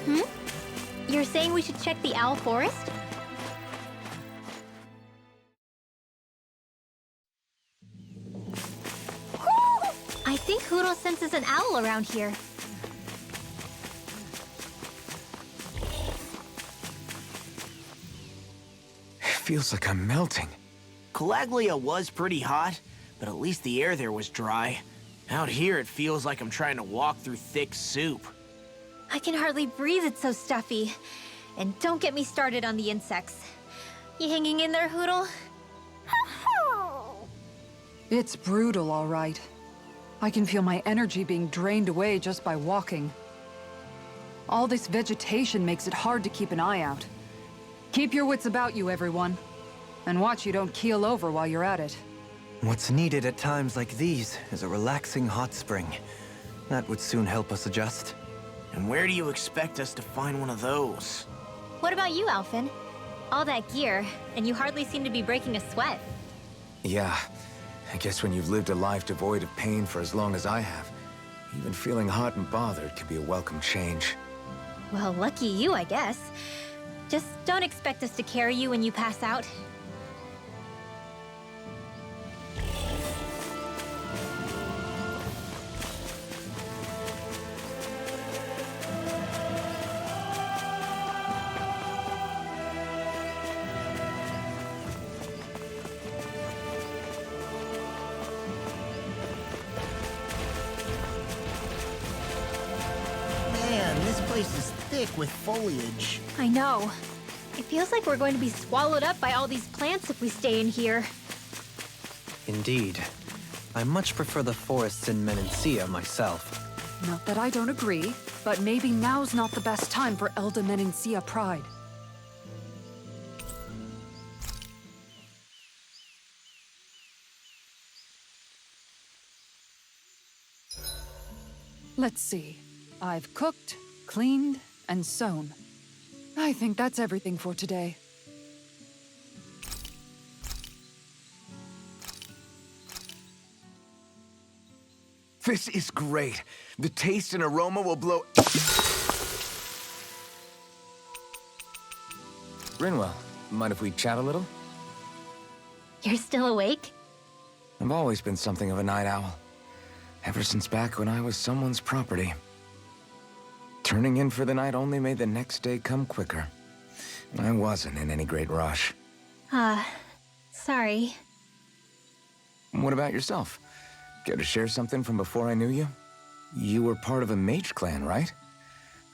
Hmm? You're saying we should check the owl forest? I think Huro senses an owl around here. Feels like I'm melting. Calaglia was pretty hot, but at least the air there was dry. Out here, it feels like I'm trying to walk through thick soup. I can hardly breathe, it's so stuffy. And don't get me started on the insects. You hanging in there, Hoodle? It's brutal, all right. I can feel my energy being drained away just by walking. All this vegetation makes it hard to keep an eye out. Keep your wits about you, everyone. And watch you don't keel over while you're at it. What's needed at times like these is a relaxing hot spring. That would soon help us adjust. And where do you expect us to find one of those? What about you, Alphen? All that gear, and you hardly seem to be breaking a sweat. Yeah, I guess when you've lived a life devoid of pain for as long as I have, even feeling hot and bothered could be a welcome change. Well, lucky you, I guess. Just don't expect us to carry you when you pass out. Man, this place is thick with foliage. I know. It feels like we're going to be swallowed up by all these plants if we stay in here. Indeed. I much prefer the forests in Menancia myself. Not that I don't agree, but maybe now's not the best time for Elda Menancia pride. Let's see. I've cooked, cleaned, and sewn. I think that's everything for today. This is great. The taste and aroma will blow... Rinwell, mind if we chat a little? You're still awake? I've always been something of a night owl. Ever since back when I was someone's property. Turning in for the night only made the next day come quicker. I wasn't in any great rush. Sorry. What about yourself? Care to share something from before I knew you? You were part of a mage clan, right?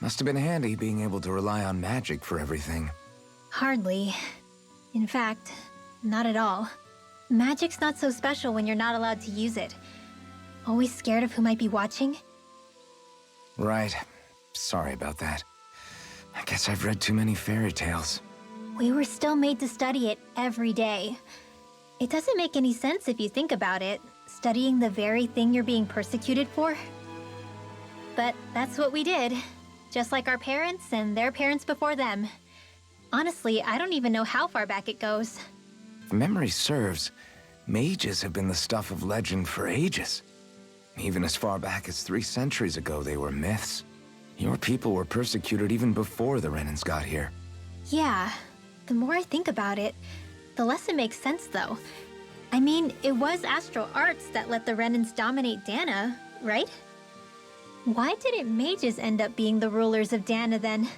Must have been handy being able to rely on magic for everything. Hardly. In fact, not at all. Magic's not so special when you're not allowed to use it. Always scared of who might be watching? Right. Sorry about that. I guess I've read too many fairy tales. We were still made to study it every day. It doesn't make any sense if you think about it, studying the very thing you're being persecuted for. But that's what we did, just like our parents and their parents before them. Honestly, I don't even know how far back it goes. If memory serves, mages have been the stuff of legend for ages. Even as far back as 3 centuries ago, they were myths. Your people were persecuted even before the Renans got here. Yeah, the more I think about it, the less it makes sense though. I mean, it was astral arts that let the Renans dominate Dana, right? Why didn't mages end up being the rulers of Dana then?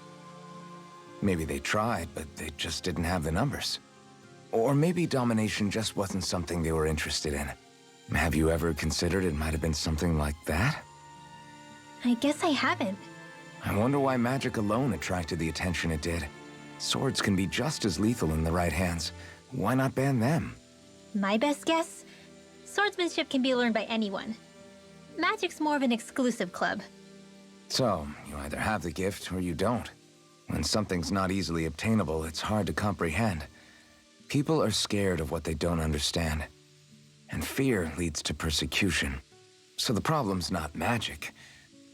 Maybe they tried, but they just didn't have the numbers. Or maybe domination just wasn't something they were interested in. Have you ever considered it might have been something like that? I guess I haven't. I wonder why magic alone attracted the attention it did. Swords can be just as lethal in the right hands. Why not ban them? My best guess? Swordsmanship can be learned by anyone. Magic's more of an exclusive club. So, you either have the gift or you don't. When something's not easily obtainable, it's hard to comprehend. People are scared of what they don't understand. And fear leads to persecution. So the problem's not magic.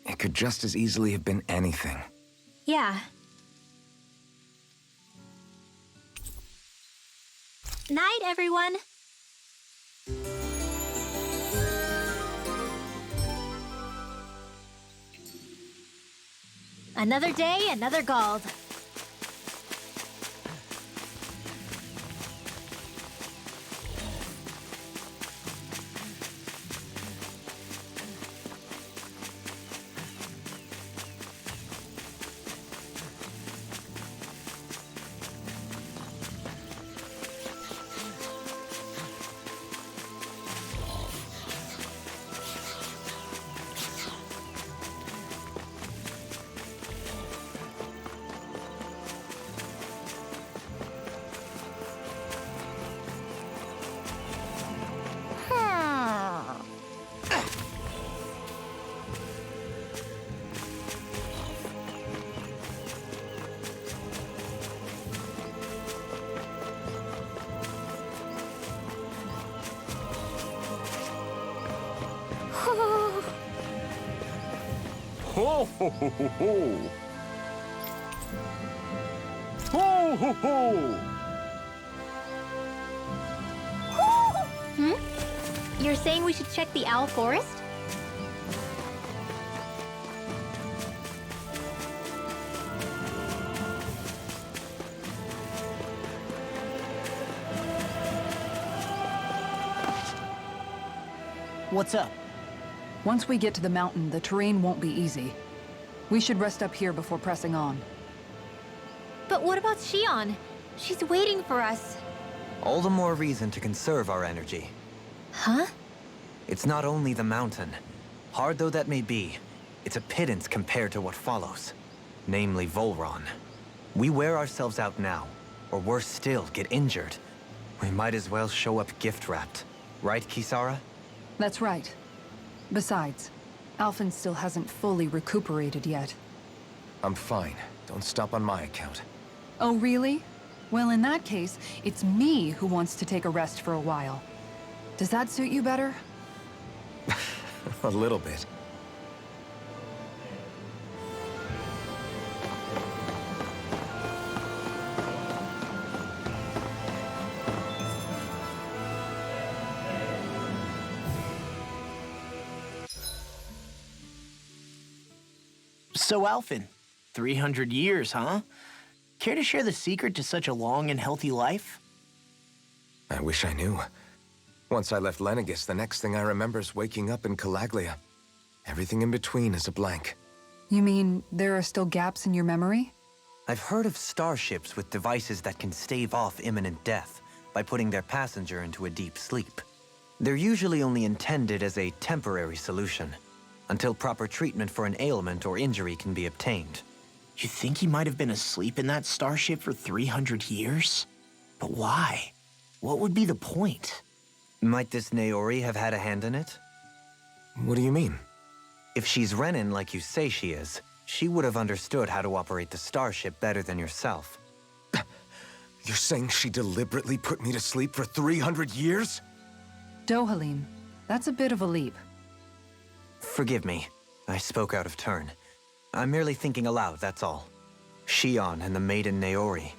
It could just as easily have been anything. Yeah. Night, everyone. Another day, another Gald. Ho ho ho ho ho! Ho ho ho! You're saying we should check the Owl Forest? What's up? Once we get to the mountain, the terrain won't be easy. We should rest up here before pressing on. But what about Shion? She's waiting for us. All the more reason to conserve our energy. Huh? It's not only the mountain. Hard though that may be, it's a pittance compared to what follows. Namely Volron. We wear ourselves out now, or worse still, get injured. We might as well show up gift-wrapped. Right, Kisara? That's right. Besides, Alphen still hasn't fully recuperated yet. I'm fine. Don't stop on my account. Oh, really? Well, in that case, it's me who wants to take a rest for a while. Does that suit you better? A little bit. So, Alphen, 300 years, huh? Care to share the secret to such a long and healthy life? I wish I knew. Once I left Lenegis, the next thing I remember is waking up in Calaglia. Everything in between is a blank. You mean there are still gaps in your memory? I've heard of starships with devices that can stave off imminent death by putting their passenger into a deep sleep. They're usually only intended as a temporary solution, until proper treatment for an ailment or injury can be obtained. You think he might have been asleep in that starship for 300 years? But why? What would be the point? Might this Naori have had a hand in it? What do you mean? If she's Renin like you say she is, she would have understood how to operate the starship better than yourself. You're saying she deliberately put me to sleep for 300 years? Dohalim, that's a bit of a leap. Forgive me. I spoke out of turn. I'm merely thinking aloud, that's all. Shion and the maiden Naori.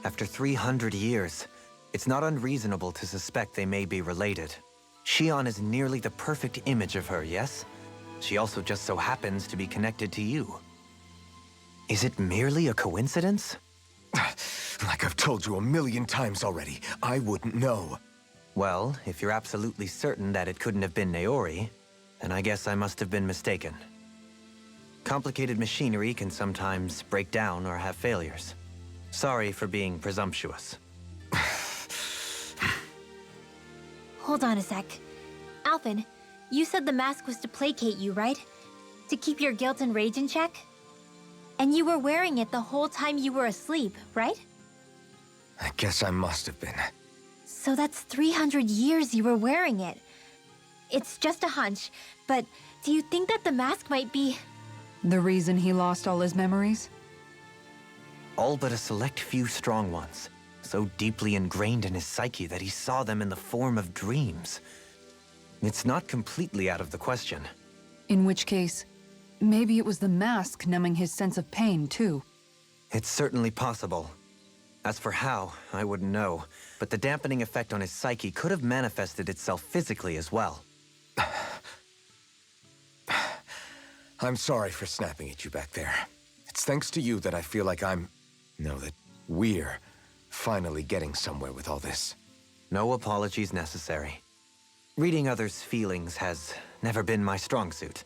After 300 years, it's not unreasonable to suspect they may be related. Shion is nearly the perfect image of her, yes? She also just so happens to be connected to you. Is it merely a coincidence? Like I've told you a million times already, I wouldn't know. Well, if you're absolutely certain that it couldn't have been Naori, then I guess I must have been mistaken. Complicated machinery can sometimes break down or have failures. Sorry for being presumptuous. Hold on a sec. Alphen, you said the mask was to placate you, right? To keep your guilt and rage in check? And you were wearing it the whole time you were asleep, right? I guess I must have been. So that's 300 years you were wearing it. It's just a hunch, but do you think that the mask might be... The reason he lost all his memories? All but a select few strong ones, so deeply ingrained in his psyche that he saw them in the form of dreams. It's not completely out of the question. In which case, Maybe it was the mask numbing his sense of pain, too. It's certainly possible. As for how, I wouldn't know. But the dampening effect on his psyche could have manifested itself physically as well. I'm sorry for snapping at you back there. It's thanks to you that I feel like that we're finally getting somewhere with all this. No apologies necessary. Reading others' feelings has never been my strong suit.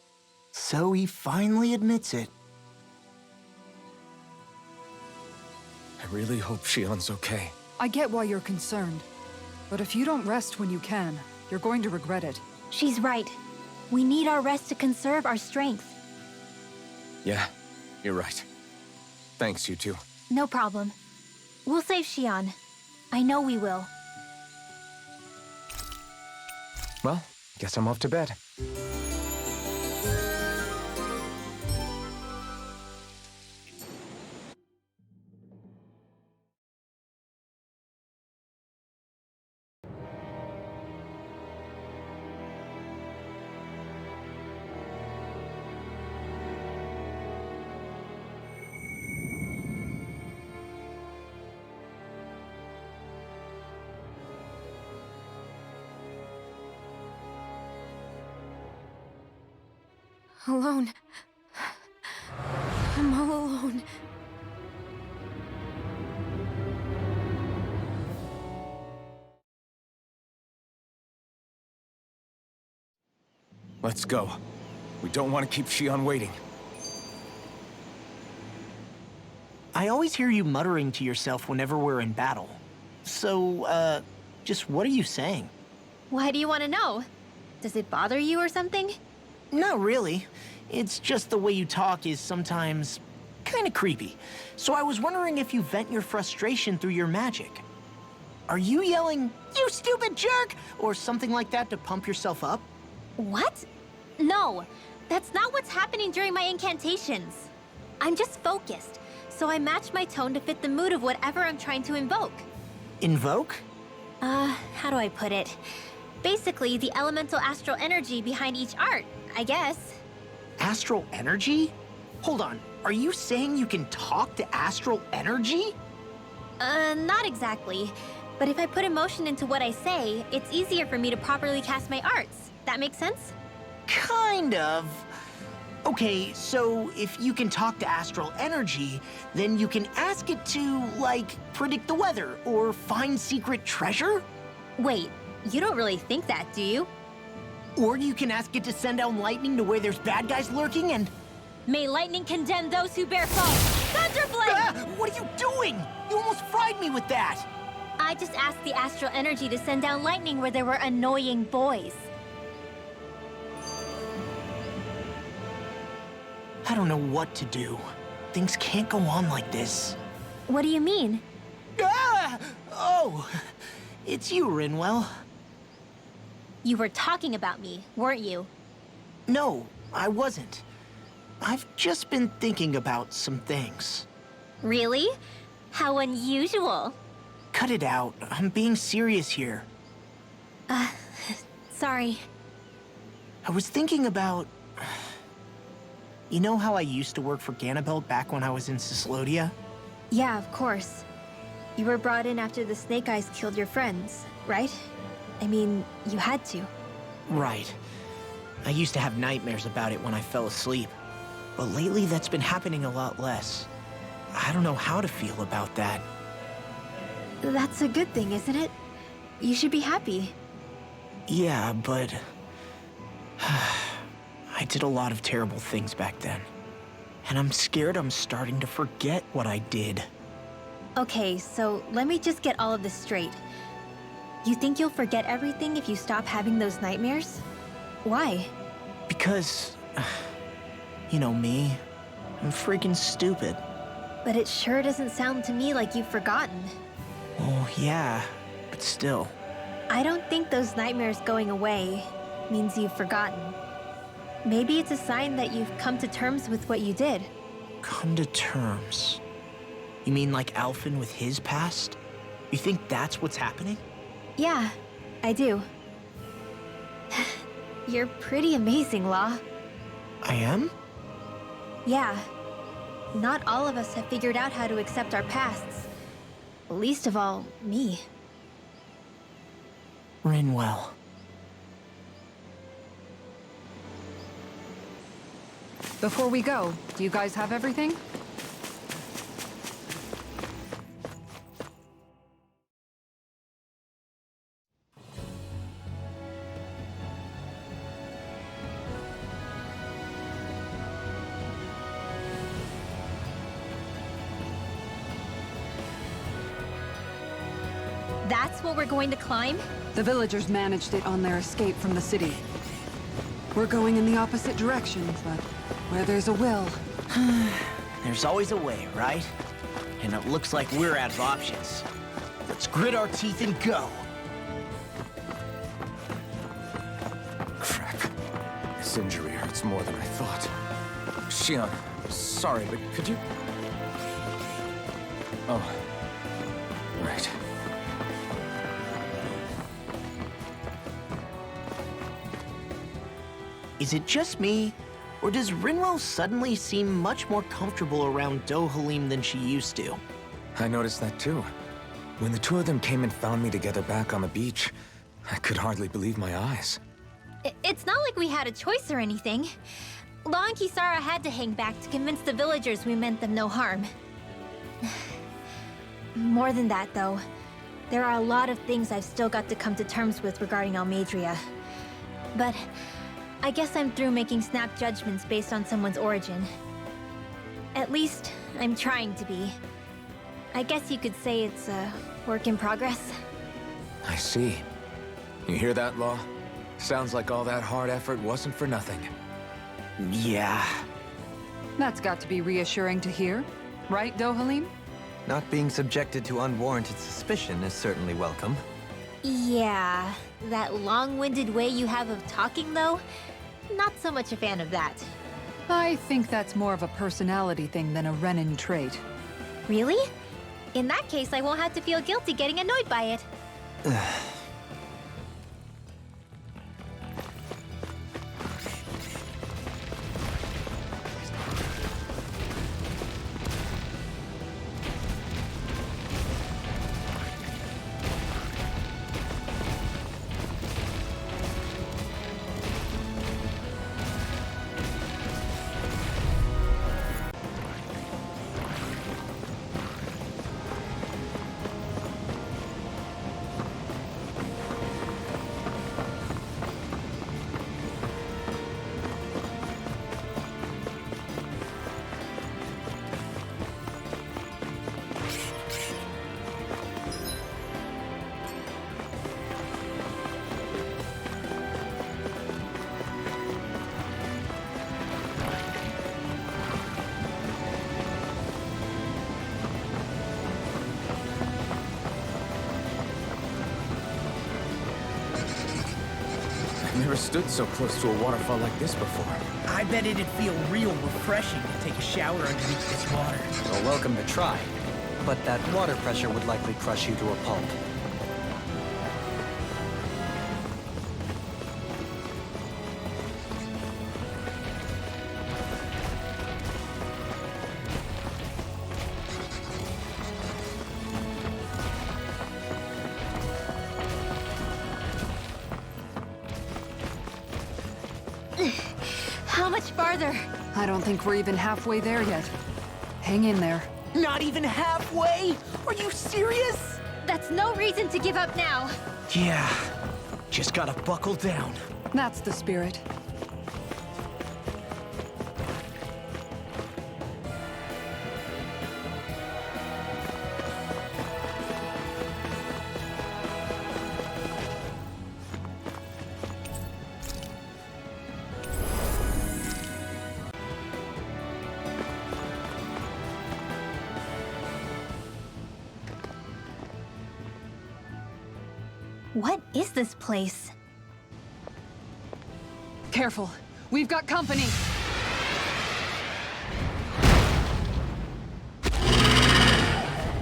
So he finally admits it. I really hope Shion's okay. I get why you're concerned. But if you don't rest when you can, you're going to regret it. She's right. We need our rest to conserve our strength. Yeah, you're right. Thanks, you two. No problem. We'll save Shion. I know we will. Well, guess I'm off to bed. Alone. I'm all alone. Let's go. We don't want to keep Shion waiting. I always hear you muttering to yourself whenever we're in battle. So, just what are you saying? Why do you want to know? Does it bother you or something? Not really. It's just the way you talk is sometimes kind of creepy. So I was wondering if you vent your frustration through your magic. Are you yelling, "You stupid jerk," or something like that to pump yourself up? What? No, that's not what's happening during my incantations. I'm just focused, so I match my tone to fit the mood of whatever I'm trying to invoke. Invoke? How do I put it? Basically, the elemental astral energy behind each art, I guess. Astral energy? Hold on, are you saying you can talk to astral energy? Not exactly. But if I put emotion into what I say, it's easier for me to properly cast my arts. That makes sense? Kind of. Okay, so if you can talk to astral energy, then you can ask it to, like, predict the weather or find secret treasure? Wait, you don't really think that, do you? Or you can ask it to send down lightning to where there's bad guys lurking and... May lightning condemn those who bear false! Thunderblade! Ah, what are you doing? You almost fried me with that! I just asked the astral energy to send down lightning where there were annoying boys. I don't know what to do. Things can't go on like this. What do you mean? Ah! Oh, it's you, Rinwell. You were talking about me, weren't you? No, I wasn't. I've just been thinking about some things. Really? How unusual. Cut it out. I'm being serious here. Sorry. I was thinking about... You know how I used to work for Ganabelt back when I was in Cyslodia? Yeah, of course. You were brought in after the Snake Eyes killed your friends, right? I mean, you had to. Right. I used to have nightmares about it when I fell asleep. But lately that's been happening a lot less. I don't know how to feel about that. That's a good thing, isn't it? You should be happy. Yeah, but... I did a lot of terrible things back then. And I'm scared I'm starting to forget what I did. Okay, so let me just get all of this straight. You think you'll forget everything if you stop having those nightmares? Why? Because... You know me. I'm freaking stupid. But it sure doesn't sound to me like you've forgotten. Oh, yeah. But still. I don't think those nightmares going away means you've forgotten. Maybe it's a sign that you've come to terms with what you did. Come to terms? You mean like Alphen with his past? You think that's what's happening? Yeah, I do. You're pretty amazing, Law. I am? Yeah. Not all of us have figured out how to accept our pasts. Least of all, me. Rinwell. Before we go, do you guys have everything? That's what we're going to climb? The villagers managed it on their escape from the city. We're going in the opposite direction, but where there's a will... There's always a way, right? And it looks like we're out of options. Let's grit our teeth and go. Crap. This injury hurts more than I thought. Shion, sorry, but could you... Oh. Right. Is it just me, or does Rinwell suddenly seem much more comfortable around Dohalim than she used to? I noticed that too. When the two of them came and found me together back on the beach, I could hardly believe my eyes. It's not like we had a choice or anything. Law and Kisara had to hang back to convince the villagers we meant them no harm. More than that, though, there are a lot of things I've still got to come to terms with regarding Almadria. But I guess I'm through making snap judgments based on someone's origin. At least, I'm trying to be. I guess you could say it's a work in progress. I see. You hear that, Law? Sounds like all that hard effort wasn't for nothing. Yeah. That's got to be reassuring to hear. Right, Dohalim? Not being subjected to unwarranted suspicion is certainly welcome. Yeah, that long-winded way you have of talking, though, not so much a fan of that. I think that's more of a personality thing than a Renin trait. Really? In that case, I won't have to feel guilty getting annoyed by it. I've never stood so close to a waterfall like this before. I bet it'd feel real refreshing to take a shower underneath this water. Well, welcome to try. But that water pressure would likely crush you to a pulp. How much farther? I don't think we're even halfway there yet. Hang in there. Not even halfway? Are you serious? That's no reason to give up now. Yeah. Just gotta buckle down. That's the spirit. What is this place? Careful. We've got company.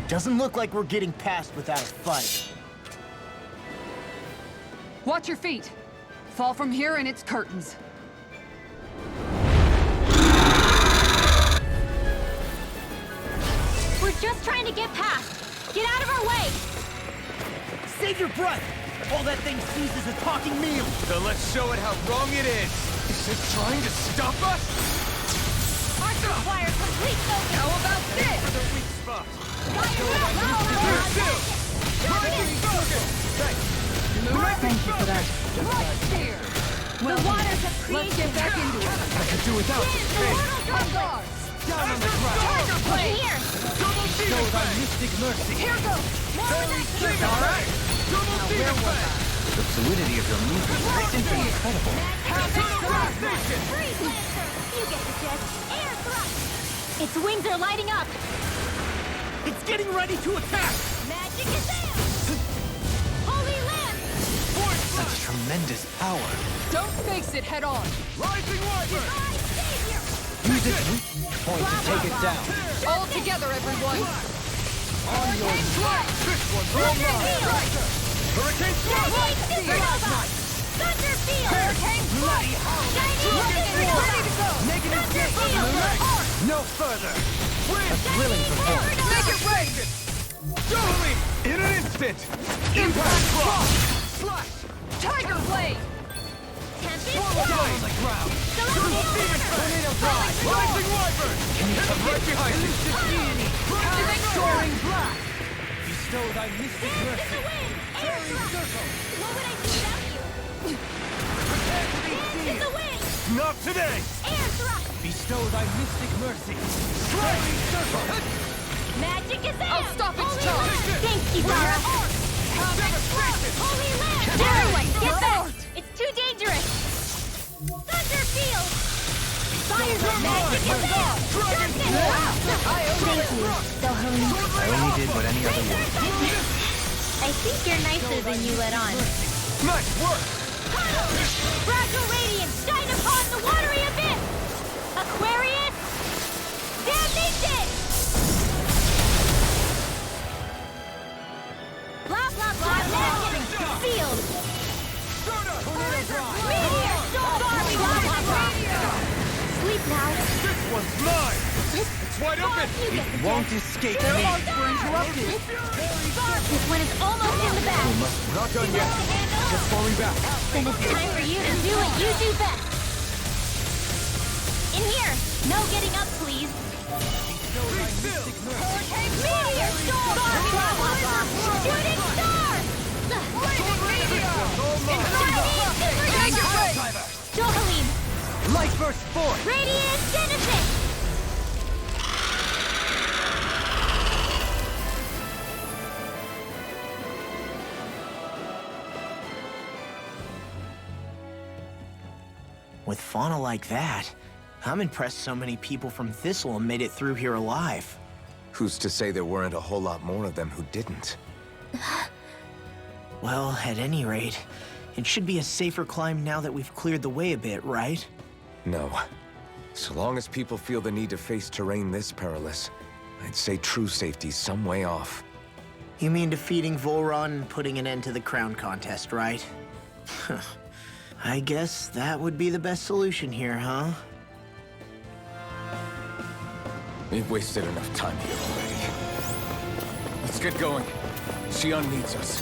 Doesn't look like we're getting past without a fight. Watch your feet. Fall from here and it's curtains. breath! All that thing sees is a talking meal! Then let's show it how wrong it is! Is it trying to stop us? Arts require complete focus! How about this? For the weak spot. Thank you for that. The waters have Let's created get back into it. I could do without Spin the Hey, mortal gauntlet! down on the ground! Tiger blade! Here! Double demon fang! Mystic mercy! Here goes! More of that Demon fang! Double demon fang! The fluidity of your movement is simply incredible. Freeze Lancer! You get the gist. Air thrust! Its wings are lighting up! It's getting ready to attack! Magic is there! Holy Lance! Such tremendous power. Don't face it head on. Rising Wyvern! Divine Savior! Use its weak point to take it down. All together, everyone. On your track! This one's all mine! Hurricane Thrust! Thunder Field! Hurricane Bloody Ready to go! Negative Thunder on the Field! legs! No further. Win! A thrilling performance. Make it rain! Doubling! In an instant! Impact Rock! Slash! Tiger blade. Tempest Down on the ground! Double Demon Fang! Rising Wyvern! It's right behind you! Activate Soaring Blast! Bestow thy mystic Dance in mercy! the wind! Air thrust! What would I do without you? Prepare to be Dance in seen! the wind! Not today! Air thrust! Bestow thy mystic mercy! Flaming Circle! Magic is there! I'll stop its Holy charge. Lance! Thanks, Kizaru! Devastation! Holy Land! Everyone, get back! It's too dangerous! Thunder Field! Fire! Magic is there! Dragon Thank you, Dohoney. I only did what any other would. I think you're nicer than you let on. Nice work! Fragile Radiance, shine upon the watery abyss! Aquarius, damnation! Blah, blah, blah, magic, sealed! Meteor, storm, blah, blah, blah. Sleep now. This one's mine! It's wide open! You get the Won't gist. escape Their me. arts were interrupted. This one is almost in the bag. Not done yet. Just falling back. Then it's time for you to do what you do best. In here. No getting up, please. Meteor storm! Blah, blah, blah. Shooting star! Dohalim! Light burst forth. Radiant Genesis! With fauna like that, I'm impressed so many people from Thistleum made it through here alive. Who's to say there weren't a whole lot more of them who didn't? Well, at any rate, it should be a safer climb now that we've cleared the way a bit, right? No. So long as people feel the need to face terrain this perilous, I'd say true safety's some way off. You mean defeating Volron and putting an end to the crown contest, right? I guess that would be the best solution here, huh? We've wasted enough time here already. Let's get going. Xion needs us.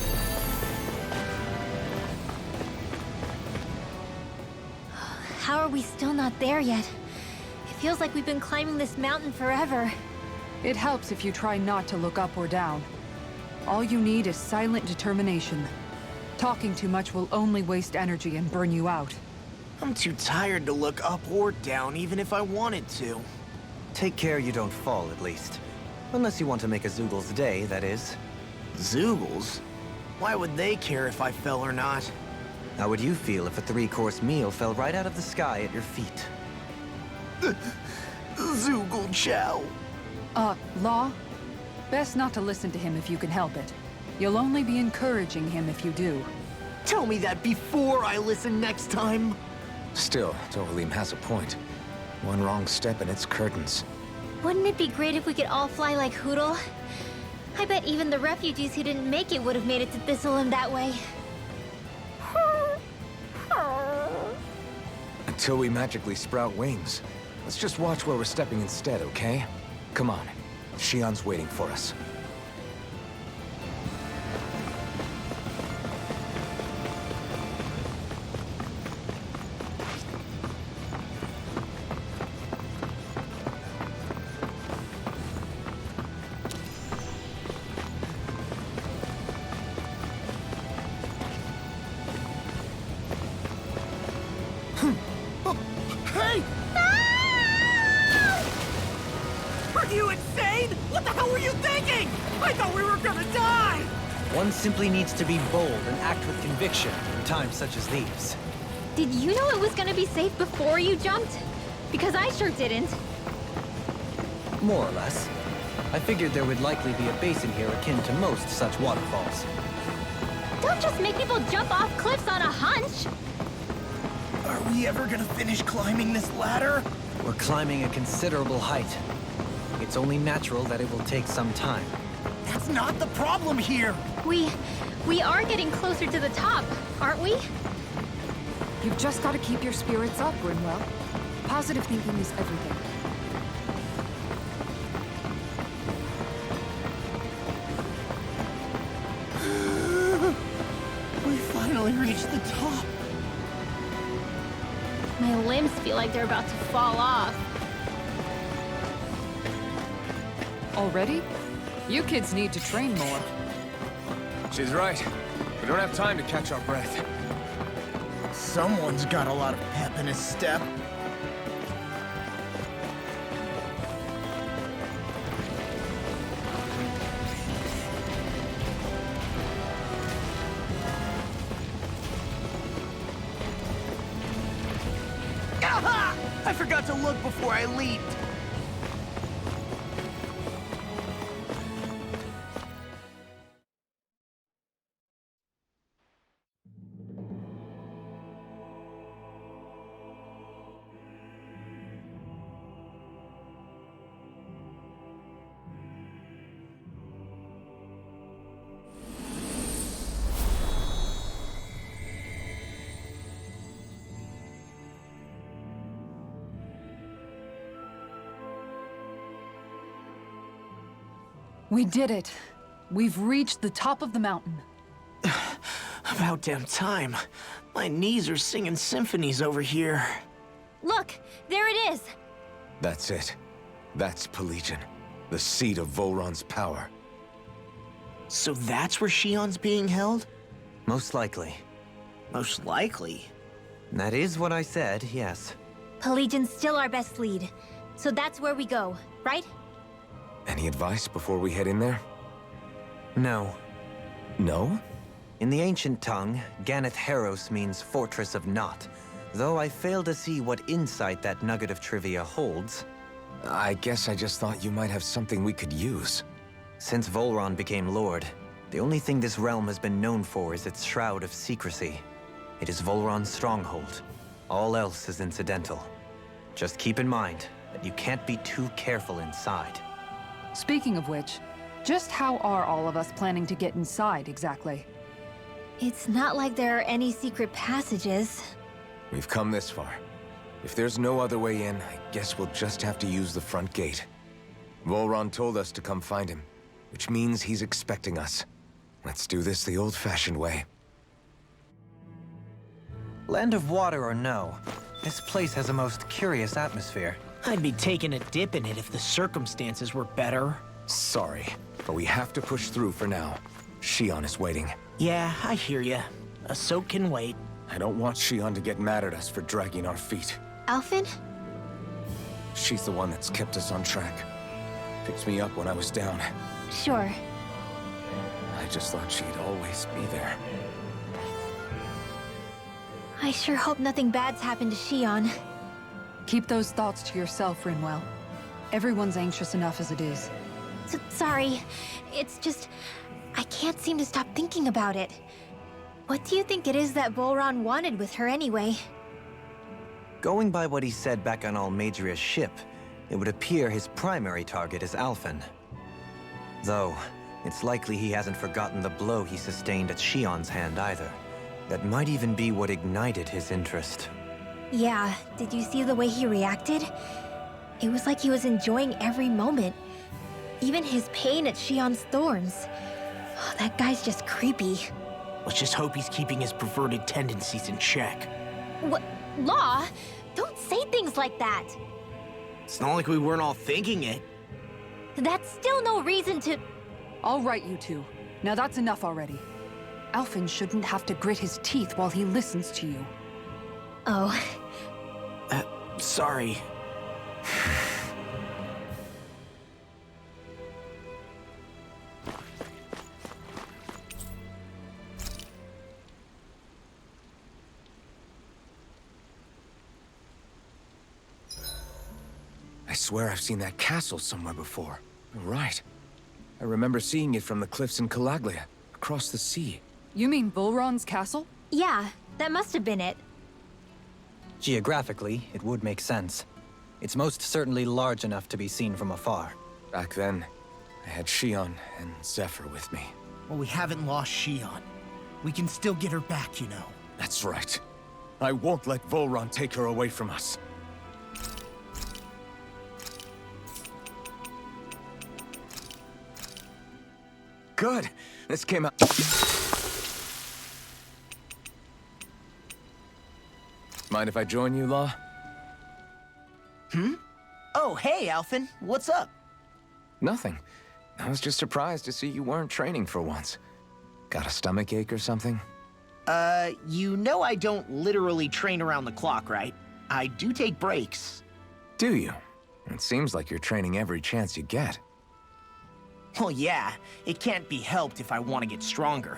How are we still not there yet? It feels like we've been climbing this mountain forever. It helps if you try not to look up or down. All you need is silent determination. Talking too much will only waste energy and burn you out. I'm too tired to look up or down, even if I wanted to. Take care you don't fall, at least. Unless you want to make a Zoogel's day, that is. Zoogles? Why would they care if I fell or not? How would you feel if a 3-course meal fell right out of the sky at your feet? Zoogle Chow. Law? Best not to listen to him if you can help it. You'll only be encouraging him if you do. Tell me that before I listen next time. Still, Dohalim has a point. One wrong step and it's curtains. Wouldn't it be great if we could all fly like Hootle? I bet even the refugees who didn't make it would have made it to Thistleum that way. Until we magically sprout wings, let's just watch where we're stepping instead, okay? Come on. Xion's waiting for us. you insane? What the hell were you thinking? I thought we were gonna die! One simply needs to be bold and act with conviction in times such as these. Did you know it was gonna be safe before you jumped? Because I sure didn't. More or less. I figured there would likely be a basin here akin to most such waterfalls. Don't just make people jump off cliffs on a hunch! Are we ever gonna finish climbing this ladder? We're climbing a considerable height. It's only natural that it will take some time. That's not the problem here! We are getting closer to the top, aren't we? You've just got to keep your spirits up, Rinwell. Positive thinking is everything. We finally reached the top. My limbs feel like they're about to fall off. Already? You kids need to train more. She's right. We don't have time to catch our breath. Someone's got a lot of pep in his step. Aha! I forgot to look before I leaped. We did it. We've reached the top of the mountain. About damn time. My knees are singing symphonies over here. Look, there it is! That's it. That's Pelegion, the seat of Volron's power. So that's where Shion's being held? Most likely. Most likely. That is what I said, yes. Pelegion's still our best lead. So that's where we go, right? Any advice before we head in there? No. No? In the ancient tongue, Ganeth Heros means Fortress of Naught, though I fail to see what insight that nugget of trivia holds. I guess I just thought you might have something we could use. Since Volron became Lord, the only thing this realm has been known for is its shroud of secrecy. It is Volron's stronghold. All else is incidental. Just keep in mind that you can't be too careful inside. Speaking of which, just how are all of us planning to get inside exactly? It's not like there are any secret passages. We've come this far. If there's no other way in, I guess we'll just have to use the front gate. Volron told us to come find him, which means he's expecting us. Let's do this the old-fashioned way. Land of water or no, this place has a most curious atmosphere. I'd be taking a dip in it if the circumstances were better. Sorry, but we have to push through for now. Shion is waiting. Yeah, I hear ya. A soak can wait. I don't want Shion to get mad at us for dragging our feet. Alphen? She's the one that's kept us on track. Picked me up when I was down. Sure. I just thought she'd always be there. I sure hope nothing bad's happened to Shion. Keep those thoughts to yourself, Rinwell. Everyone's anxious enough as it is. Sorry. It's just... I can't seem to stop thinking about it. What do you think it is that Volron wanted with her anyway? Going by what he said back on Almadria's ship, it would appear his primary target is Alphen. Though, it's likely he hasn't forgotten the blow he sustained at Shion's hand either. That might even be what ignited his interest. Yeah, did you see the way he reacted? It was like he was enjoying every moment. Even his pain at Shion's thorns. Oh, that guy's just creepy. Let's just hope he's keeping his perverted tendencies in check. What? Law? Don't say things like that. It's not like we weren't all thinking it. That's still no reason to... All right, you two. Now that's enough already. Alphen shouldn't have to grit his teeth while he listens to you. Oh. Sorry. swear I've seen that castle somewhere before. Right. I remember seeing it from the cliffs in Calaglia, across the sea. You mean Volron's castle? Yeah, that must have been it. Geographically, it would make sense. It's most certainly large enough to be seen from afar. Back then, I had Shion and Zephyr with me. Well, we haven't lost Shion. We can still get her back, you know. That's right. I won't let Volron take her away from us. Good. This came out. Mind if I join you, Law? Oh, hey, Alphen. What's up? Nothing. I was just surprised to see you weren't training for once. Got a stomach ache or something? You know I don't literally train around the clock, right? I do take breaks. Do you? It seems like you're training every chance you get. Well, yeah, it can't be helped if I want to get stronger.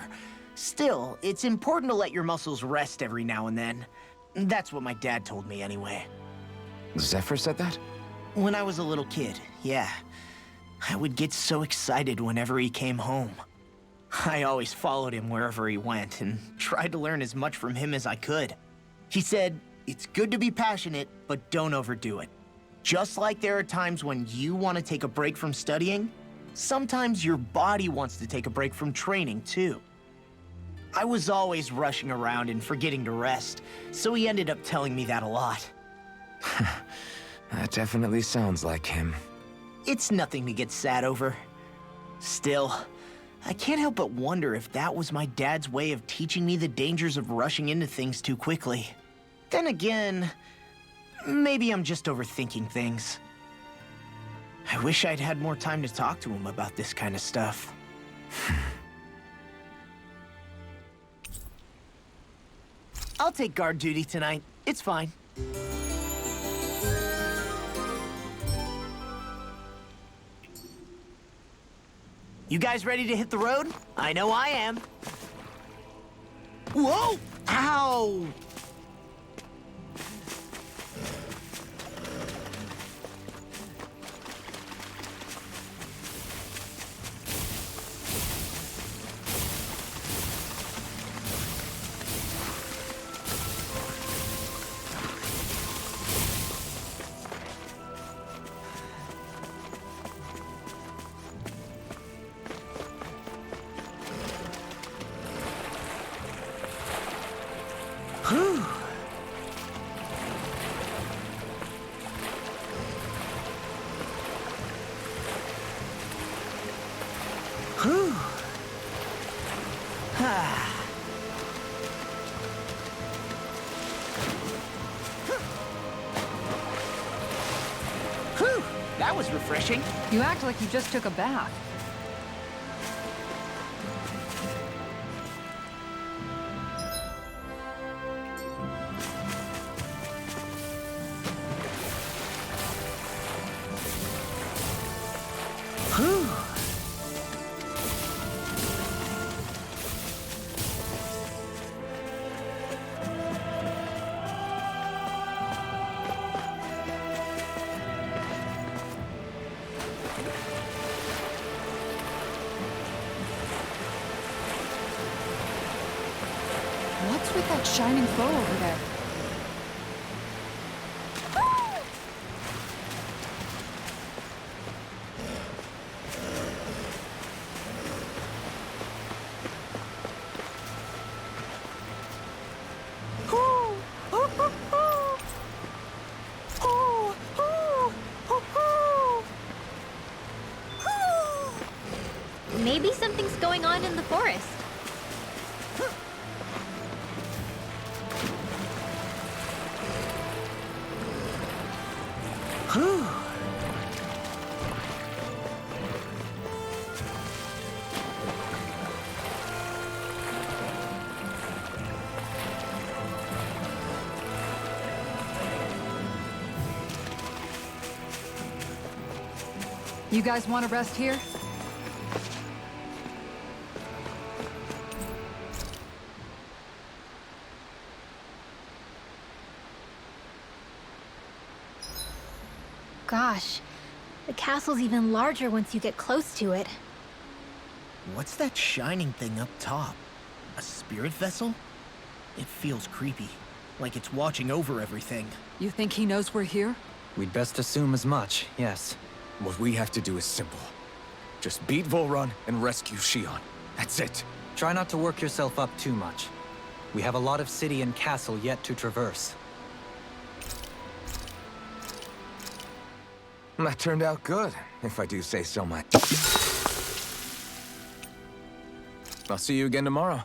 Still, it's important to let your muscles rest every now and then. That's what my dad told me anyway. Zephyr said that? When I was a little kid, yeah. I would get so excited whenever he came home. I always followed him wherever he went and tried to learn as much from him as I could. He said, it's good to be passionate, but don't overdo it. Just like there are times when you want to take a break from studying, sometimes your body wants to take a break from training, too. I was always rushing around and forgetting to rest, so he ended up telling me that a lot. That definitely sounds like him. It's nothing to get sad over. Still, I can't help but wonder if that was my dad's way of teaching me the dangers of rushing into things too quickly. Then again, maybe I'm just overthinking things. I wish I'd had more time to talk to him about this kind of stuff. I'll take guard duty tonight. It's fine. You guys ready to hit the road? I know I am. Whoa! Ow! Whew. Whew. Ah. Whew. That was refreshing. You act like you just took a bath. Whew. What's with that shining foe over there? Maybe something's going on in the forest. Whew. You guys want to rest here? Gosh, The castle's even larger once you get close to it. What's that shining thing up top? A spirit vessel? It feels creepy, like it's watching over everything. You think he knows we're here? We'd best assume as much, yes. What we have to do is simple. Just beat Volron and rescue Shion. That's it. Try not to work yourself up too much. We have a lot of city and castle yet to traverse. That turned out good, if I do say so myself. I'll see you again tomorrow.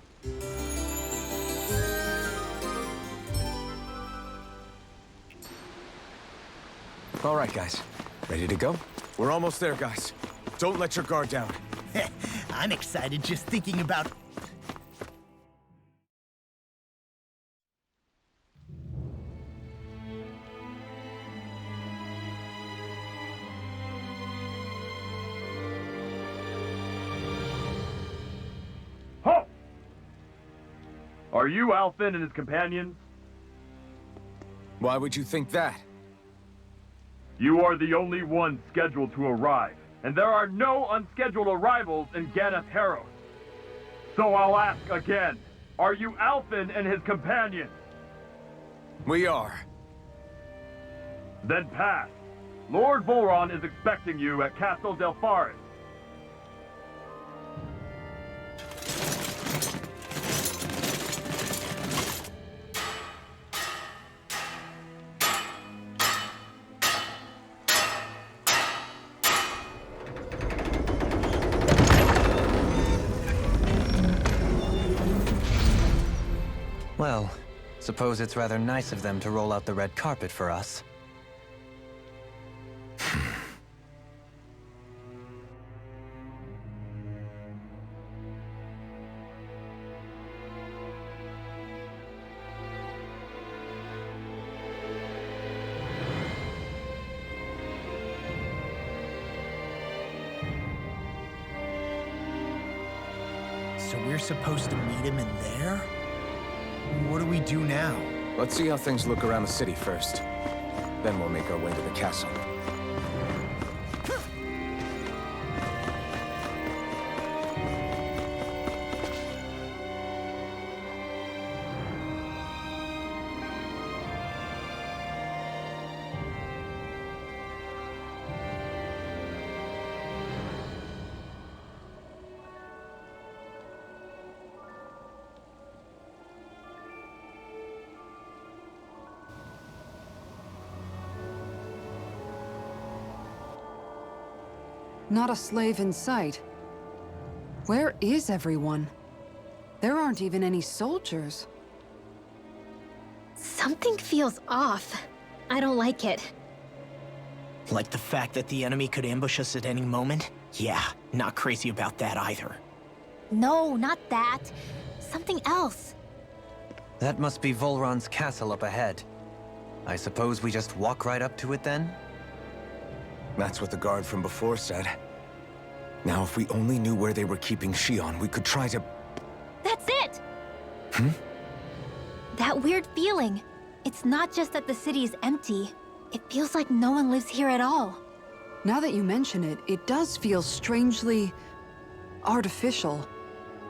All right, guys. Ready to go? We're almost there, guys. Don't let your guard down. I'm excited just thinking about... Ho! Are you Alphen and his companions? Why would you think that? You are the only one scheduled to arrive, and there are no unscheduled arrivals in Ganeth Haros. So I'll ask again, are you Alphen and his companions? We are. Then pass. Lord Volron is expecting you at Castle Delpharis. Well, suppose it's rather nice of them to roll out the red carpet for us. So we're supposed to meet him in there? What do we do now? Let's see how things look around the city first. Then we'll make our way to the castle. Not a slave in sight. Where is everyone? There aren't even any soldiers. Something feels off. I don't like it. Like the fact that the enemy could ambush us at any moment? Yeah, not crazy about that either. No, not that. Something else. That must be Volron's castle up ahead. I suppose we just walk right up to it then? That's what the guard from before said. Now, if we only knew where they were keeping Shion, we could try to... That's it! That weird feeling. It's not just that the city is empty. It feels like no one lives here at all. Now that you mention it, it does feel strangely... artificial.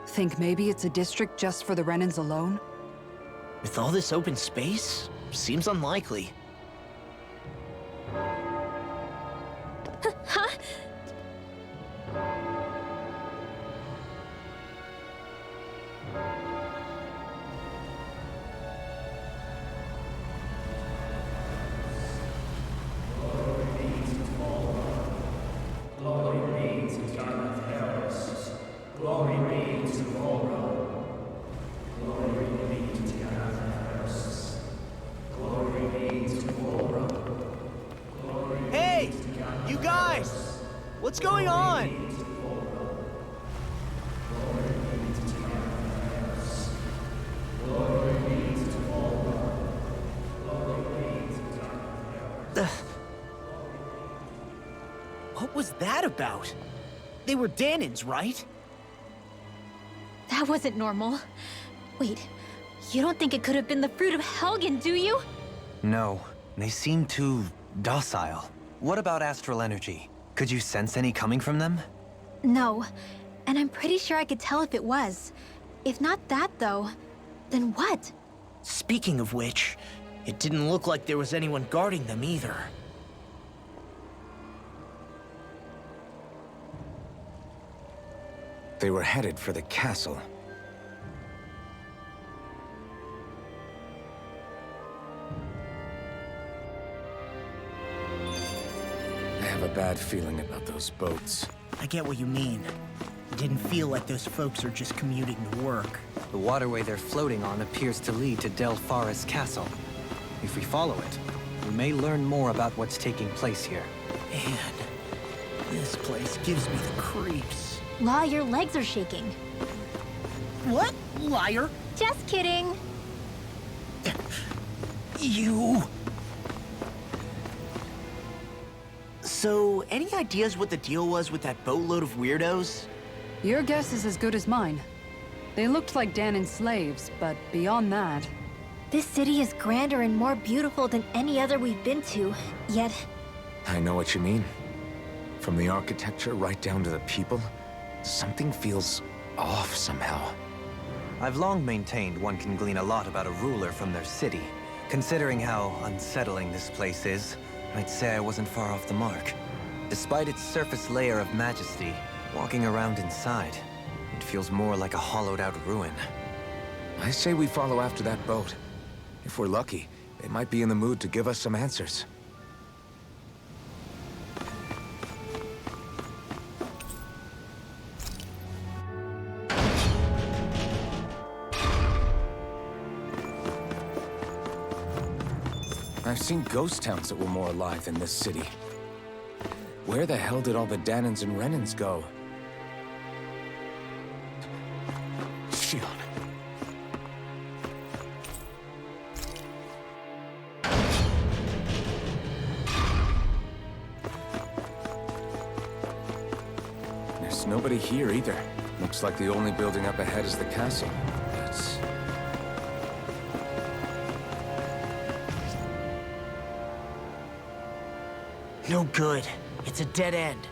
Think maybe it's a district just for the Renans alone? With all this open space, seems unlikely. Huh? Hey! You guys! What's going on? What was that about? They were Danins, right? That wasn't normal. Wait, you don't think it could have been the fruit of Helgen, do you? No, they seem too docile. What about astral energy? Could you sense any coming from them? No, and I'm pretty sure I could tell if it was. If not that, though, then what? Speaking of which, it didn't look like there was anyone guarding them either. They were headed for the castle. I have a bad feeling about those boats. I get what you mean. It didn't feel like those folks are just commuting to work. The waterway they're floating on appears to lead to Del Farra's castle. If we follow it, we may learn more about what's taking place here. Man, this place gives me the creeps. La, your legs are shaking. What? Liar? Just kidding. You... So, any ideas what the deal was with that boatload of weirdos? Your guess is as good as mine. They looked like Danan's slaves, but beyond that... This city is grander and more beautiful than any other we've been to, yet... I know what you mean. From the architecture right down to the people, something feels off somehow. I've long maintained one can glean a lot about a ruler from their city. Considering how unsettling this place is, I'd say I wasn't far off the mark. Despite its surface layer of majesty, walking around inside, it feels more like a hollowed-out ruin. I say we follow after that boat. If we're lucky, they might be in the mood to give us some answers. I've seen ghost towns that were more alive than this city. Where the hell did all the Danans and Renans go? Shion. There's nobody here either. Looks like the only building up ahead is the castle. That's... No good. It's a dead end.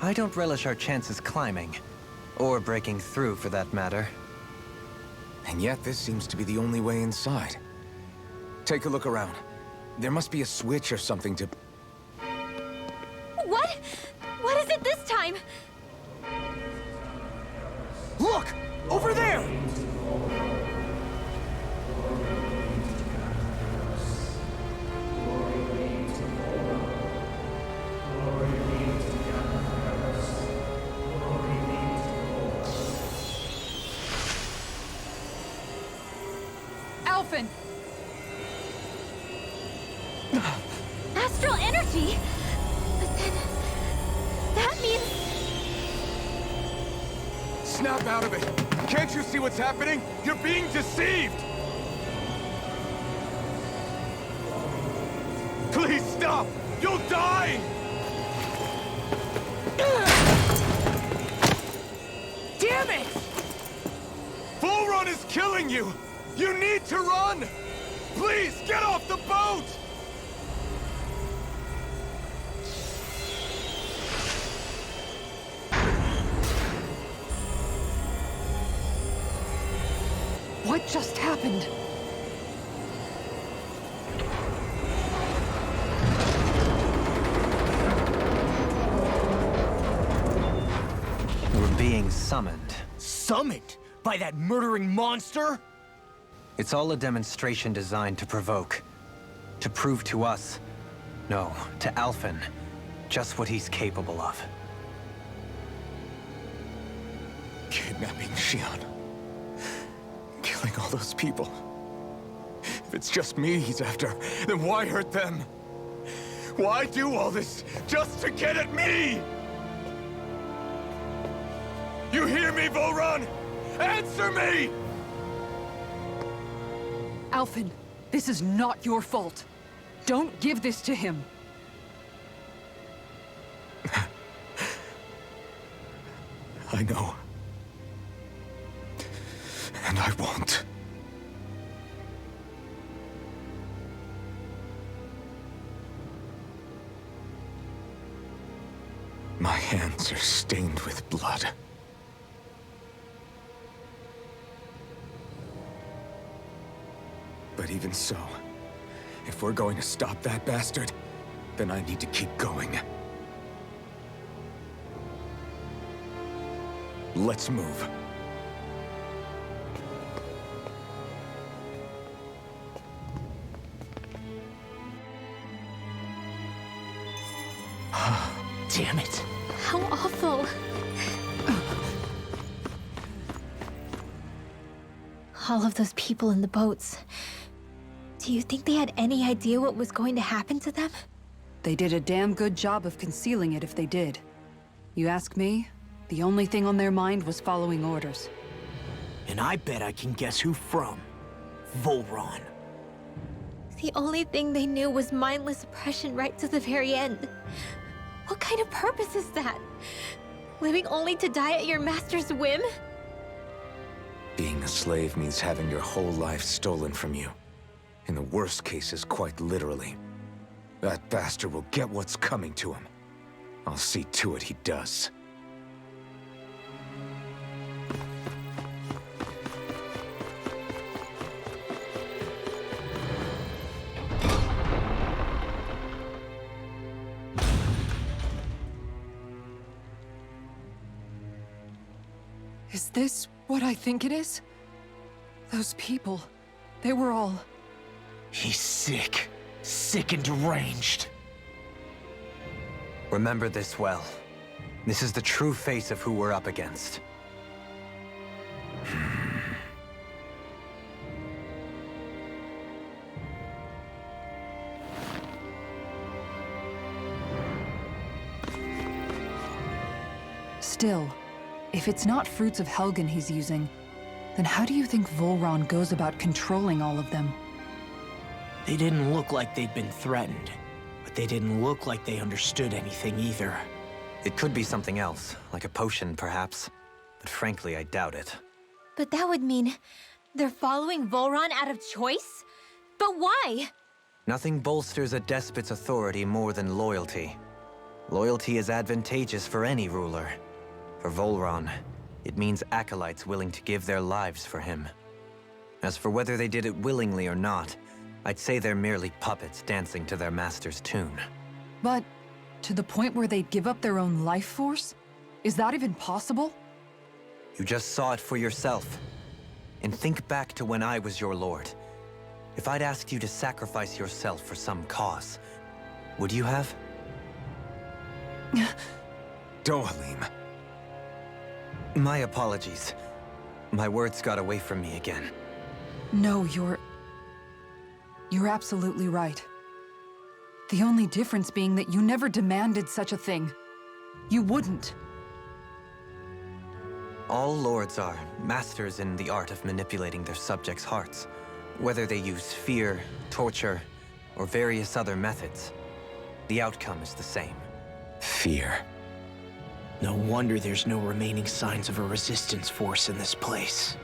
I don't relish our chances climbing. Or breaking through, for that matter. And yet, this seems to be the only way inside. Take a look around. There must be a switch or something to... What? What is it this time? Look! Over there! Alphen! Astral energy? But then... that means... Snap out of it! Can't you see what's happening? You're being deceived! Please stop! You'll die! Damn it! Full Run is killing you! You need to run! Please, get off the boat! What just happened? We're being summoned. Summoned? By that murdering monster? It's all a demonstration designed to provoke. To prove to us, no, to Alphen, just what he's capable of. Kidnapping Shion. Killing all those people. If it's just me he's after, then why hurt them? Why do all this just to get at me? You hear me, Volron? Answer me! Alphen, this is not your fault. Don't give this to him. I know. And I won't. My hands are stained with blood. But even so, if we're going to stop that bastard, then I need to keep going. Let's move. Damn it. How awful. All of those people in the boats. Do you think they had any idea what was going to happen to them? They did a damn good job of concealing it if they did. You ask me, the only thing on their mind was following orders. And I bet I can guess who from. Volron. The only thing they knew was mindless oppression right to the very end. What kind of purpose is that? Living only to die at your master's whim? Being a slave means having your whole life stolen from you. In the worst cases, quite literally. That bastard will get what's coming to him. I'll see to it he does. Is this what I think it is? Those people, they were all... He's sick. Sick and deranged. Remember this well. This is the true face of who we're up against. Still, if it's not fruits of Helgen he's using, then how do you think Volron goes about controlling all of them? They didn't look like they'd been threatened, but they didn't look like they understood anything either. It could be something else, like a potion perhaps, but frankly I doubt it. But that would mean they're following Volron out of choice? But why? Nothing bolsters a despot's authority more than loyalty. Loyalty is advantageous for any ruler. For Volron, it means acolytes willing to give their lives for him. As for whether they did it willingly or not, I'd say they're merely puppets dancing to their master's tune. But to the point where they'd give up their own life force? Is that even possible? You just saw it for yourself. And think back to when I was your lord. If I'd asked you to sacrifice yourself for some cause, would you have? Dohalim. My apologies. My words got away from me again. No, you're absolutely right. The only difference being that you never demanded such a thing. You wouldn't. All lords are masters in the art of manipulating their subjects' hearts. Whether they use fear, torture, or various other methods, the outcome is the same. Fear. No wonder there's no remaining signs of a resistance force in this place.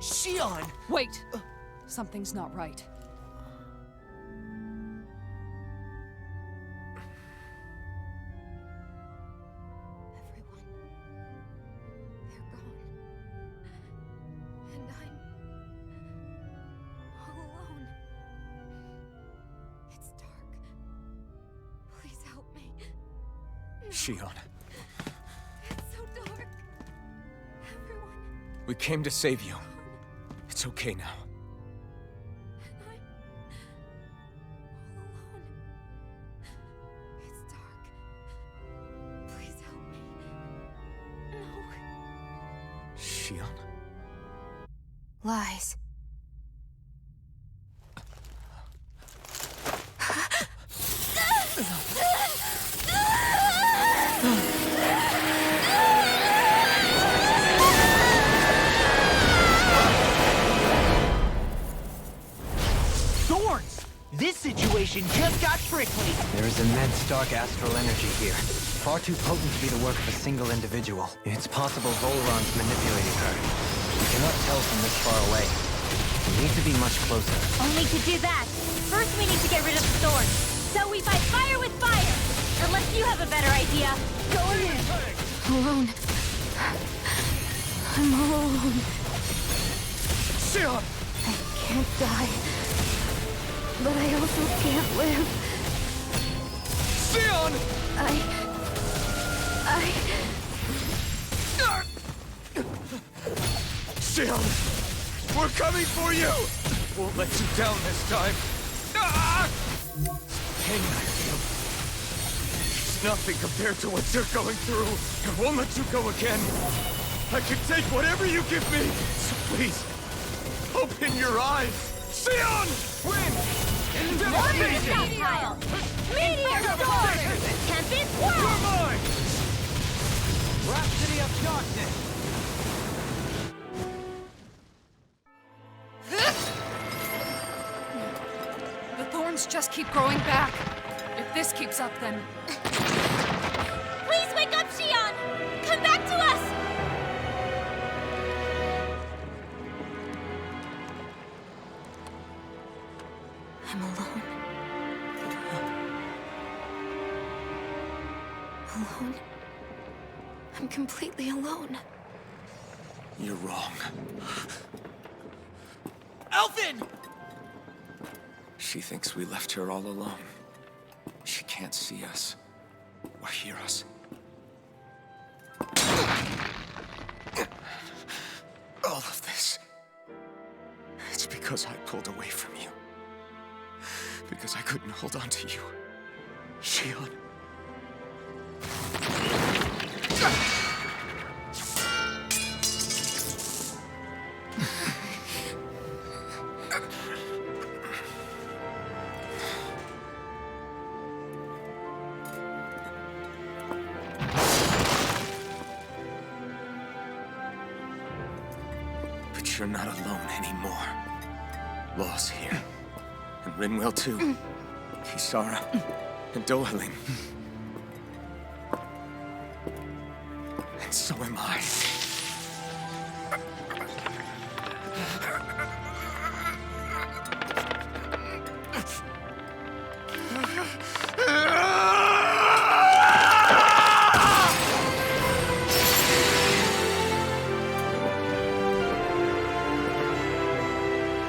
Shion! Wait! Something's not right. Everyone. They're gone. And I'm all alone. It's dark. Please help me. Shion, It's so dark. Everyone. we came to save you. It's okay now. And I'm all alone. It's dark. Please help me. No. Shion. Lies. There's immense dark astral energy here. Far too potent to be the work of a single individual. It's possible Volron's manipulating her. We cannot tell from this far away. We need to be much closer. Only to do that, first we need to get rid of the sword. So we fight fire with fire! Unless you have a better idea. Going in! Alone. I'm alone. Sion! I can't die. But I also can't live. Sion! Sion! We're coming for you! Won't let you down this time. Ah! Pain I feel. It's nothing compared to what you're going through. I won't let you go again. I can take whatever you give me. So please, open your eyes. Sion! Win! Water stockpile! Meteor sword! Tempest whirl! You're mine! Rhapsody of Darkness! The thorns just keep growing back. If this keeps up, then... Please wake up, Xion! Come back to us! I'm alone. Alone? I'm completely alone. You're wrong. Elfin! She thinks we left her all alone. She can't see us or hear us. All of this. It's because I pulled away from you. Because I couldn't hold on to you. Xion. But you're not alone anymore. Law's here. And Rinwell too. Kisara. And Dohaling. And so am I.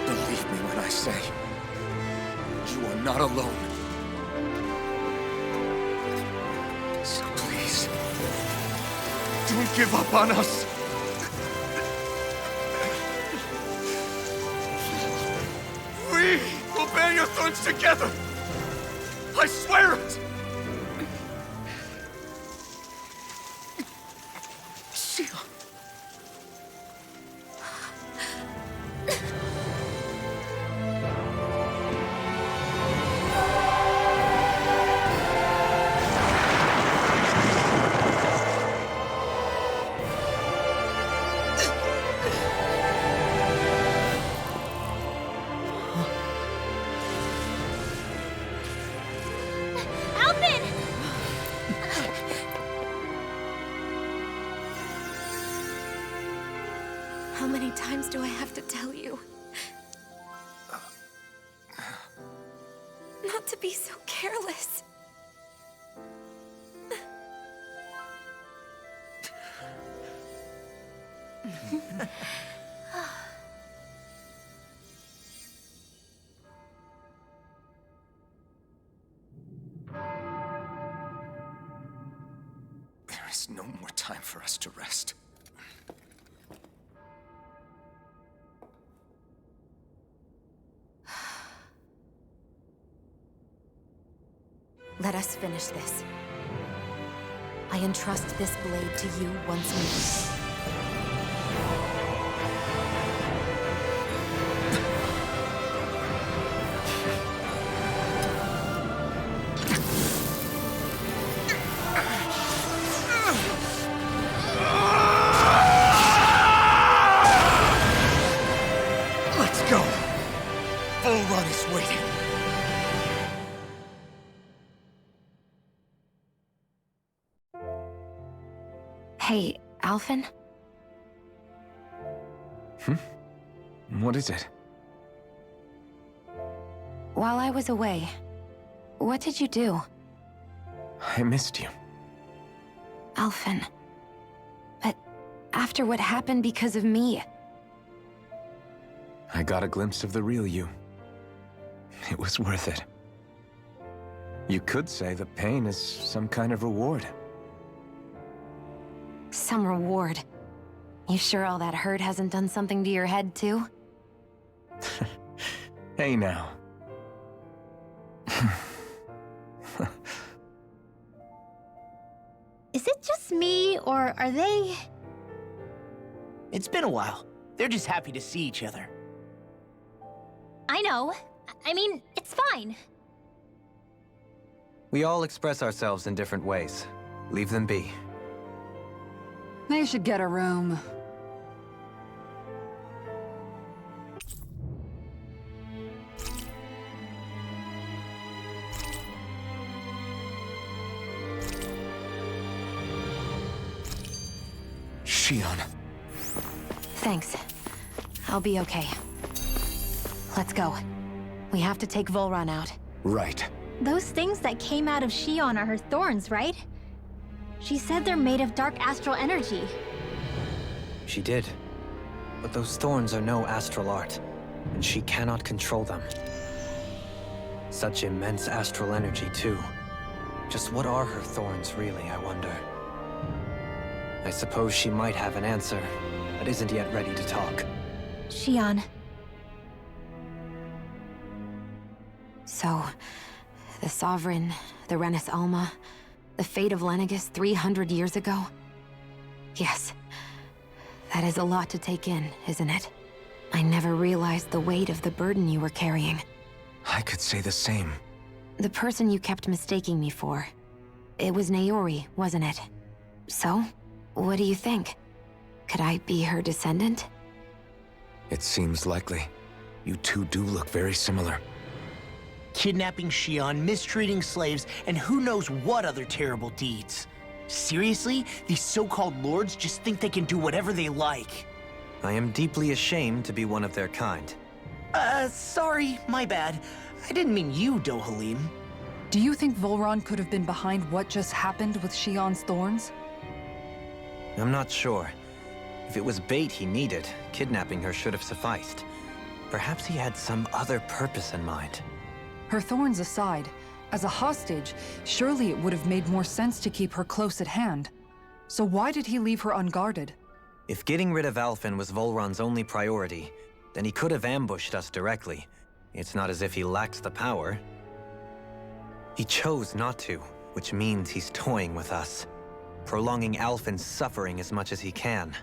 Believe me when I say, you are not alone. So please, don't give up on us. We will bear your thorns together. I swear it. Xion. Alvin! How many times do I have to tell you? Not to be so careless. There is no more time for us to rest. Let us finish this. I entrust this blade to you once more. Let's go. Bull Run is waiting. Hey, Alphen? What is it? While I was away, what did you do? I missed you. Alphen. But after what happened because of me, I got a glimpse of the real you. It was worth it. You could say the pain is some kind of reward. some reward. You sure all that hurt hasn't done something to your head, too? Hey now. Is it just me, or are they... It's been a while. They're just happy to see each other. I know. I mean, it's fine. We all express ourselves in different ways. Leave them be. They should get a room. Shion. Thanks. I'll be okay. Let's go. We have to take Volron out. Right. Those things that came out of Shion are her thorns, right? She said they're made of dark astral energy. She did. But those thorns are no astral art, and she cannot control them. Such immense astral energy, too. Just what are her thorns, really, I wonder? I suppose she might have an answer, but isn't yet ready to talk. Shion. So, the Sovereign, the Renis Alma, the fate of Lenegis 300 years ago? Yes. That is a lot to take in, isn't it? I never realized the weight of the burden you were carrying. I could say the same. The person you kept mistaking me for. It was Naori, wasn't it? So, what do you think? Could I be her descendant? It seems likely. You two do look very similar. Kidnapping Shion, mistreating slaves, and who knows what other terrible deeds. Seriously? These so-called lords just think they can do whatever they like. I am deeply ashamed to be one of their kind. Sorry, my bad. I didn't mean you, Dohalim. Do you think Volron could have been behind what just happened with Shion's thorns? I'm not sure. If it was bait he needed, kidnapping her should have sufficed. Perhaps he had some other purpose in mind. Her thorns aside, as a hostage, surely it would have made more sense to keep her close at hand. So why did he leave her unguarded? If getting rid of Alphen was Volron's only priority, then he could have ambushed us directly. It's not as if he lacked the power. He chose not to, which means he's toying with us, prolonging Alphen's suffering as much as he can.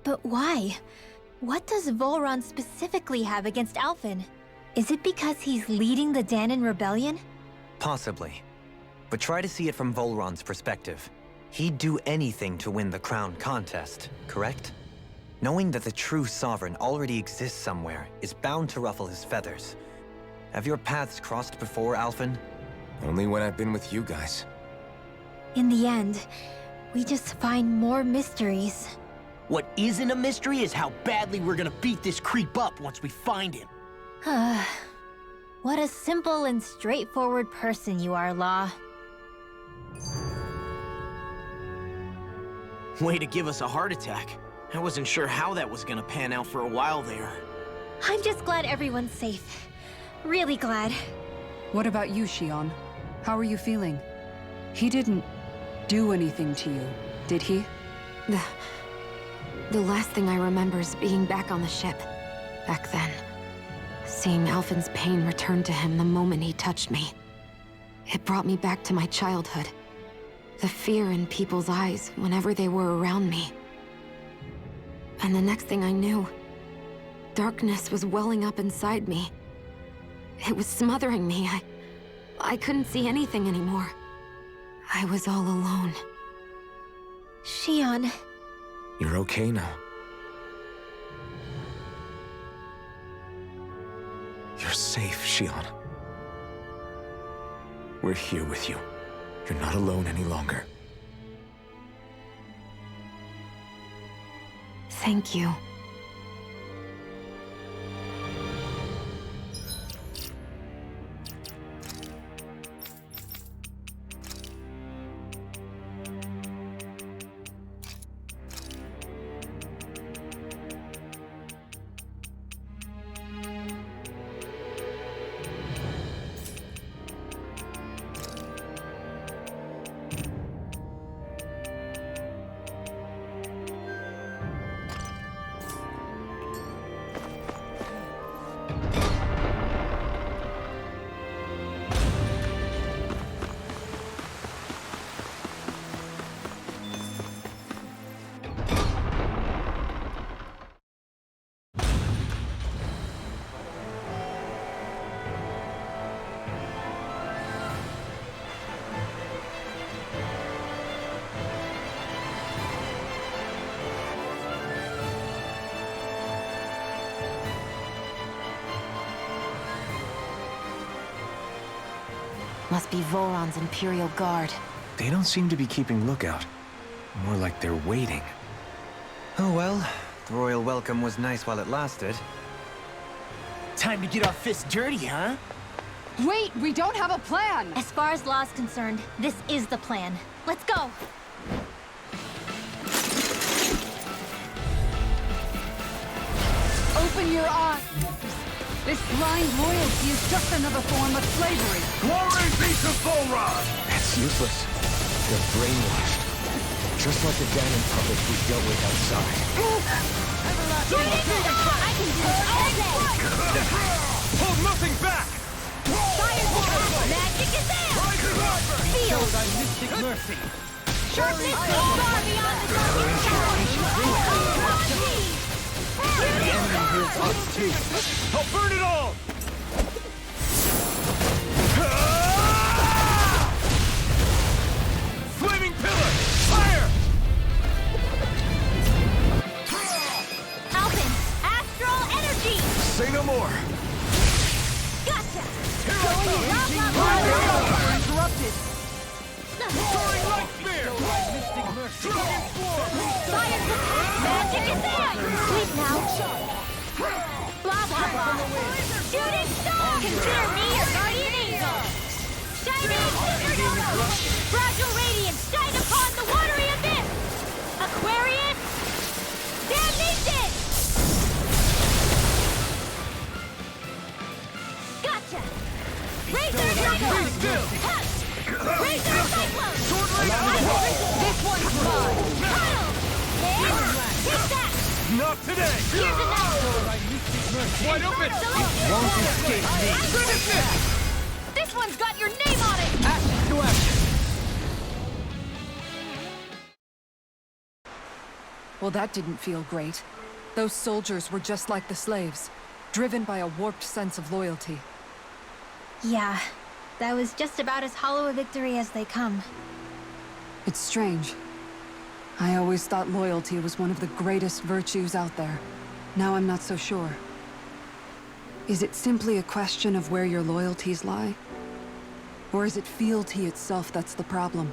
But why? What does Volron specifically have against Alphen? Is it because he's leading the Danon rebellion? Possibly. But try to see it from Volron's perspective. He'd do anything to win the crown contest, correct? Knowing that the true sovereign already exists somewhere is bound to ruffle his feathers. Have your paths crossed before, Alphen? Only when I've been with you guys. In the end, we just find more mysteries. What isn't a mystery is how badly we're gonna beat this creep up once we find him. What a simple and straightforward person you are, Law. Way to give us a heart attack. I wasn't sure how that was gonna pan out for a while there. I'm just glad everyone's safe. Really glad. What about you, Shion? How are you feeling? He didn't do anything to you, did he? The last thing I remember is being back on the ship. Back then. Seeing Alphen's pain return to him the moment he touched me. It brought me back to my childhood. The fear in people's eyes whenever they were around me. And the next thing I knew, darkness was welling up inside me. It was smothering me. I couldn't see anything anymore. I was all alone. Shion. You're okay now. You're safe, Shion. We're here with you. You're not alone any longer. Thank you. Must be Voron's Imperial Guard. They don't seem to be keeping lookout. More like they're waiting. Oh well, the royal welcome was nice while it lasted. Time to get our fists dirty, huh? Wait, we don't have a plan! As far as Law's concerned, this is the plan. Let's go! Open your eyes! This blind loyalty is just another form of slavery. Glory be to Voron! That's useless. They're brainwashed. Just like the Ganon puppets we dealt with outside. I can do this all day! Hold nothing back! Magic is there! Feel! Thy mystic mercy! Sharpness is far beyond the The enemy hears us too. I'll burn it all! Flaming pillar! Fire! Alpin! Astral energy! Say no more! Gotcha! Interrupted. Soaring light spear! Mystic mercy! Dragon form! Science attack! Magic is there! Sleep now! Blah blah blah! Shooting star! Consider me your guardian angel! Shining supernova! Fragile radiance shine upon the watery abyss! Aquarius! Damnation! Gotcha! Razor cyclone! Touch! Razor cyclone! This one's mine! Puddle! There! Take that! Not today! Here's another! Thy mystic mercy! Wide open! Won't escape me! This one's got your name on it! Action to action! Well, that didn't feel great. Those soldiers were just like the slaves, driven by a warped sense of loyalty. Yeah, that was just about as hollow a victory as they come. It's strange. I always thought loyalty was one of the greatest virtues out there. Now I'm not so sure. Is it simply a question of where your loyalties lie? Or is it fealty itself that's the problem?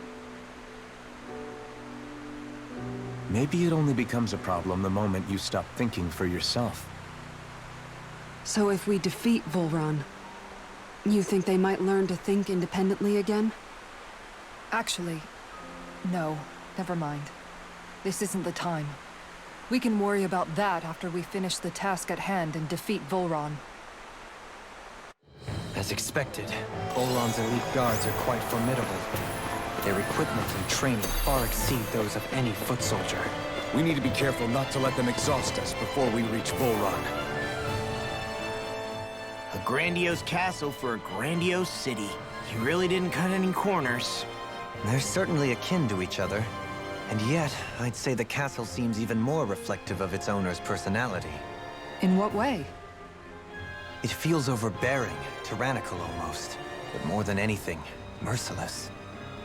Maybe it only becomes a problem the moment you stop thinking for yourself. So if we defeat Voron, you think they might learn to think independently again? Actually, no. Never mind. This isn't the time. We can worry about that after we finish the task at hand and defeat Voron. As expected, Voron's elite guards are quite formidable. Their equipment and training far exceed those of any foot soldier. We need to be careful not to let them exhaust us before we reach Volron. A grandiose castle for a grandiose city. You really didn't cut any corners. They're certainly akin to each other. And yet, I'd say the castle seems even more reflective of its owner's personality. In what way? It feels overbearing, tyrannical almost. But more than anything, merciless.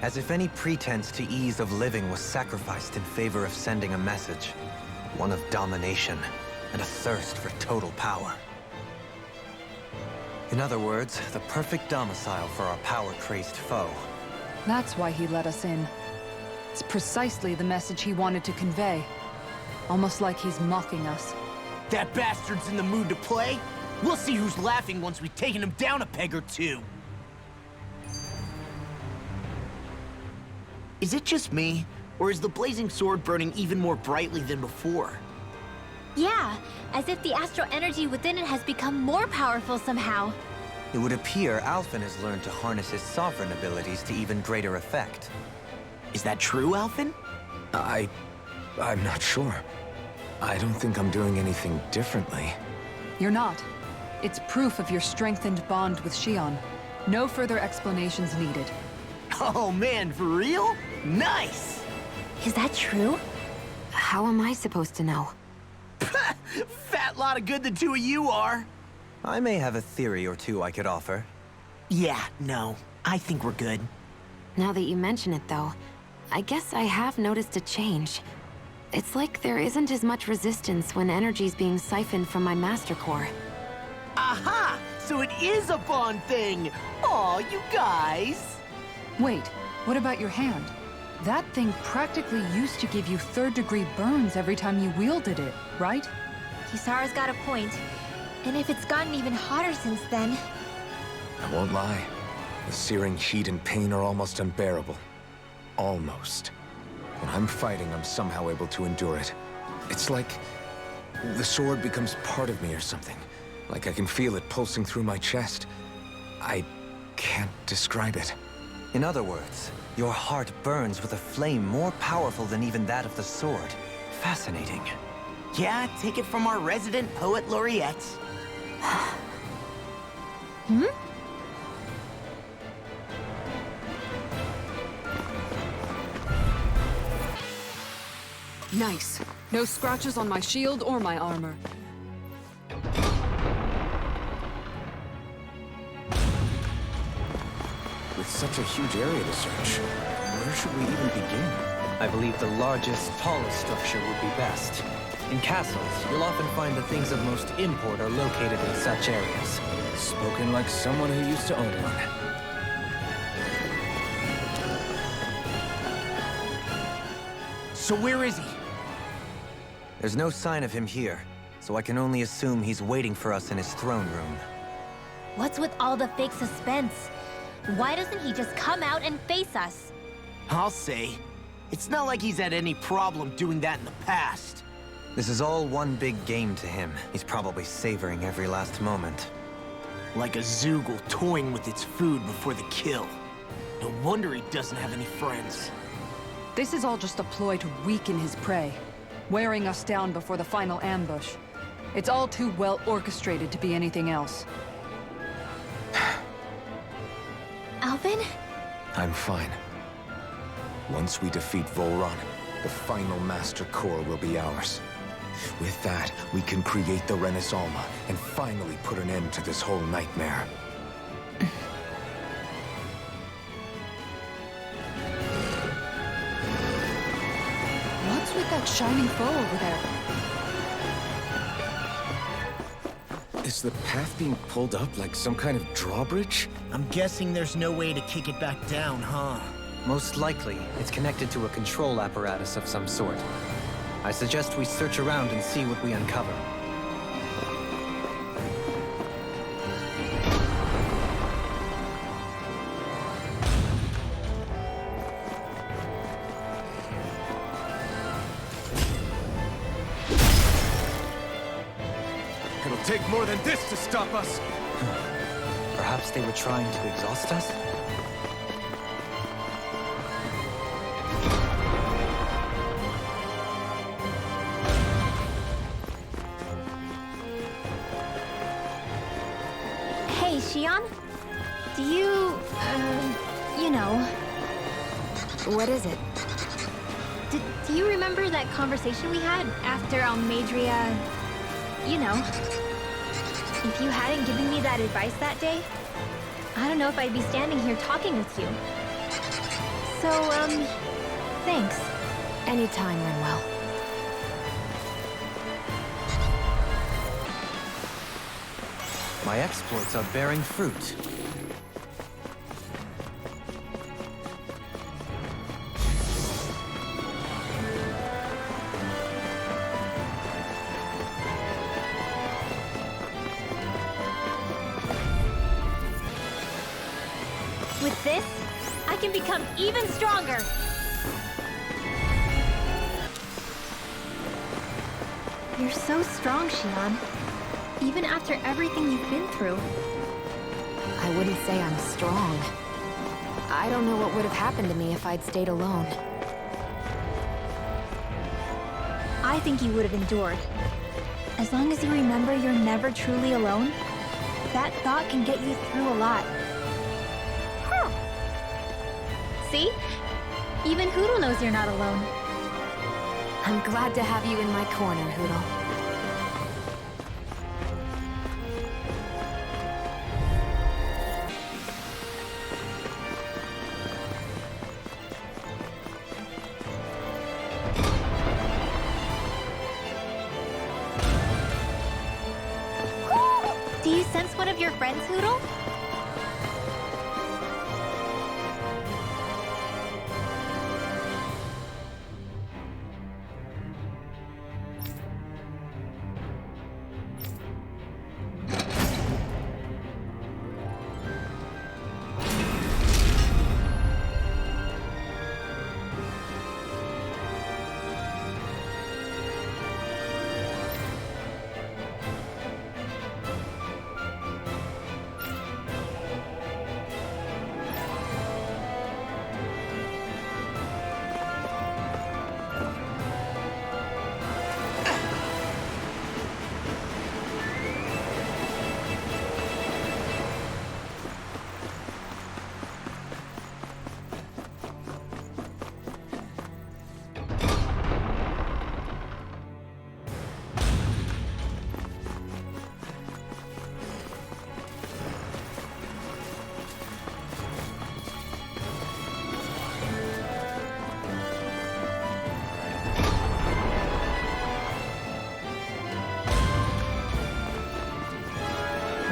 As if any pretense to ease of living was sacrificed in favor of sending a message. One of domination, and a thirst for total power. In other words, the perfect domicile for our power-crazed foe. That's why he let us in. It's precisely the message he wanted to convey. almost like he's mocking us. That bastard's in the mood to play. We'll see who's laughing once we've taken him down a peg or two. Is it just me, or is the blazing sword burning even more brightly than before? Yeah, as if the astral energy within it has become more powerful somehow. It would appear Alphen has learned to harness his sovereign abilities to even greater effect. Is that true, Alphen? I'm not sure. I don't think I'm doing anything differently. You're not. It's proof of your strengthened bond with Xion. No further explanations needed. Oh man, for real? Nice! Is that true? How am I supposed to know? Fat lot of good the two of you are. I may have a theory or two I could offer. Yeah, no. I think we're good. Now that you mention it, though, I guess I have noticed a change. It's like there isn't as much resistance when energy's being siphoned from my Master Core. Aha! So it is a Bond thing! Aw, you guys! Wait, what about your hand? That thing practically used to give you third-degree burns every time you wielded it, right? Kisara's got a point. And if it's gotten even hotter since then... I won't lie. The searing heat and pain are almost unbearable. Almost. When I'm fighting, I'm somehow able to endure it. It's like the sword becomes part of me or something. Like I can feel it pulsing through my chest. I can't describe it. In other words, your heart burns with a flame more powerful than even that of the sword. Fascinating. Yeah, take it from our resident poet laureate. Nice. No scratches on my shield or my armor. With such a huge area to search, where should we even begin? I believe the largest, tallest structure would be best. In castles, you'll often find the things of most import are located in such areas. Spoken like someone who used to own one. So where is he? There's no sign of him here, so I can only assume he's waiting for us in his throne room. What's with all the fake suspense? Why doesn't he just come out and face us? I'll say. It's not like he's had any problem doing that in the past. This is all one big game to him. He's probably savoring every last moment. Like a Zoogle toying with its food before the kill. No wonder he doesn't have any friends. This is all just a ploy to weaken his prey, wearing us down before the final ambush. It's all too well orchestrated to be anything else. Alvin? I'm fine. Once we defeat Volron, the final Master Core will be ours. With that, we can create the Renis Alma and finally put an end to this whole nightmare. What's with that shining foe over there? Is the path being pulled up like some kind of drawbridge? I'm guessing there's no way to kick it back down, huh? Most likely, it's connected to a control apparatus of some sort. I suggest we search around and see what we uncover. It'll take more than this to stop us! Perhaps they were trying to exhaust us? Hey, Xion? Do you, you know... What is it? Do you remember that conversation we had after Almadria... You know. If you hadn't given me that advice that day, I don't know if I'd be standing here talking with you. So, thanks. Anytime, Rinwell. My exploits are bearing fruit. can become even stronger. You're so strong, Xion. Even after everything you've been through. I wouldn't say I'm strong. I don't know what would have happened to me if I'd stayed alone. I think you would have endured. As long as you remember you're never truly alone, that thought can get you through a lot. Huh. See? Even Hoodle knows you're not alone. I'm glad to have you in my corner, Hoodle. Do you sense one of your friends, Hoodle?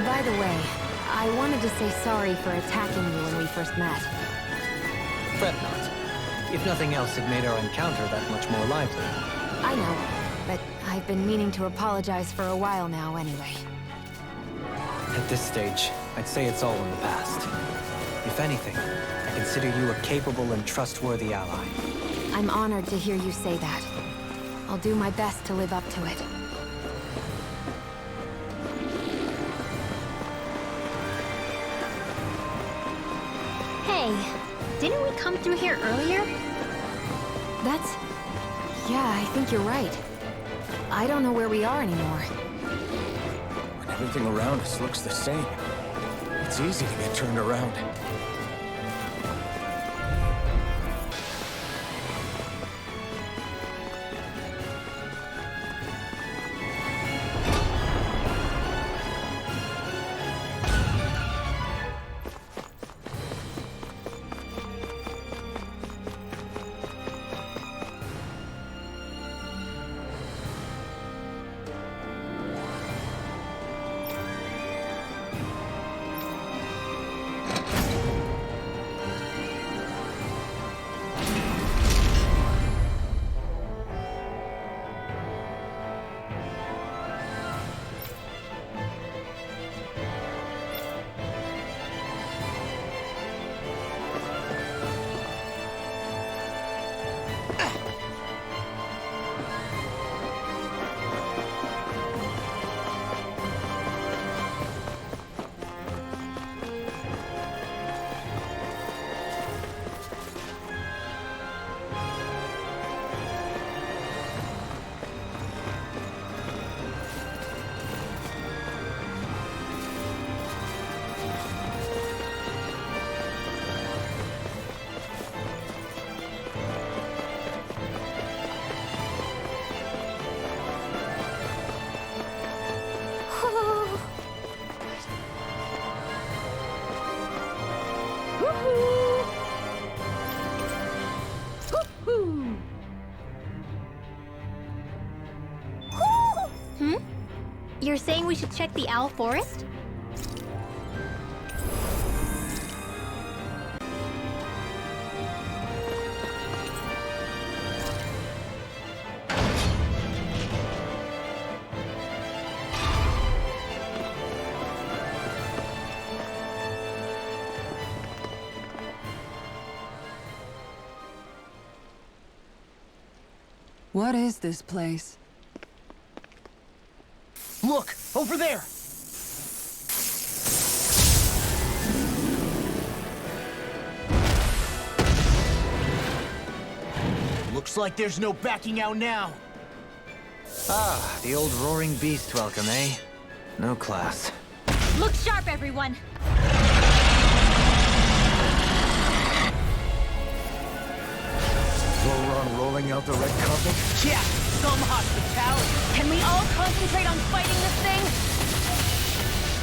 By the way, I wanted to say sorry for attacking you when we first met. Fret not. If nothing else, it made our encounter that much more lively. I know, but I've been meaning to apologize for a while now anyway. At this stage, I'd say it's all in the past. If anything, I consider you a capable and trustworthy ally. I'm honored to hear you say that. I'll do my best to live up to it. Hey, didn't we come through here earlier? Yeah, I think you're right. I don't know where we are anymore. When everything around us looks the same, it's easy to get turned around. You're saying we should check the Owl Forest? What is this place? Look, over there! Looks like there's no backing out now. Ah, the old roaring beast welcome, eh? No class. Look sharp, everyone! Zoran rolling out the red carpet? Yeah, some hospitality. Can we all concentrate on fighting this thing?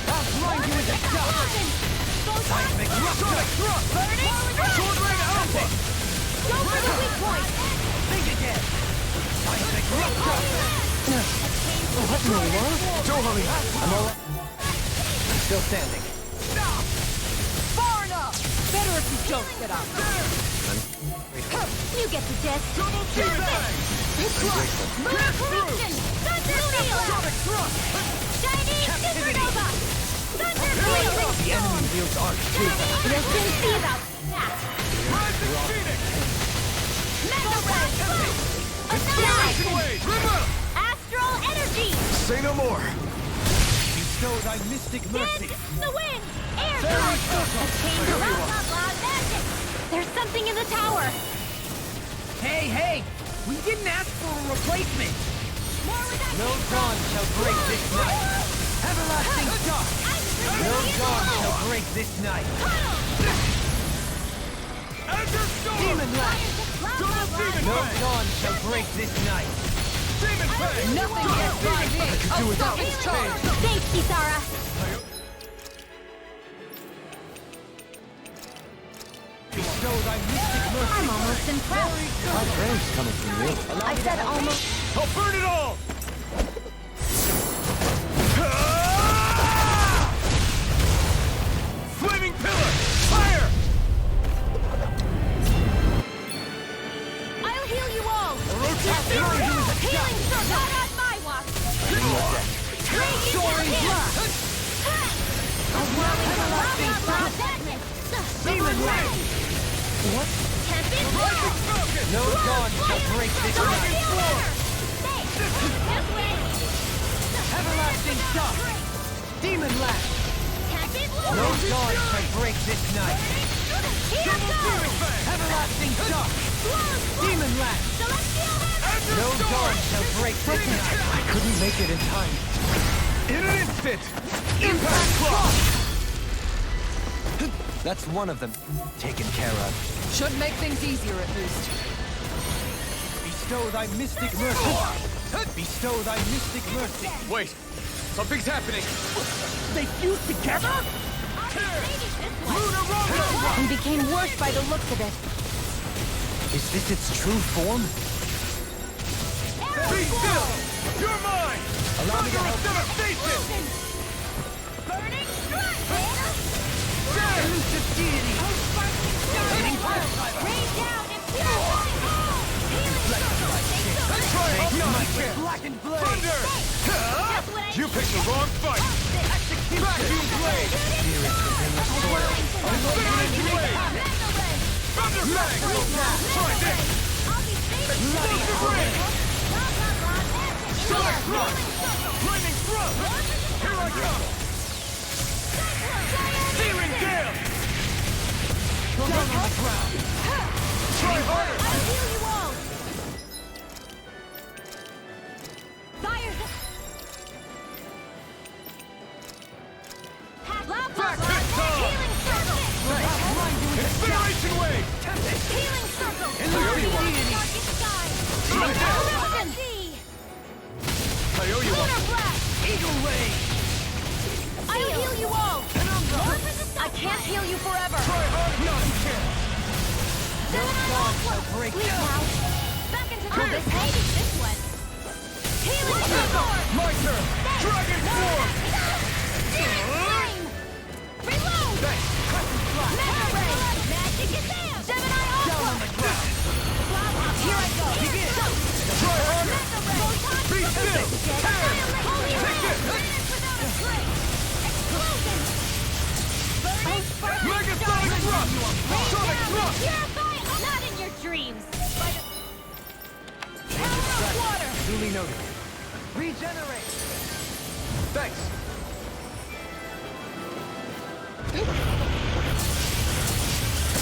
I'll grind you into dust. Seismic Sonic Thrust! Burning Sword Ring Alpha! Go for the weak point! Think again! Seismic Rupture! What in the world? Don't hurry. I'm all right. Still standing. Far enough! Better if you don't get out. You get the gist. Double T-Bag! Moon corruption! Thunder field! Sonic Thrust! Chinese Captivity. supernova! Thunder field! The enemy wields arc too. We'll soon see about that. Rising Phoenix! Mega Red! Acceleration Wave! Remote! Astral energy! Say no more. Bestow thy mystic mercy! The wind! Air Fairy thrust! circle! Change around loud magic! There's something in the tower! Hey! We didn't ask for a replacement! No dawn shall break this night! Everlasting dark! No dawn shall break this night! Demon Lash! No dawn shall break this night! Demon Fang! Nothing gets by me! I could do without this pain! Thanks, Kisara! Bestow thy mystic mercy! I'm almost impressed. My dream's coming from you. I said almost. I'll burn it all! Flaming Pillar! Fire! I'll heal you all! Healing circle! Not on my watch! Soaring Blast! Demon Ray! What? Rising Falcon! No dawn shall break this night! Everlasting Shock! Demon Lash! No dawn shall break this night! Everlasting Shock! Demon Lash! No dawn shall break this night! I couldn't make it in time. In an instant! Impact Clock! That's one of them taken care of. Should make things easier at least. Bestow thy mystic mercy! Bestow thy mystic mercy! Wait, something's happening. They fused together? Lunar Rondo! And became worse by the looks of it. Is this its true form? Be still! You're mine! Allow me to help. Devastation! Burning strike! Elusive deity! Hitting Firefly! Rain down and purify! Healing Triumph! Blackened Blade! Thunder! You picked the wrong fight. Vacuum Blade! Unlimited Blade! Thunder Fang! Try this! Explosive Ray! Sonic Thrust! Flaming Thrust! Here I come! Searing Gale! Down on the ground! Try harder! I'll heal you all! Fire! Back this time! Healing circle! Incineration Wave! Healing circle! Elusive deity! Shut down! I owe you one. Lunar blast! Eagle Ray! I'll heal you all! I can't heal you forever! Try hard not to kill! No dawn shall break Sleep down! now! Back into the this hated this one! Healing circle! My turn! Dragon Form! Flame! Reload! Thanks! Crescent Flash! Mega ray! Magic is there! Gemini Down on Aqua! the ground! Here I go! Begin! Try harder! Be still! Tear! Take this! Mega Sonic Thrust! Sonic Thrust! Purify! Not in your dreams! Duly noted. Regenerate! Thanks.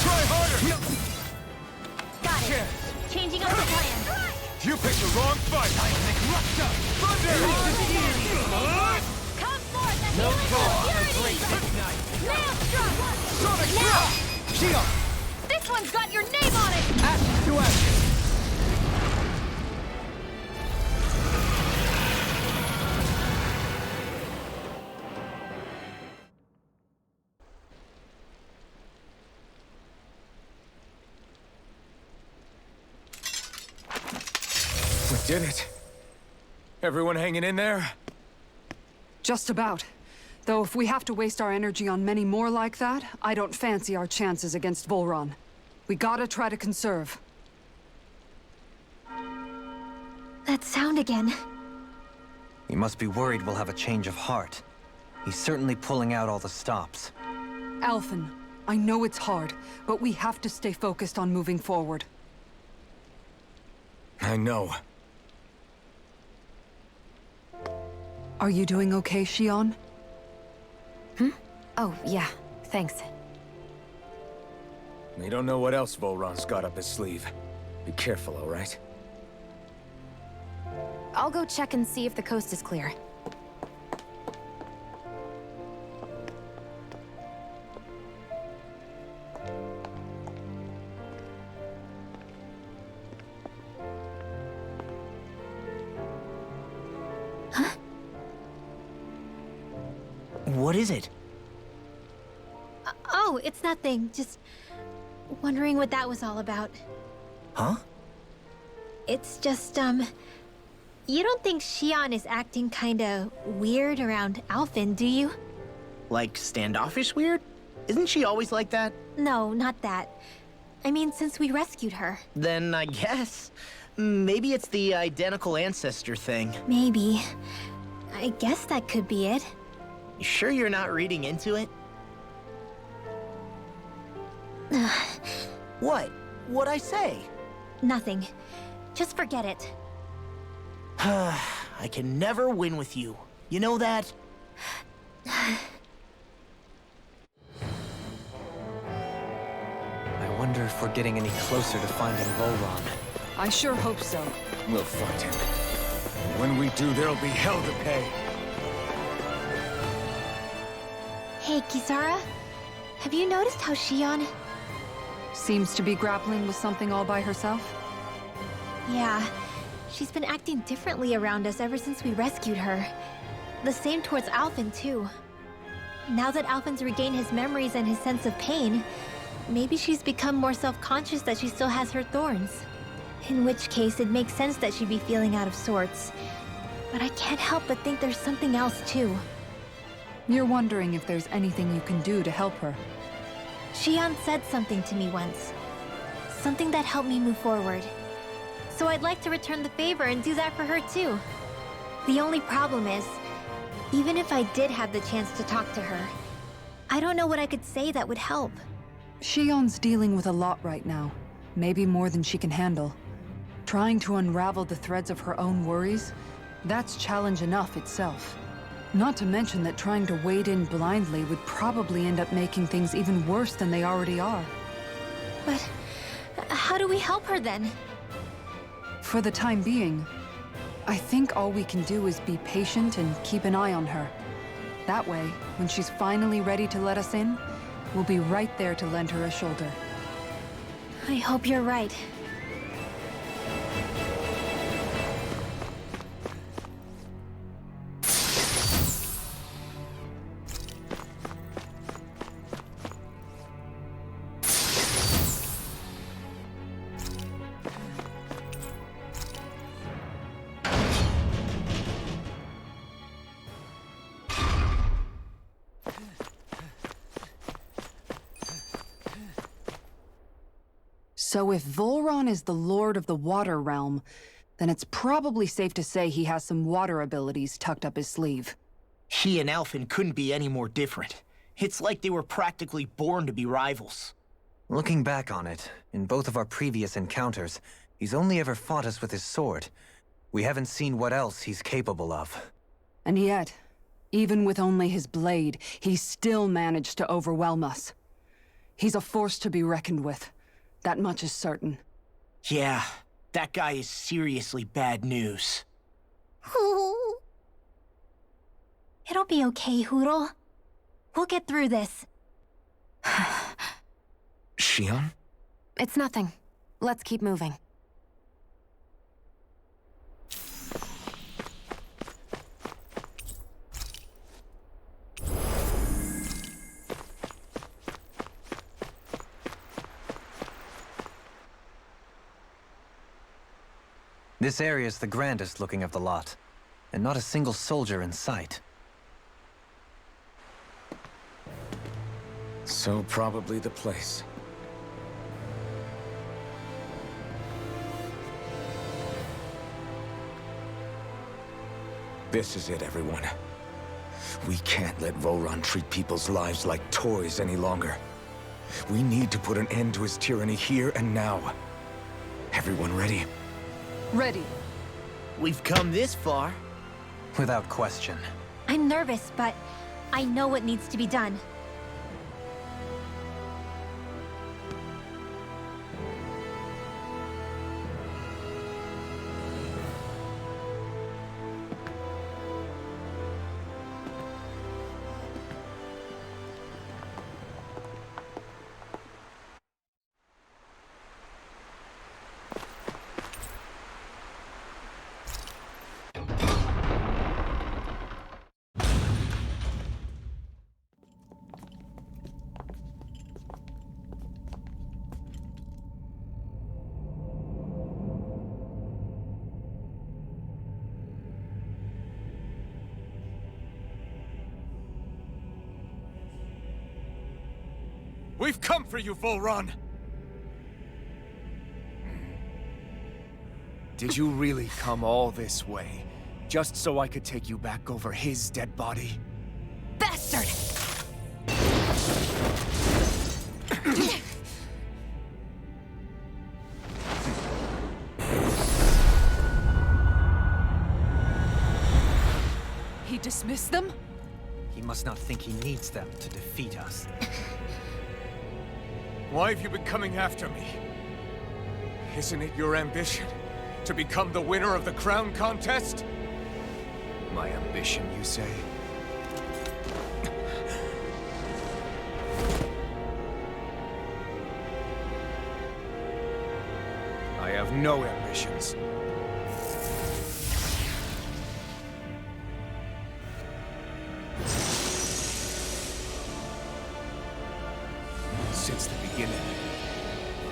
Try harder! Got it. Yes. Changing up the plan. You picked the wrong fight! Thunder! Come forth and No healing call of for purity! great ignite. Maelstrom! Sonic Now! Shion! This one's got your name on it! Action to action! We did it. Everyone hanging in there? Just about. Though if we have to waste our energy on many more like that, I don't fancy our chances against Volron. We gotta try to conserve. That sound again. He must be worried we'll have a change of heart. He's certainly pulling out all the stops. Alphen, I know it's hard, but we have to stay focused on moving forward. I know. Are you doing okay, Shion? Oh, yeah. Thanks. We don't know what else Volron's got up his sleeve. Be careful, all right? I'll go check and see if the coast is clear. What is it? Oh, it's nothing. Just wondering what that was all about. Huh? It's just, you don't think Shion is acting kinda weird around Alphen, do you? Like standoffish weird? Isn't she always like that? No, not that. I mean, since we rescued her. Then I guess. Maybe it's the identical ancestor thing. Maybe. I guess that could be it. You sure you're not reading into it? What? What'd I say? Nothing. Just forget it. I can never win with you. You know that? I wonder if we're getting any closer to finding Volron. I sure hope so. We'll find him. When we do, there'll be hell to pay. Hey, Kisara. Have you noticed how Shion... Seems to be grappling with something all by herself? Yeah. She's been acting differently around us ever since we rescued her. The same towards Alphen, too. Now that Alphen's regained his memories and his sense of pain, maybe she's become more self-conscious that she still has her thorns. In which case, it makes sense that she'd be feeling out of sorts. But I can't help but think there's something else, too. You're wondering if there's anything you can do to help her. Shion said something to me once. Something that helped me move forward. So I'd like to return the favor and do that for her, too. The only problem is, even if I did have the chance to talk to her, I don't know what I could say that would help. Shion's dealing with a lot right now. Maybe more than she can handle. Trying to unravel the threads of her own worries, that's challenge enough itself. Not to mention that trying to wade in blindly would probably end up making things even worse than they already are. But how do we help her then? For the time being, I think all we can do is be patient and keep an eye on her. That way, when she's finally ready to let us in, we'll be right there to lend her a shoulder. I hope you're right. So if Volron is the Lord of the Water Realm, then it's probably safe to say he has some water abilities tucked up his sleeve. He and Alphen couldn't be any more different. It's like they were practically born to be rivals. Looking back on it, in both of our previous encounters, he's only ever fought us with his sword. We haven't seen what else he's capable of. And yet, even with only his blade, he still managed to overwhelm us. He's a force to be reckoned with. That much is certain. Yeah, that guy is seriously bad news. It'll be okay, Hoodle. We'll get through this. Shion? It's nothing. Let's keep moving. This area is the grandest looking of the lot, and not a single soldier in sight. So probably the place. This is it, everyone. We can't let Voron treat people's lives like toys any longer. We need to put an end to his tyranny here and now. Everyone ready? Ready. We've come this far. Without question. I'm nervous, but I know what needs to be done. We've come for you, Volron! Did you really come all this way, just so I could take you back over his dead body? Bastard! He dismissed them? He must not think he needs them to defeat us. Why have you been coming after me? Isn't it your ambition to become the winner of the crown contest? My ambition, you say? I have no ambitions. Since the beginning,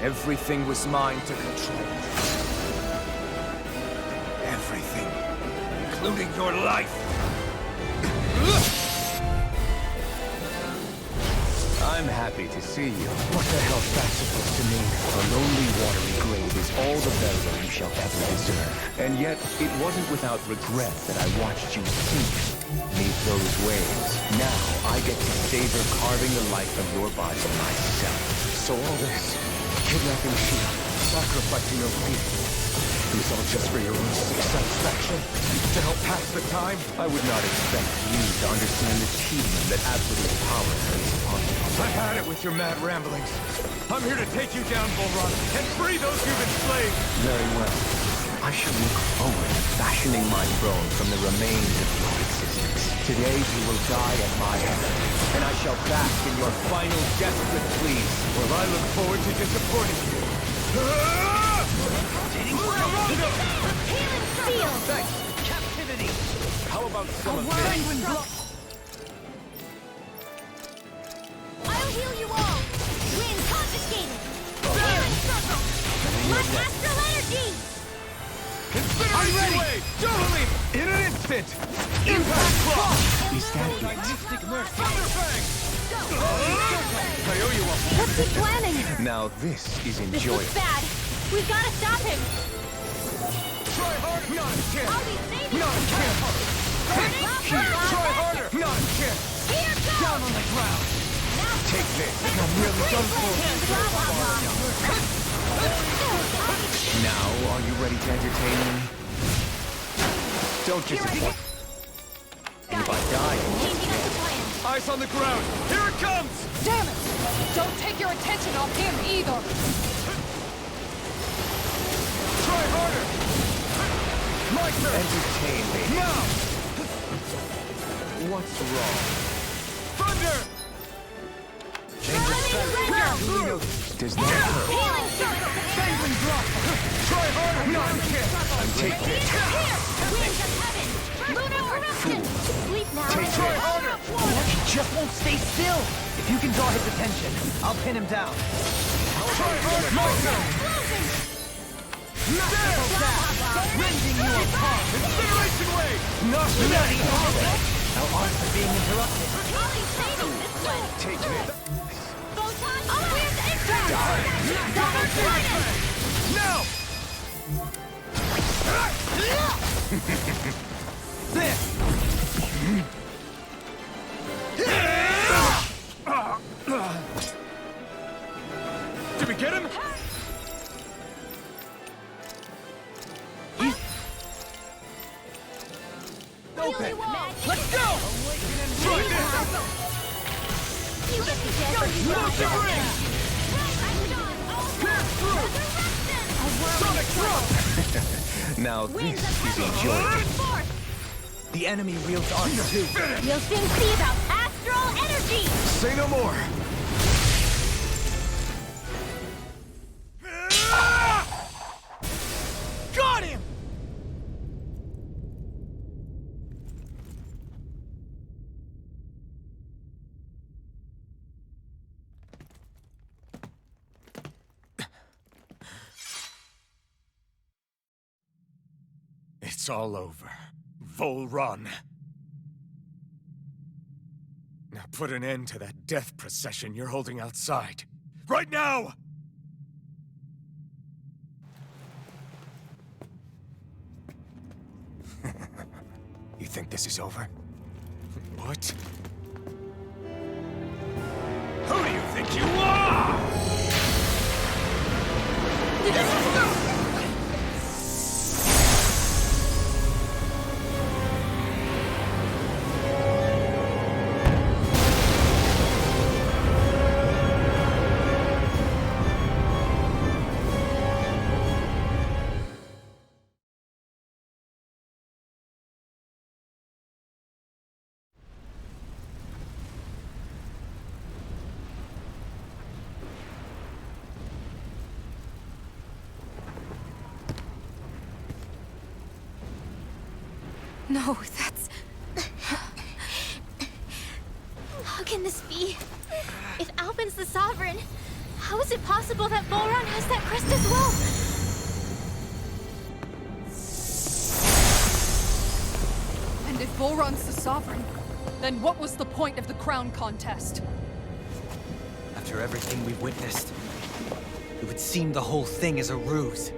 everything was mine to control. Everything, including your life. I'm happy to see you. What the hell's that supposed to mean? A lonely, watery grave is all the burial you shall ever deserve. And yet, it wasn't without regret that I watched you sink beneath those waves. Now, I get to savor carving the life of your body myself. So all this, kidnapping Shion, sacrificing your people, it was all just for your own satisfaction? To help pass the time? I would not expect you to understand the tedium that absolute power brings upon you. I've had it with your mad ramblings. I'm here to take you down, Volron, and free those you've enslaved! Very well. I shall look forward to fashioning my throne from the remains of your existence. Today you will die at my hand, and I shall bask in your final desperate pleas. Well, I look forward to disappointing you. Thanks. Captivity! How about some of this? I'll heal you all! Wind confiscated! Healing circle! Blood astral energy! I'm ready! Totally! In an instant! Impact Claw! Is that it? Thunderfang! I owe you one. Let's keep planning! Now this is This enjoyable. looks bad! We've gotta stop him! Try harder! Not a chance! I'll be saving Not a chance! Here! Try harder! Not a chance! Here goes! Down on the ground! Take this! I'm nearly done for! Now, are you ready to entertain me? Don't disappoint. And if I die, Changing up the plan. eyes on the ground. Here it comes! Damn it! Don't take your attention off him either! Try harder! My turn! Entertain me. Now! What's wrong? Thunder! Does that hurt? Healing circle. Penguin drop! Try harder! Not kick! I'm taking it. Here. Winds of heaven. Lunar eruption. Sleep now. Try harder! He just won't stay still. If you can draw his attention, I'll pin him down. Try harder! My turn! Rending you apart. Incineration wave! Not Bloody hell. Our arts are being interrupted. Healing training. This one. Take it. Photon. Wind impact. Now! Did we get him? Open. Let's go! Try this! You get the dead. Explosive ring! Pierce through! Sonic drop! Now this is enjoyable. The enemy wields arts too. You'll soon see about astral energy. Say no more. Got him! It's all over. Vol Run. Now put an end to that death procession you're holding outside. Right now! You think this is over? What? Who do you think you are? No, that's... How can this be? If Alpin's the Sovereign, how is it possible that Volron has that crest as well? And if Volron's the Sovereign, then what was the point of the crown contest? After everything we've witnessed, it would seem the whole thing is a ruse.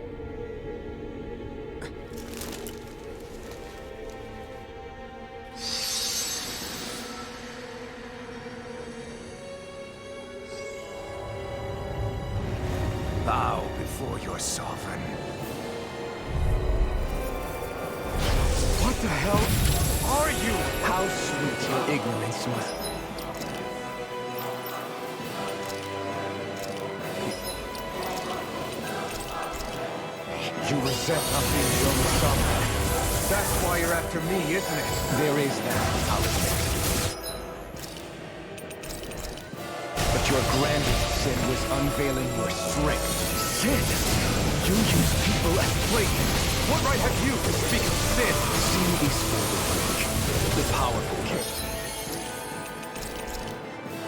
Bow before your sovereign. What the hell are you? How sweet your ignorance must. You resent not being the only sovereign. That's why you're after me, isn't it? There is that, I'll admit. But your grandest sin was unveiling your strength. Sin? You use people as playthings. What right have you to speak of sin? Sin is for the weak, the powerful character.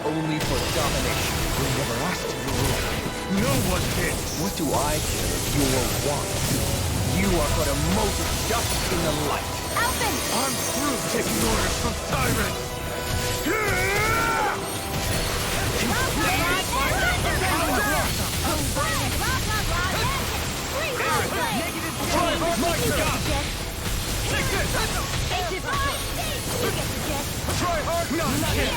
Only for domination. We never asked you to rule. No one did. What do I care of your wants? You are but a mote of dust in the light. Alpin! I'm through taking orders from tyrants. Try hard, not hit.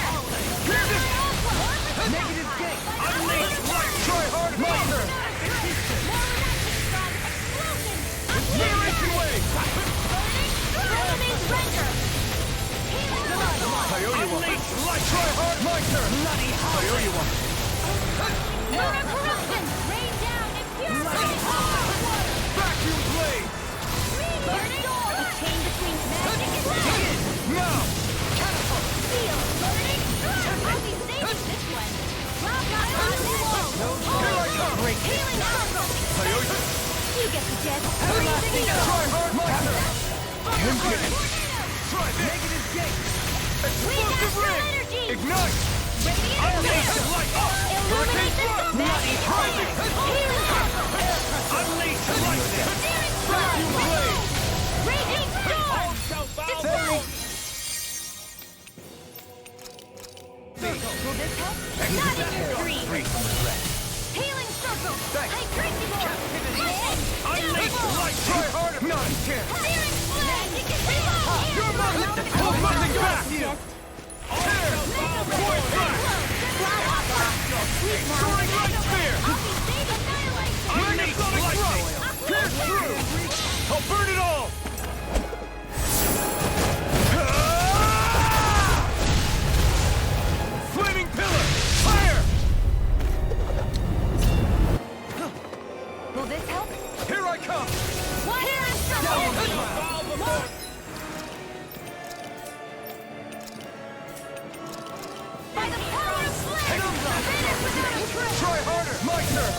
Negative gate. Unleash light. Try hard, my turn. Incineration wave. Lunar corruption! Rain down and purify! Vacuum blade! Burning storm! The chain between magic and light! Now! Catapult! Feel! Burning storm! I'll be saving this one! Rock on wall! Here I come! Healing out! You get the gist! Freezing Try hard, Monster! Thunderbolt! Try this! Negative gate! Explosive Astral ring! energy! Ignite! Radiant Unleash blast! the light! Illuminate the Hurricane sun! Magic fire! Healing circle! Unleash the lightning! Searing flood! Raging storm! Dissolve! Will this help? Not in your dreams! Healing circle! Hydration ball! Unleash the light! Try harder! Not a chance! Searing flood! You're mine! Hold nothing back! There! Point back! Soaring light spear! Unleash the lightning! Pierce through! I'll burn it all! Flaming pillar! Fire! Will this help? Here I come! Healing circle! By the power of flame! Finish without a trace! Try harder! My turn!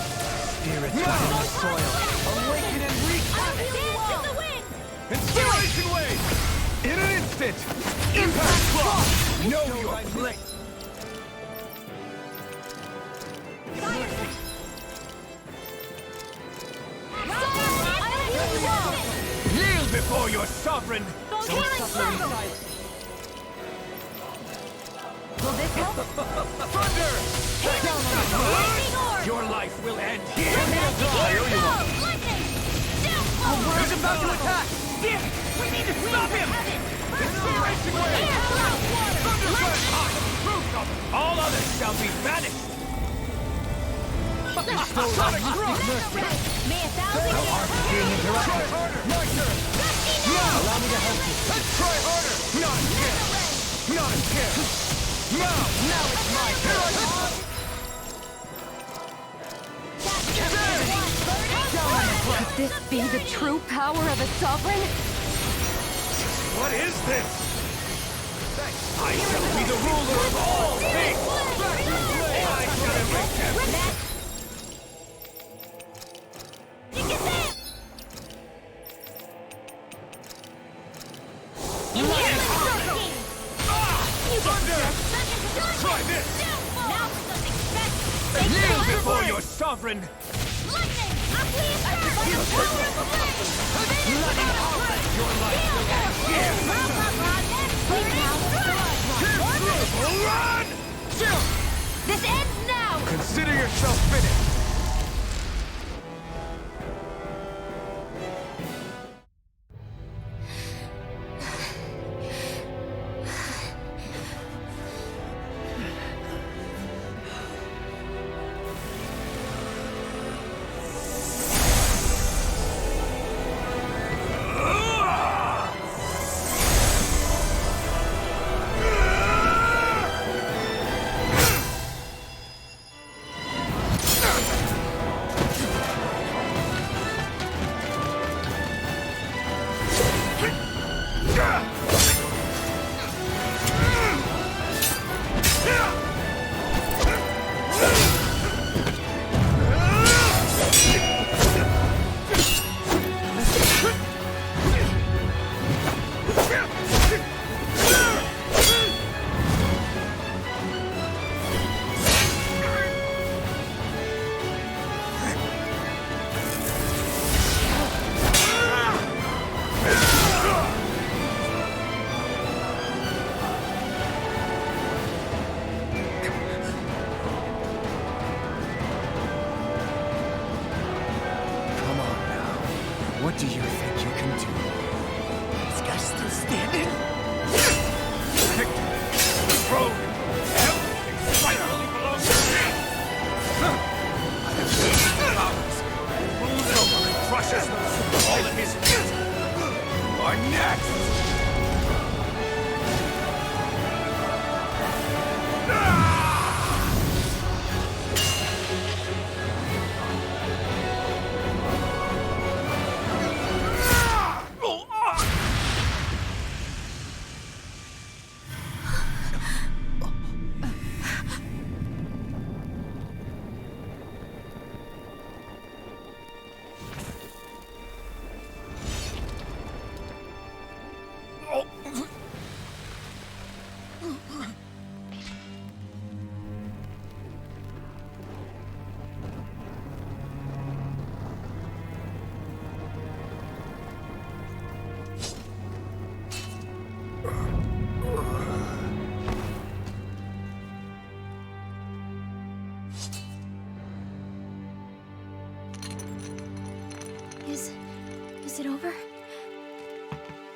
Spirits within the soil! Awaken and I'll dance in the wind! Inspiration wave! In an instant! Impact block! Know your place! Yield before your sovereign! Healing circle! Will this help? Thunder! Lightning orb! Your life will end here! Lightning! He's about to attack! Damn it! We need to stop him! Inspiration wave! Thunderclap! All others shall be banished! Sonic Rock! May a thousand years Try harder! My turn! Now! Allow me to help you. Let's try harder! Not a chance! Not a chance! Now it's my turn! Could this be the true power of a sovereign? What is this? I shall be the ruler of all things! I shall erase everything! Thunder! Try this! Now for something special! Kneel before your sovereign! Lightning! Your life will end here! Run! This ends now! Consider yourself finished! What do you think you can do? This guy still standing? The throne! Everything finally belongs to me! I have seen the powers. Rules over and crushes those who fall at his feet! Are next!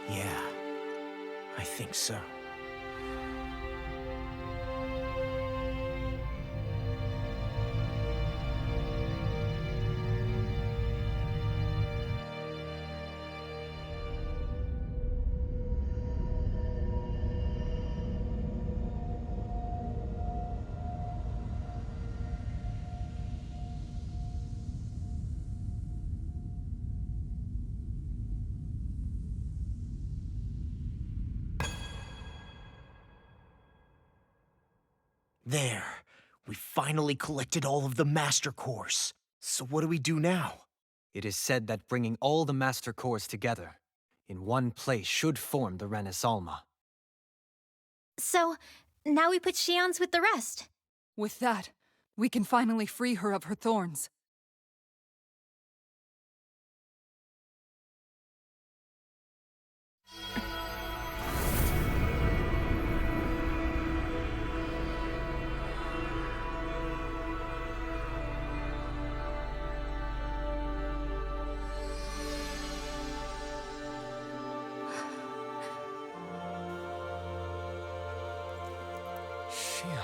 Yeah, I think so. There. We finally collected all of the Master Cores. So what do we do now? It is said that bringing all the Master Cores together in one place should form the Renis Alma. So, now we put Shion's with the rest. With that, we can finally free her of her thorns. Shion.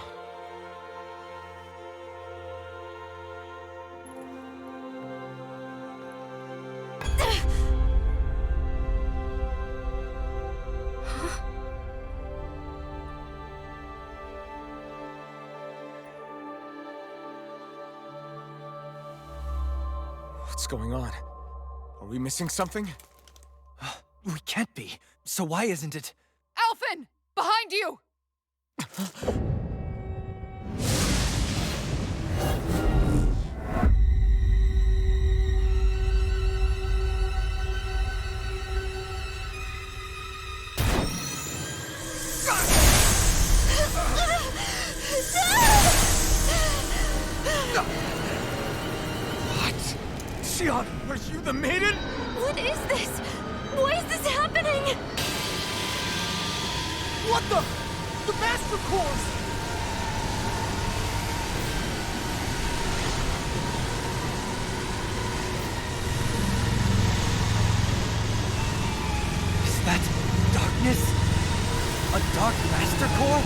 What's going on? Are we missing something? We can't be. So why isn't it? Alphen! Behind you! What? Shion, are you the maiden? What is this? Why is this happening? What the? The Master Cores! Is that darkness? A dark Master Core?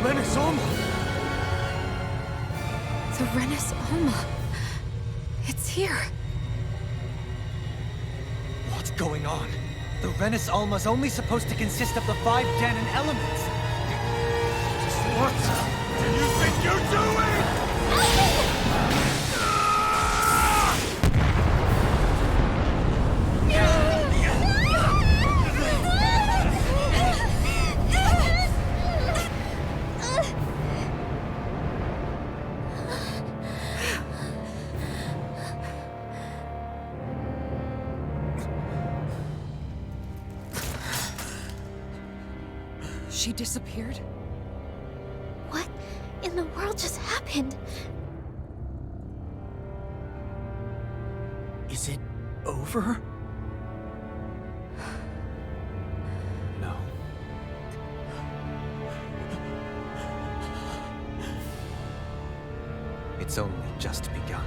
Renis Alma! The Renis Alma. It's here. What's going on? The Renis Alma's only supposed to consist of the 5 Danon elements. What do you think you're doing? She disappeared? What in the world just happened? Is it over? No. It's only just begun.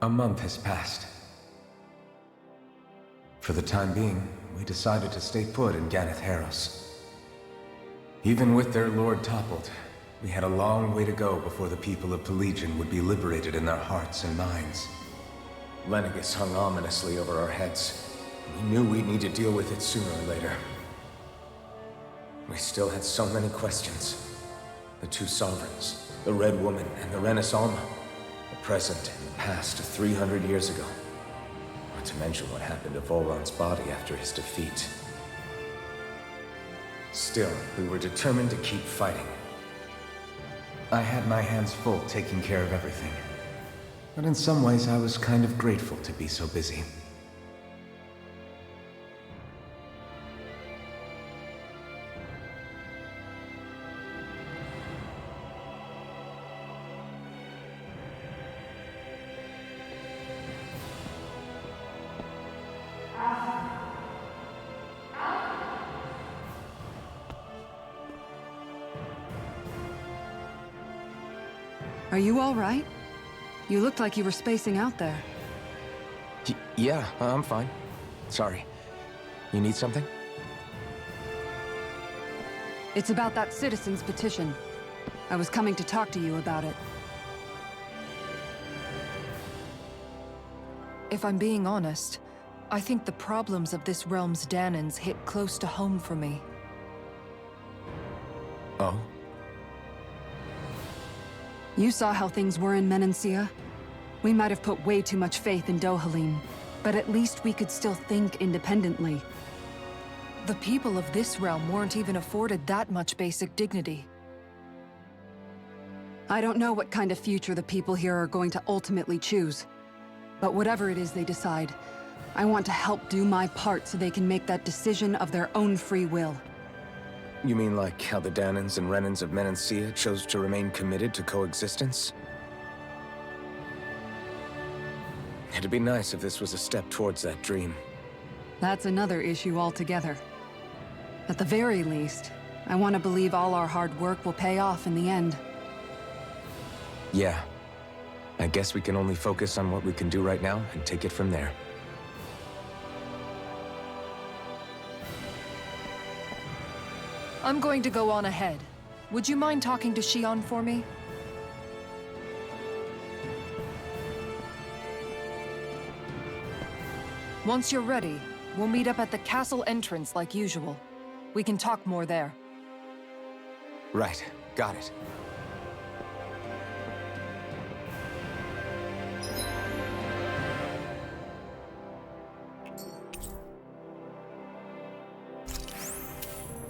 A month has passed. For the time being, we decided to stay put in Ganeth Haros. Even with their lord toppled, we had a long way to go before the people of Pelegion would be liberated in their hearts and minds. Lenegus hung ominously over our heads, and we knew we'd need to deal with it sooner or later. We still had so many questions. The two sovereigns, the Red Woman and the Renis Alma, the present and the past 300 years ago. Not to mention what happened to Volron's body after his defeat. Still, we were determined to keep fighting. I had my hands full taking care of everything. But in some ways, I was kind of grateful to be so busy. Are you all right? You looked like you were spacing out there. Yeah, I'm fine. Sorry. You need something? It's about that citizen's petition. I was coming to talk to you about it. If I'm being honest, I think the problems of this realm's Danans hit close to home for me. Oh? You saw how things were in Menancia. We might have put way too much faith in Dohalim, but at least we could still think independently. The people of this realm weren't even afforded that much basic dignity. I don't know what kind of future the people here are going to ultimately choose. But whatever it is they decide, I want to help do my part so they can make that decision of their own free will. You mean like how the Danans and Renans of Menancia chose to remain committed to coexistence? It'd be nice if this was a step towards that dream. That's another issue altogether. At the very least, I want to believe all our hard work will pay off in the end. Yeah. I guess we can only focus on what we can do right now and take it from there. I'm going to go on ahead. Would you mind talking to Shion for me? Once you're ready, we'll meet up at the castle entrance like usual. We can talk more there. Right. Got it.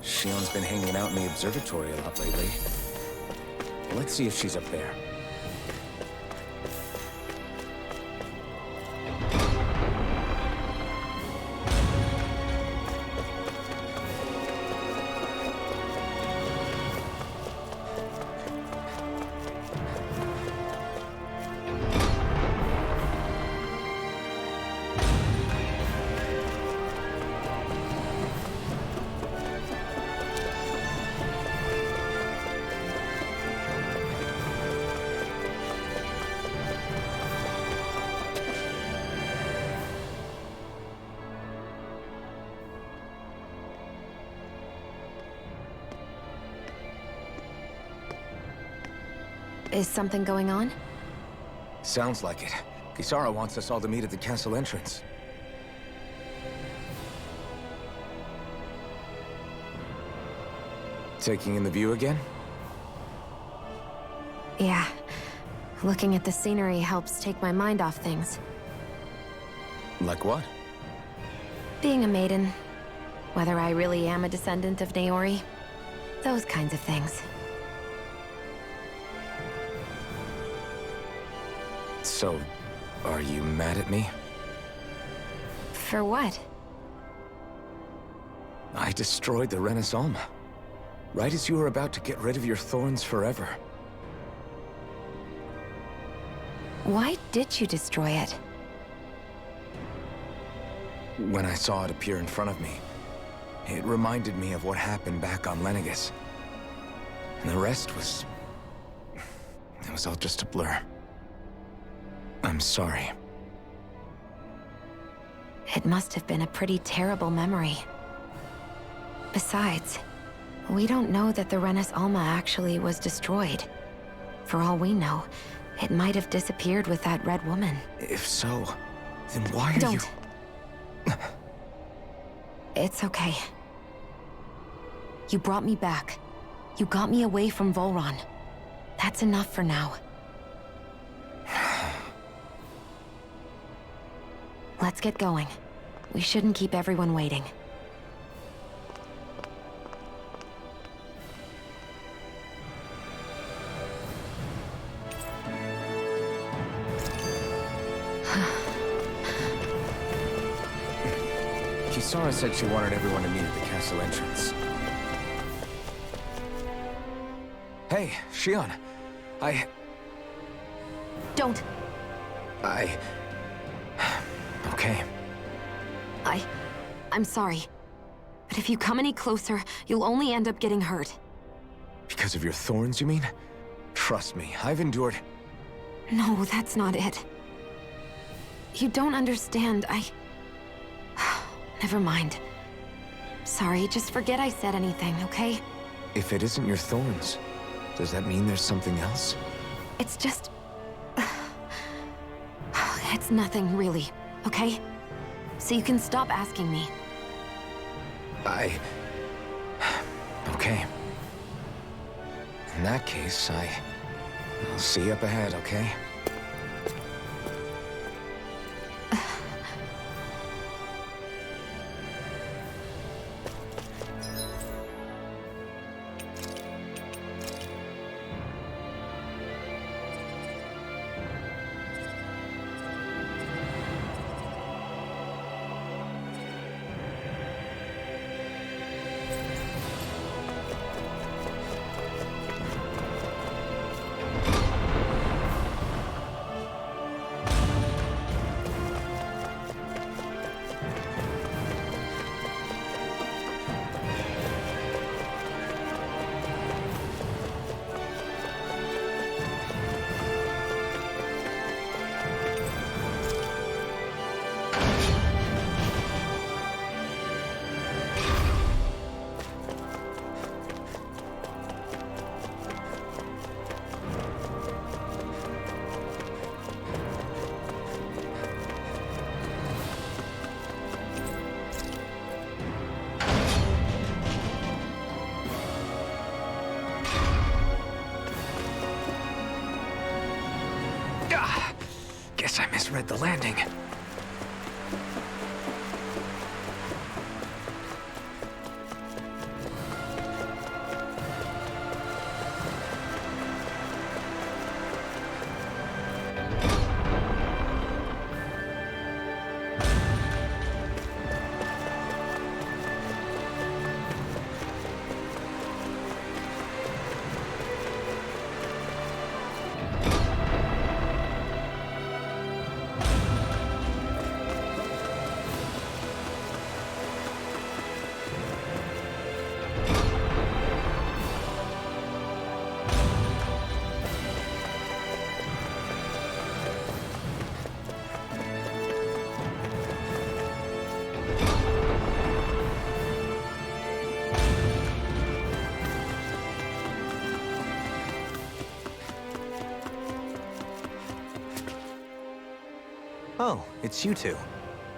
Shion's been hanging out in the observatory a lot lately. Let's see if she's up there. Is something going on? Sounds like it. Kisara wants us all to meet at the castle entrance. Taking in the view again? Yeah. Looking at the scenery helps take my mind off things. Like what? Being a maiden. Whether I really am a descendant of Naori. Those kinds of things. So, are you mad at me? For what? I destroyed the Renaissance. Right as you were about to get rid of your thorns forever. Why did you destroy it? When I saw it appear in front of me, it reminded me of what happened back on Lenegus. And the rest was... it was all just a blur. I'm sorry. It must have been a pretty terrible memory. Besides, we don't know that the Renis Alma actually was destroyed. For all we know, it might have disappeared with that red woman. If so, then why are you... Don't. It's okay. You brought me back. You got me away from Volron. That's enough for now. Let's get going. We shouldn't keep everyone waiting. Kisara said she wanted everyone to meet at the castle entrance. Hey, Shion. Don't. Okay. I'm sorry. But if you come any closer, you'll only end up getting hurt. Because of your thorns, you mean? Trust me, I've endured... No, that's not it. You don't understand, Never mind. Sorry, just forget I said anything, okay? If it isn't your thorns, does that mean there's something else? It's just... It's nothing, really, okay? So you can stop asking me. Okay. In that case, I'll see you up ahead, okay? Guess I misread the landing. Oh, it's you two.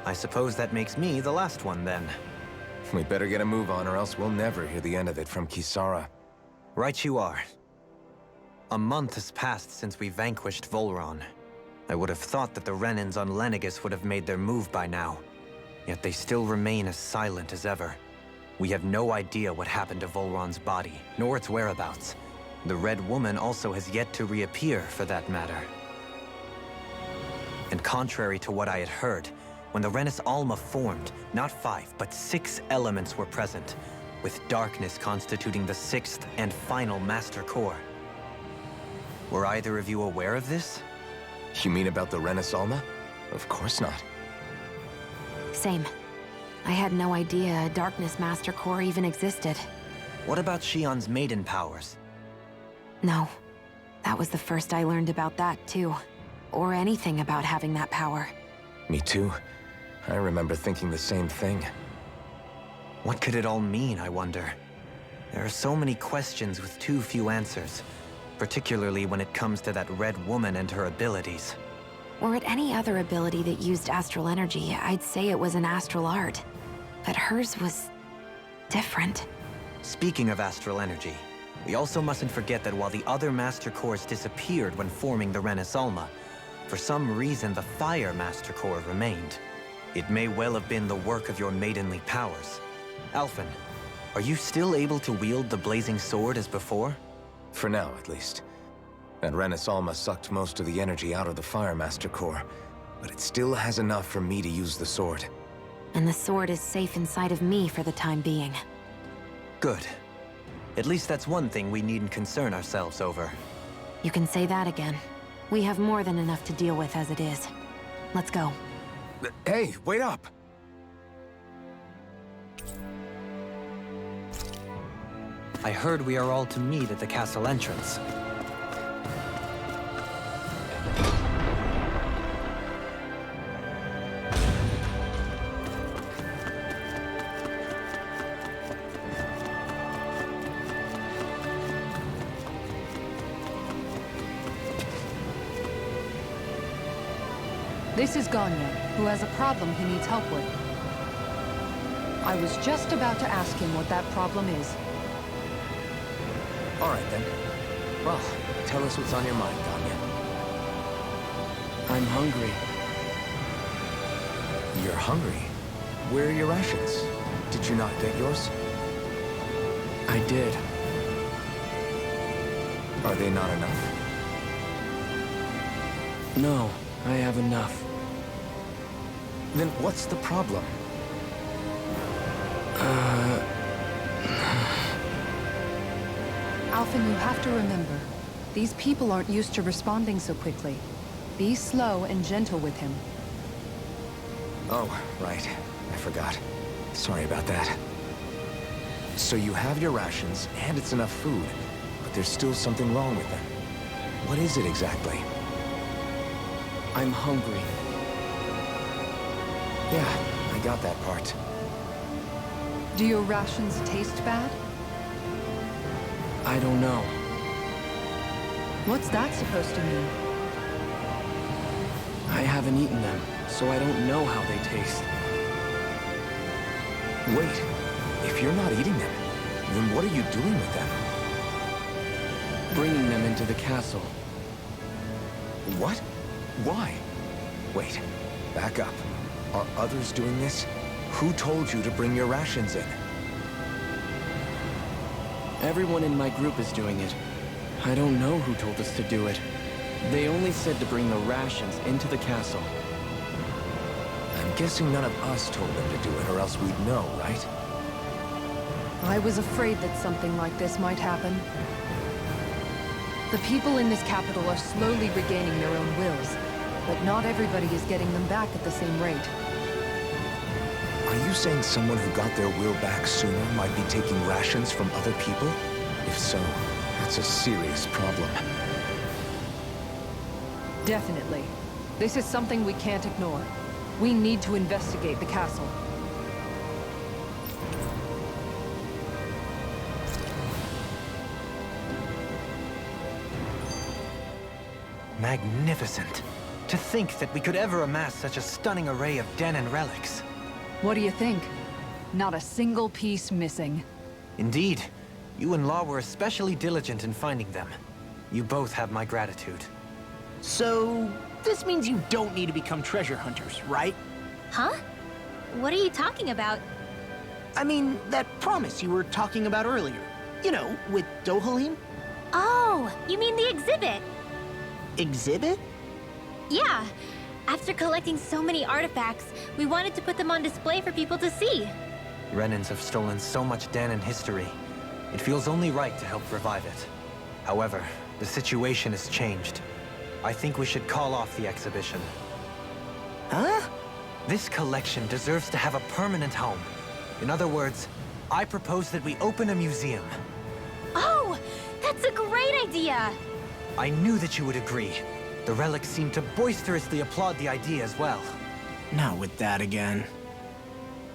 I suppose that makes me the last one, then. We better get a move on, or else we'll never hear the end of it from Kisara. Right you are. A month has passed since we vanquished Volron. I would have thought that the Renans on Lenegis would have made their move by now. Yet they still remain as silent as ever. We have no idea what happened to Volron's body, nor its whereabouts. The Red Woman also has yet to reappear, for that matter. And contrary to what I had heard, when the Renis Alma formed, not 5, but 6 elements were present, with darkness constituting the 6th and final Master Core. Were either of you aware of this? You mean about the Renis Alma? Of course not. Same. I had no idea a Darkness Master Core even existed. What about Shion's maiden powers? No. That was the first I learned about that, too. Or anything about having that power. Me too. I remember thinking the same thing. What could it all mean, I wonder? There are so many questions with too few answers, particularly when it comes to that Red Woman and her abilities. Were it any other ability that used astral energy, I'd say it was an astral art. But hers was... different. Speaking of astral energy, we also mustn't forget that while the other Master Cores disappeared when forming the Renis Alma, for some reason the Fire Master Core remained. It may well have been the work of your maidenly powers. Alphen, are you still able to wield the blazing sword as before? For now, at least. That Renis Alma sucked most of the energy out of the Fire Master Core, but it still has enough for me to use the sword. And the sword is safe inside of me for the time being. Good. At least that's one thing we needn't concern ourselves over. You can say that again. We have more than enough to deal with as it is. Let's go. Hey, wait up! I heard we are all to meet at the castle entrance. This is Ganya, who has a problem he needs help with. I was just about to ask him what that problem is. All right, then. Well, tell us what's on your mind, Ganya. I'm hungry. You're hungry? Where are your rations? Did you not get yours? I did. Are they not enough? No, I have enough. Then what's the problem? Alphen, you have to remember, these people aren't used to responding so quickly. Be slow and gentle with him. Oh, right. I forgot. Sorry about that. So you have your rations, and it's enough food, but there's still something wrong with them. What is it exactly? I'm hungry. Yeah, I got that part. Do your rations taste bad? I don't know. What's that supposed to mean? I haven't eaten them, so I don't know how they taste. Wait, if you're not eating them, then what are you doing with them? Bringing them into the castle. What? Why? Wait, back up. Are others doing this? Who told you to bring your rations in? Everyone in my group is doing it. I don't know who told us to do it. They only said to bring the rations into the castle. I'm guessing none of us told them to do it, or else we'd know, right? I was afraid that something like this might happen. The people in this capital are slowly regaining their own wills, but not everybody is getting them back at the same rate. Are you saying someone who got their will back sooner might be taking rations from other people? If so, that's a serious problem. Definitely. This is something we can't ignore. We need to investigate the castle. Magnificent. To think that we could ever amass such a stunning array of Denon relics. What do you think? Not a single piece missing. Indeed. You and Law were especially diligent in finding them. You both have my gratitude. So, this means you don't need to become treasure hunters, right? Huh? What are you talking about? I mean, that promise you were talking about earlier. You know, with Dohalim? Oh, you mean the exhibit? Exhibit? Yeah. After collecting so many artifacts, we wanted to put them on display for people to see. Renans have stolen so much Denon history. It feels only right to help revive it. However, the situation has changed. I think we should call off the exhibition. Huh? This collection deserves to have a permanent home. In other words, I propose that we open a museum. Oh, that's a great idea! I knew that you would agree. The relics seem to boisterously applaud the idea as well. Not with that again.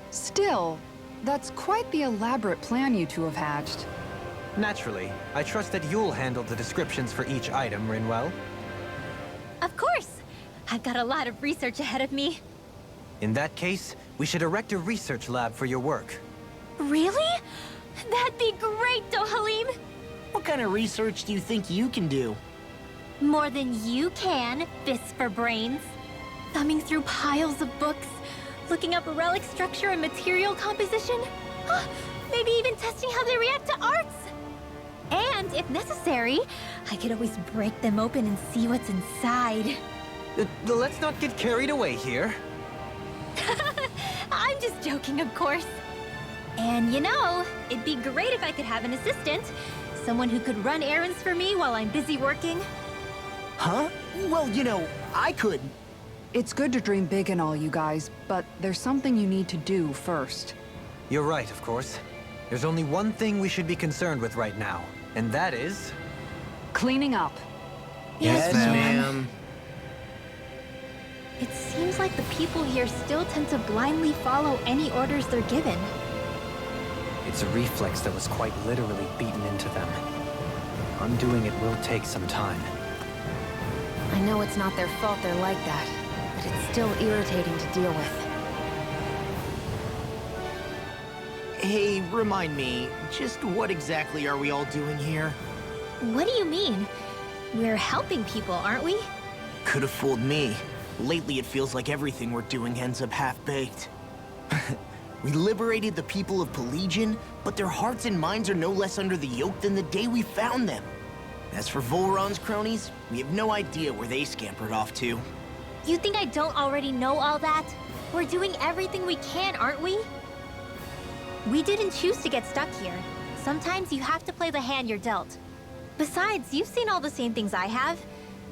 Still, that's quite the elaborate plan you two have hatched. Naturally, I trust that you'll handle the descriptions for each item, Rinwell. Of course! I've got a lot of research ahead of me. In that case, we should erect a research lab for your work. Really? That'd be great, Dohalim! What kind of research do you think you can do? More than you can, fists for brains. Thumbing through piles of books, looking up relic structure and material composition. Maybe even testing how they react to arts. And, if necessary, I could always break them open and see what's inside. Let's not get carried away here. I'm just joking, of course. And you know, it'd be great if I could have an assistant. Someone who could run errands for me while I'm busy working. Huh? Well, you know, I could. It's good to dream big and all, you guys, but there's something you need to do first. You're right, of course. There's only one thing we should be concerned with right now, and that is... Cleaning up. Yes, ma'am. It seems like the people here still tend to blindly follow any orders they're given. It's a reflex that was quite literally beaten into them. Undoing it will take some time. I know it's not their fault they're like that, but but it's still irritating to deal with. Hey, remind me, just what exactly are we all doing here? What do you mean? We're helping people, aren't we? Could have fooled me. Lately, it feels like everything we're doing ends up half-baked. We liberated the people of Pelegion, but their hearts and minds are no less under the yoke than the day we found them. As for Volron's cronies, we have no idea where they scampered off to. You think I don't already know all that? We're doing everything we can, aren't we? We didn't choose to get stuck here. Sometimes you have to play the hand you're dealt. Besides, you've seen all the same things I have.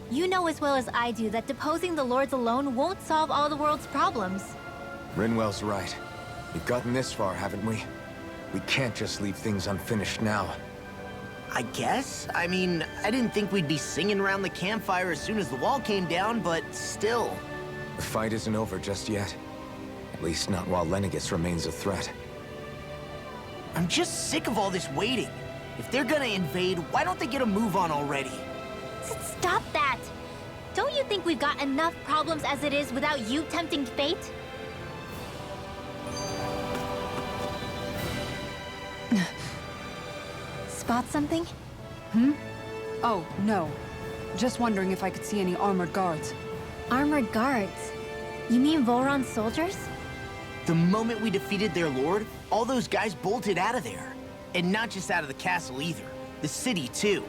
You know as well as I do that deposing the lords alone won't solve all the world's problems. Rinwell's right. We've gotten this far, haven't we? We can't just leave things unfinished now. I guess? I mean, I didn't think we'd be singing around the campfire as soon as the wall came down, but still. The fight isn't over just yet. At least not while Lenegis remains a threat. I'm just sick of all this waiting. If they're gonna invade, why don't they get a move on already? Stop that! Don't you think we've got enough problems as it is without you tempting fate? Spot something? Oh, no. Just wondering if I could see any armored guards. Armored guards? You mean Volron's soldiers? The moment we defeated their lord, all those guys bolted out of there. And not just out of the castle either. The city, too.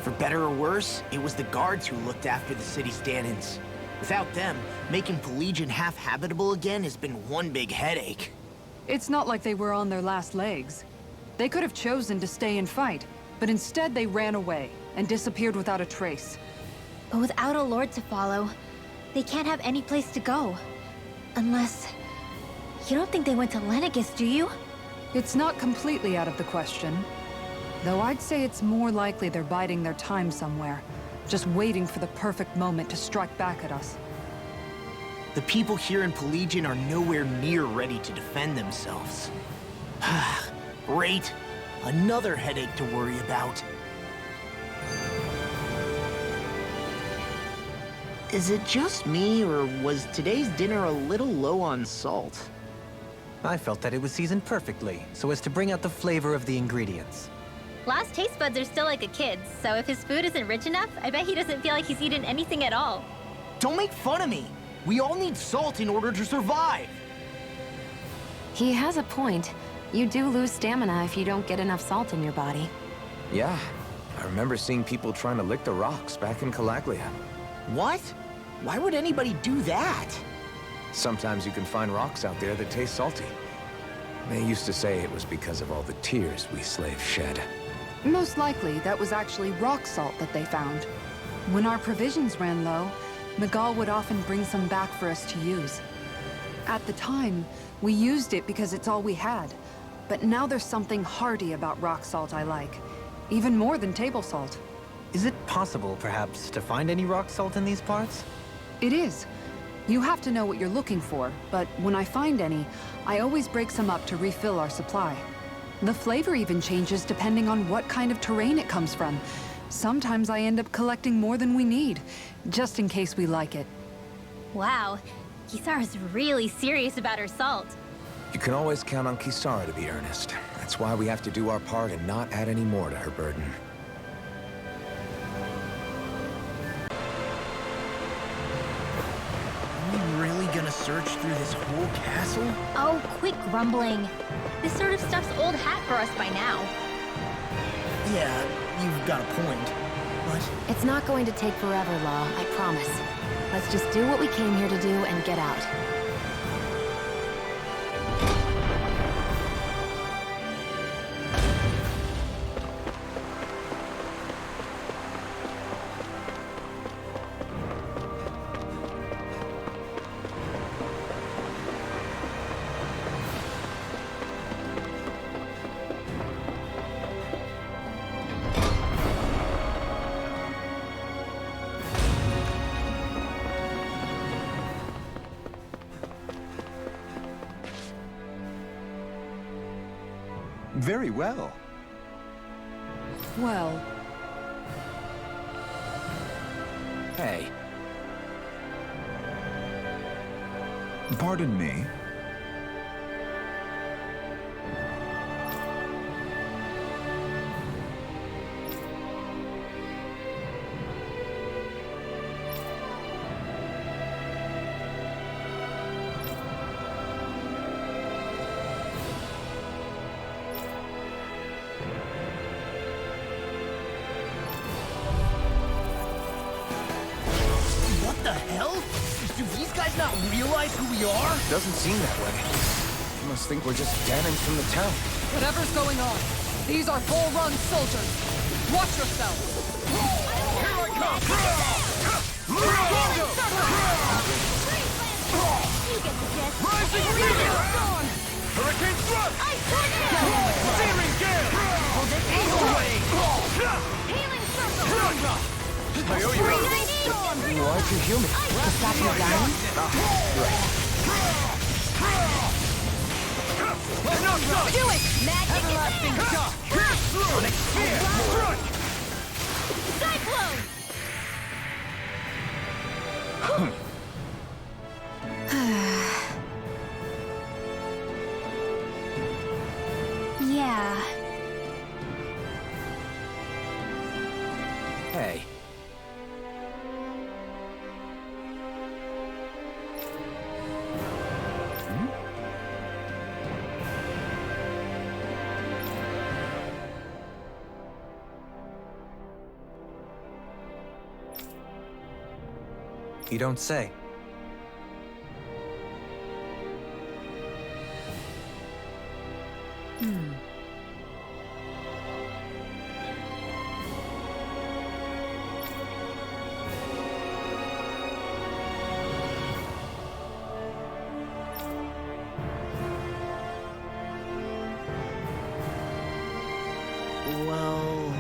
For better or worse, it was the guards who looked after the city's Danans. Without them, making Pelegion half-habitable again has been one big headache. It's not like they were on their last legs. They could have chosen to stay and fight, but instead they ran away and disappeared without a trace. But without a lord to follow, they can't have any place to go. Unless... You don't think they went to Lenegis, do you? It's not completely out of the question. Though I'd say it's more likely they're biding their time somewhere, just waiting for the perfect moment to strike back at us. The people here in Pelegion are nowhere near ready to defend themselves. Great. Another headache to worry about. Is it just me, or was today's dinner a little low on salt? I felt that it was seasoned perfectly, so as to bring out the flavor of the ingredients. Last taste buds are still like a kid's, so if his food isn't rich enough, I bet he doesn't feel like he's eaten anything at all. Don't make fun of me! We all need salt in order to survive! He has a point. You do lose stamina if you don't get enough salt in your body. Yeah, I remember seeing people trying to lick the rocks back in Calaglia. What? Why would anybody do that? Sometimes you can find rocks out there that taste salty. They used to say it was because of all the tears we slaves shed. Most likely, that was actually rock salt that they found. When our provisions ran low, Miguel would often bring some back for us to use. At the time, we used it because it's all we had. But now there's something hearty about rock salt I like. Even more than table salt. Is it possible, perhaps, to find any rock salt in these parts? It is. You have to know what you're looking for, but when I find any, I always break some up to refill our supply. The flavor even changes depending on what kind of terrain it comes from. Sometimes I end up collecting more than we need, just in case we like it. Wow, Kisara's really serious about her salt. You can always count on Kisara to be earnest. That's why we have to do our part and not add any more to her burden. Really gonna search through this whole castle? Oh, quit grumbling. This sort of stuff's old hat for us by now. Yeah, you've got a point. But It's not going to take forever, Law, I promise. Let's just do what we came here to do and get out. Very well. Well, Hey, Pardon me. What the hell? Do these guys not realize who we are? Doesn't seem that way. You must think we're just Danans from the town. Whatever's going on, these are full-run soldiers. Watch yourselves. Here I come! You get the gist. Rising Phoenix! Hurricane Thrust! Searing Gale! Hold it Away! Healing circle. I owe you a... Why'd you heal me? To stop you dying? Do it! Magic Everlasting is there! shock! Sonic Spear! Crunch! Cyclone! Yeah. Hey. You don't say. Well...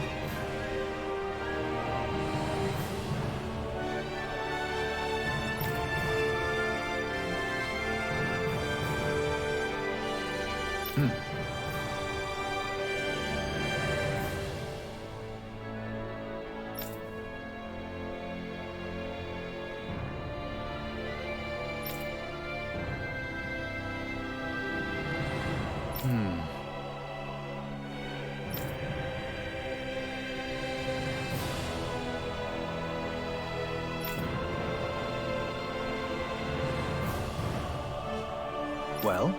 Well?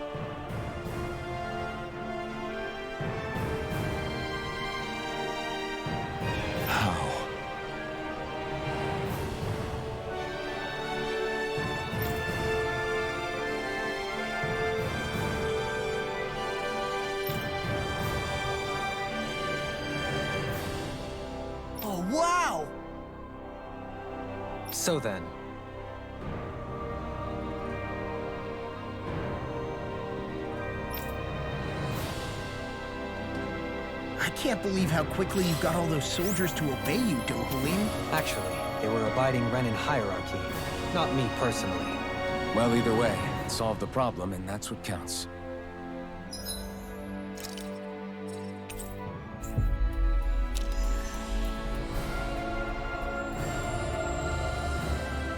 How? Oh, wow! So then, I can't believe how quickly you got all those soldiers to obey you, Dohalim. actually, they were abiding Renin hierarchy, not me personally. Well, either way, it solved the problem, and that's what counts.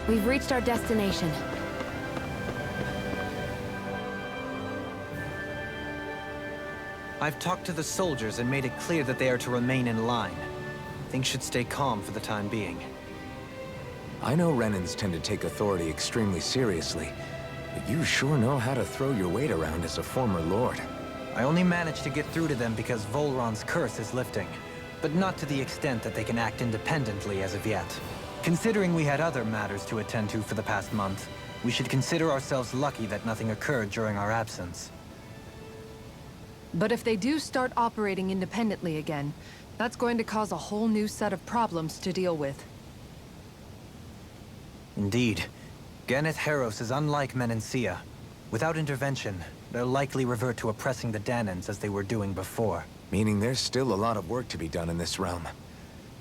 We've reached our destination. I've talked to the soldiers and made it clear that they are to remain in line. Things should stay calm for the time being. I know Renans tend to take authority extremely seriously, but you sure know how to throw your weight around as a former lord. I only managed to get through to them because Volron's curse is lifting, but not to the extent that they can act independently as of yet. Considering we had other matters to attend to for the past month, we should consider ourselves lucky that nothing occurred during our absence. But if they do start operating independently again, that's going to cause a whole new set of problems to deal with. Indeed. Geneth Heros is unlike Menancia. Without intervention, they'll likely revert to oppressing the Danans as they were doing before. Meaning there's still a lot of work to be done in this realm.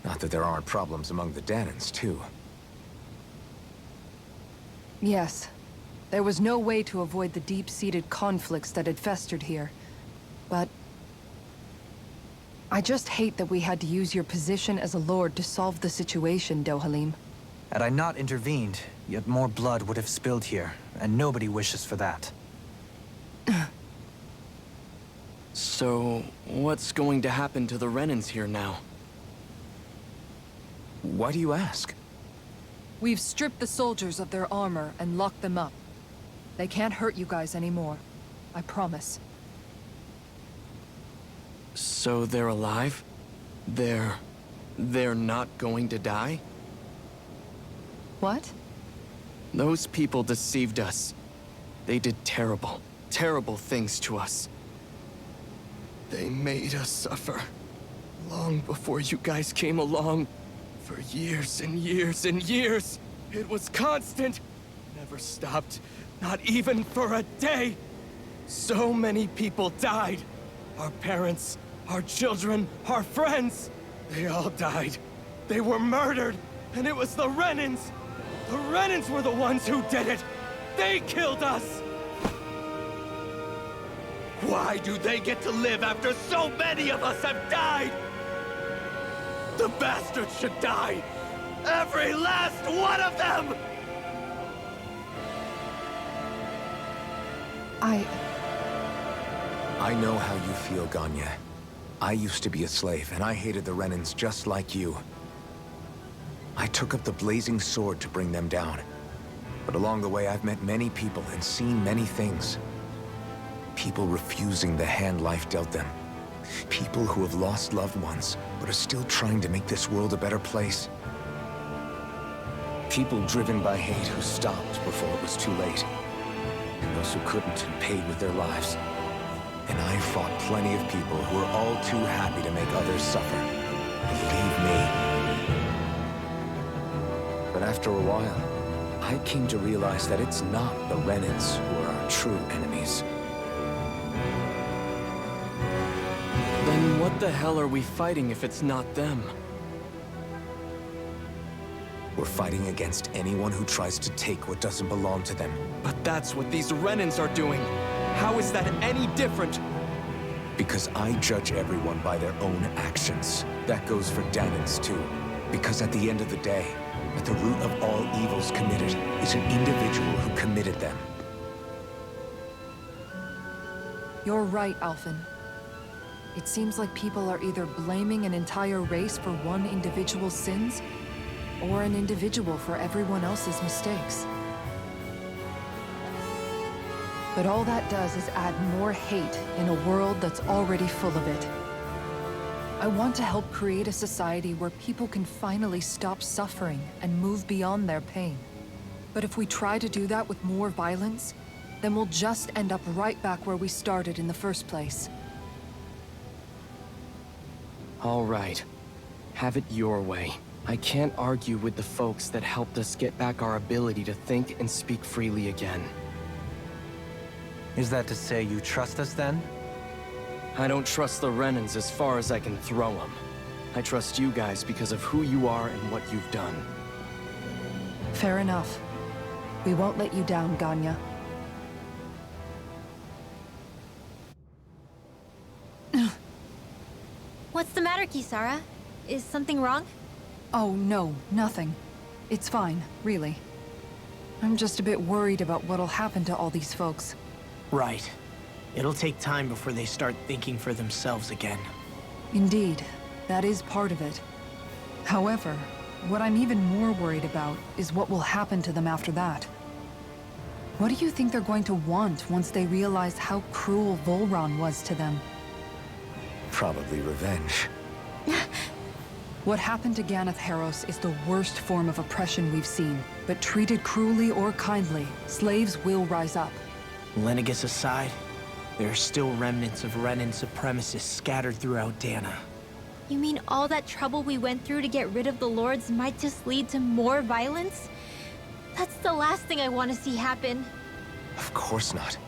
Not that there aren't problems among the Danans, too. Yes. There was no way to avoid the deep-seated conflicts that had festered here. But I just hate that we had to use your position as a lord to solve the situation, Dohalim. Had I not intervened, yet more blood would have spilled here, and nobody wishes for that. So, what's going to happen to the Renans here now? Why do you ask? We've stripped the soldiers of their armor and locked them up. They can't hurt you guys anymore. I promise. So they're alive? They're not going to die? What? Those people deceived us. They did terrible, terrible things to us. They made us suffer. Long before you guys came along. For years and years and years. It was constant. Never stopped. Not even for a day. So many people died. Our parents, our children, our friends. They all died. They were murdered. And it was the Renans. The Renans were the ones who did it. They killed us. Why do they get to live after so many of us have died? The bastards should die! Every last one of them! I know how you feel, Ganya. I used to be a slave, and I hated the Renans just like you. I took up the blazing sword to bring them down. But along the way, I've met many people and seen many things. People refusing the hand life dealt them. People who have lost loved ones, but are still trying to make this world a better place. People driven by hate who stopped before it was too late. And those who couldn't and paid with their lives. And I fought plenty of people who were all too happy to make others suffer. Believe me. But after a while, I came to realize that it's not the Renans who are our true enemies. Then what the hell are we fighting if it's not them? We're fighting against anyone who tries to take what doesn't belong to them. But that's what these Renans are doing. How is that any different? Because I judge everyone by their own actions. That goes for Danans too. Because at the end of the day, at the root of all evils committed is an individual who committed them. You're right, Alphen. It seems like people are either blaming an entire race for one individual's sins, or an individual for everyone else's mistakes. But all that does is add more hate in a world that's already full of it. I want to help create a society where people can finally stop suffering and move beyond their pain. But if we try to do that with more violence, then we'll just end up right back where we started in the first place. All right. Have it your way. I can't argue with the folks that helped us get back our ability to think and speak freely again. Is that to say you trust us then? I don't trust the Renans as far as I can throw them. I trust you guys because of who you are and what you've done. Fair enough. We won't let you down, Ganya. What's the matter, Kisara? Is something wrong? Oh, no, nothing. It's fine, really. I'm just a bit worried about what'll happen to all these folks. Right. It'll take time before they start thinking for themselves again. Indeed, that is part of it. However, what I'm even more worried about is what will happen to them after that. What do you think they're going to want once they realize how cruel Volron was to them? Probably revenge. What happened to Ganeth Haros is the worst form of oppression we've seen, but treated cruelly or kindly, slaves will rise up. Lenegus aside, there are still remnants of Renan supremacists scattered throughout Dana. You mean all that trouble we went through to get rid of the Lords might just lead to more violence? That's the last thing I want to see happen. Of course not.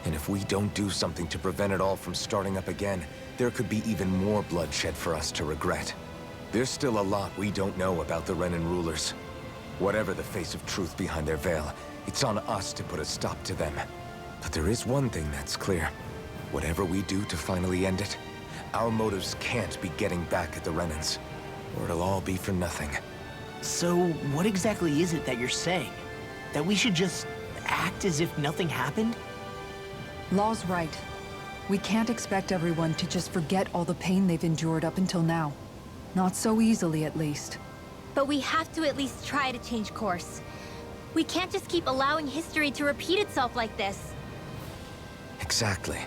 And if we don't do something to prevent it all from starting up again, there could be even more bloodshed for us to regret. There's still a lot we don't know about the Renan rulers. Whatever the face of truth behind their veil, it's on us to put a stop to them. But there is one thing that's clear. Whatever we do to finally end it, our motives can't be getting back at the Renans, or it'll all be for nothing. So, what exactly is it that you're saying? That we should just act as if nothing happened? Law's right. We can't expect everyone to just forget all the pain they've endured up until now. Not so easily, at least. But we have to at least try to change course. We can't just keep allowing history to repeat itself like this. Exactly.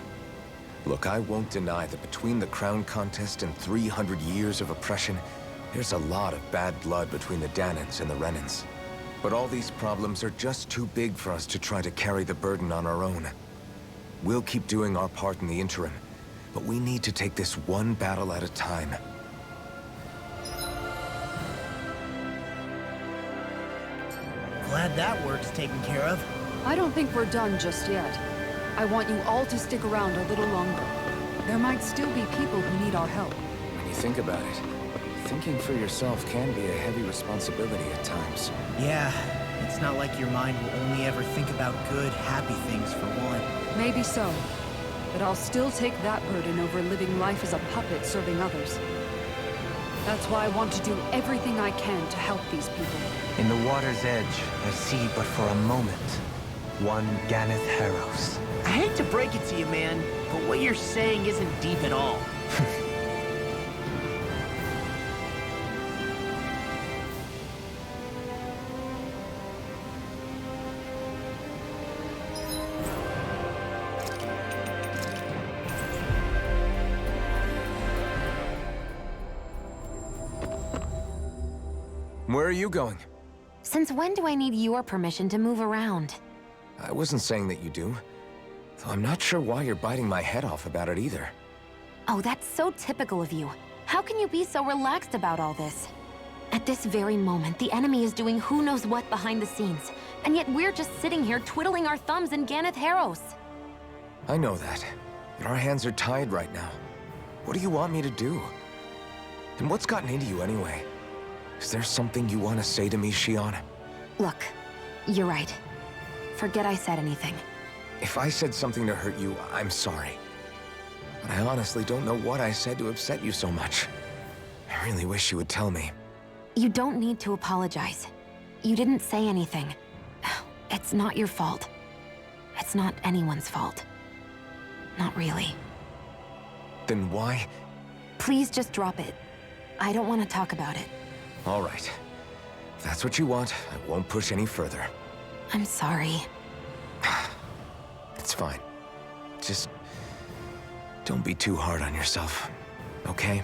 Look, I won't deny that between the crown contest and 300 years of oppression, there's a lot of bad blood between the Danans and the Renans. But all these problems are just too big for us to try to carry the burden on our own. We'll keep doing our part in the interim, but we need to take this one battle at a time. Glad that work's taken care of. I don't think we're done just yet. I want you all to stick around a little longer. There might still be people who need our help. When you think about it, thinking for yourself can be a heavy responsibility at times. Yeah, it's not like your mind will only ever think about good, happy things for one. Maybe so. But I'll still take that burden over living life as a puppet serving others. That's why I want to do everything I can to help these people. In the water's edge, I see but for a moment one Ganeth Harrows. I hate to break it to you, man, but what you're saying isn't deep at all. Where are you going? Since when do I need your permission to move around? I wasn't saying that you do. Though I'm not sure why you're biting my head off about it either. Oh, that's so typical of you. How can you be so relaxed about all this? At this very moment, the enemy is doing who knows what behind the scenes. And yet we're just sitting here twiddling our thumbs in Ganeth Harrows. I know that. But our hands are tied right now. What do you want me to do? And what's gotten into you anyway? Is there something you want to say to me, Shion? Look, you're right. Forget I said anything. If I said something to hurt you, I'm sorry. But I honestly don't know what I said to upset you so much. I really wish you would tell me. You don't need to apologize. You didn't say anything. It's not your fault. It's not anyone's fault. Not really. Then why? Please just drop it. I don't want to talk about it. All right. If that's what you want, I won't push any further. I'm sorry. It's fine. Just don't be too hard on yourself, okay?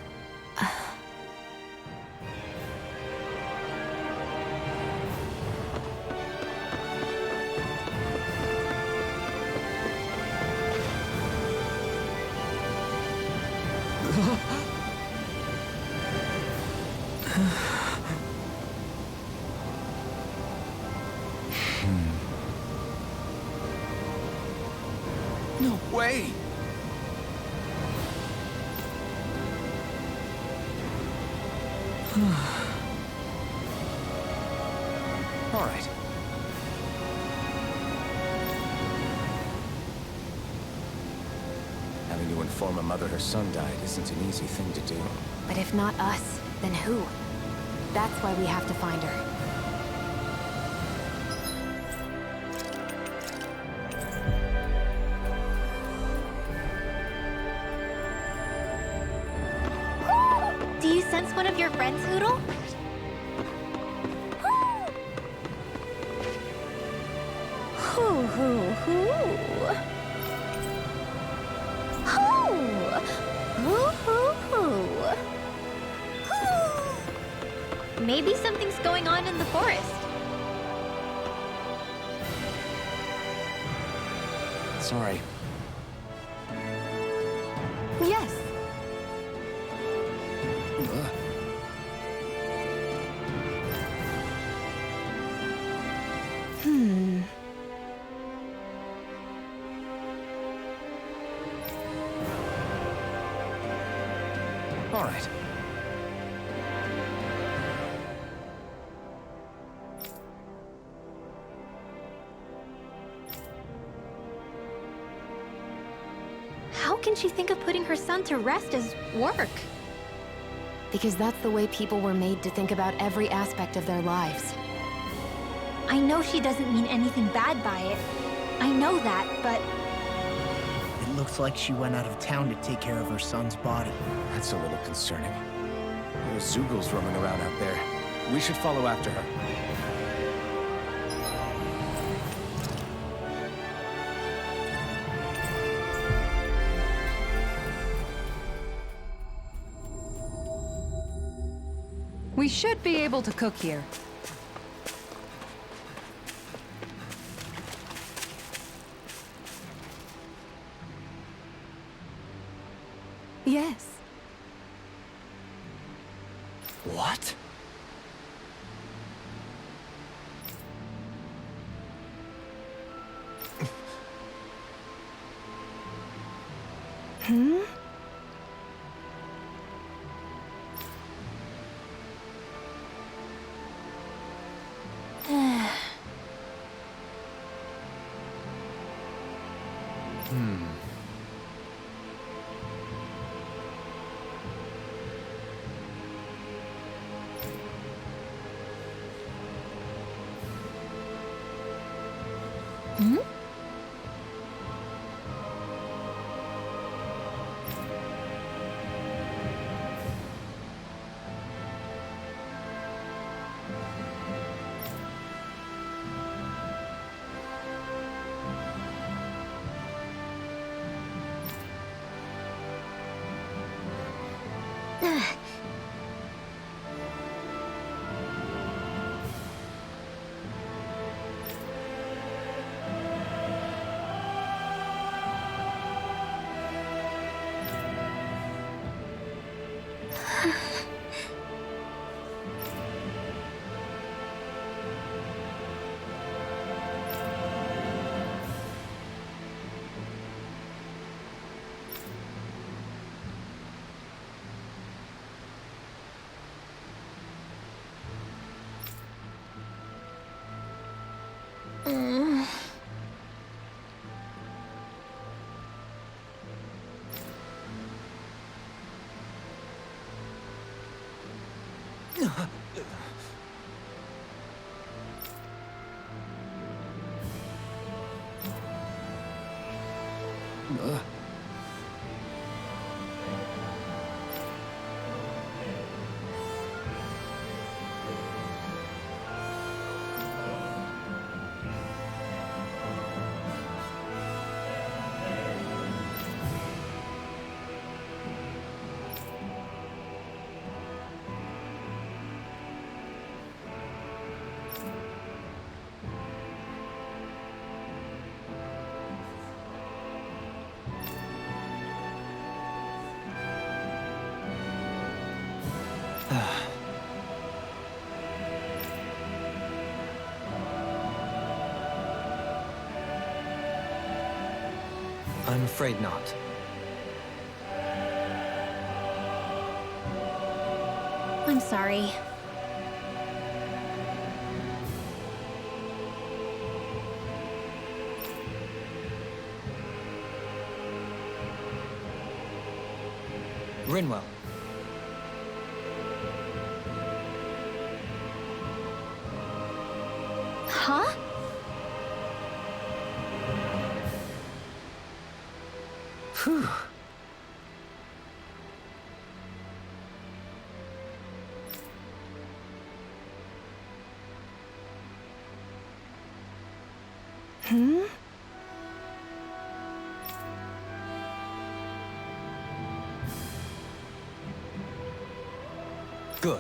No way! All right. Having to inform a mother her son died isn't an easy thing to do. But if not us, then who? That's why we have to find her. Do you sense one of your friends, Hoodle? Hoo hoo hoo. Hoo. Hoo hoo hoo. Hoo. Maybe something's going on in the forest. Sorry. Yes. All right. How can she think of putting her son to rest as work? Because that's the way people were made to think about every aspect of their lives. I know she doesn't mean anything bad by it. I know that, but It looks like she went out of town to take care of her son's body. That's a little concerning. There's Zoogles roaming around out there. We should follow after her. We should be able to cook here. Yes. What? I'm afraid not. I'm sorry. Rinwell. Huh? Phew. Good.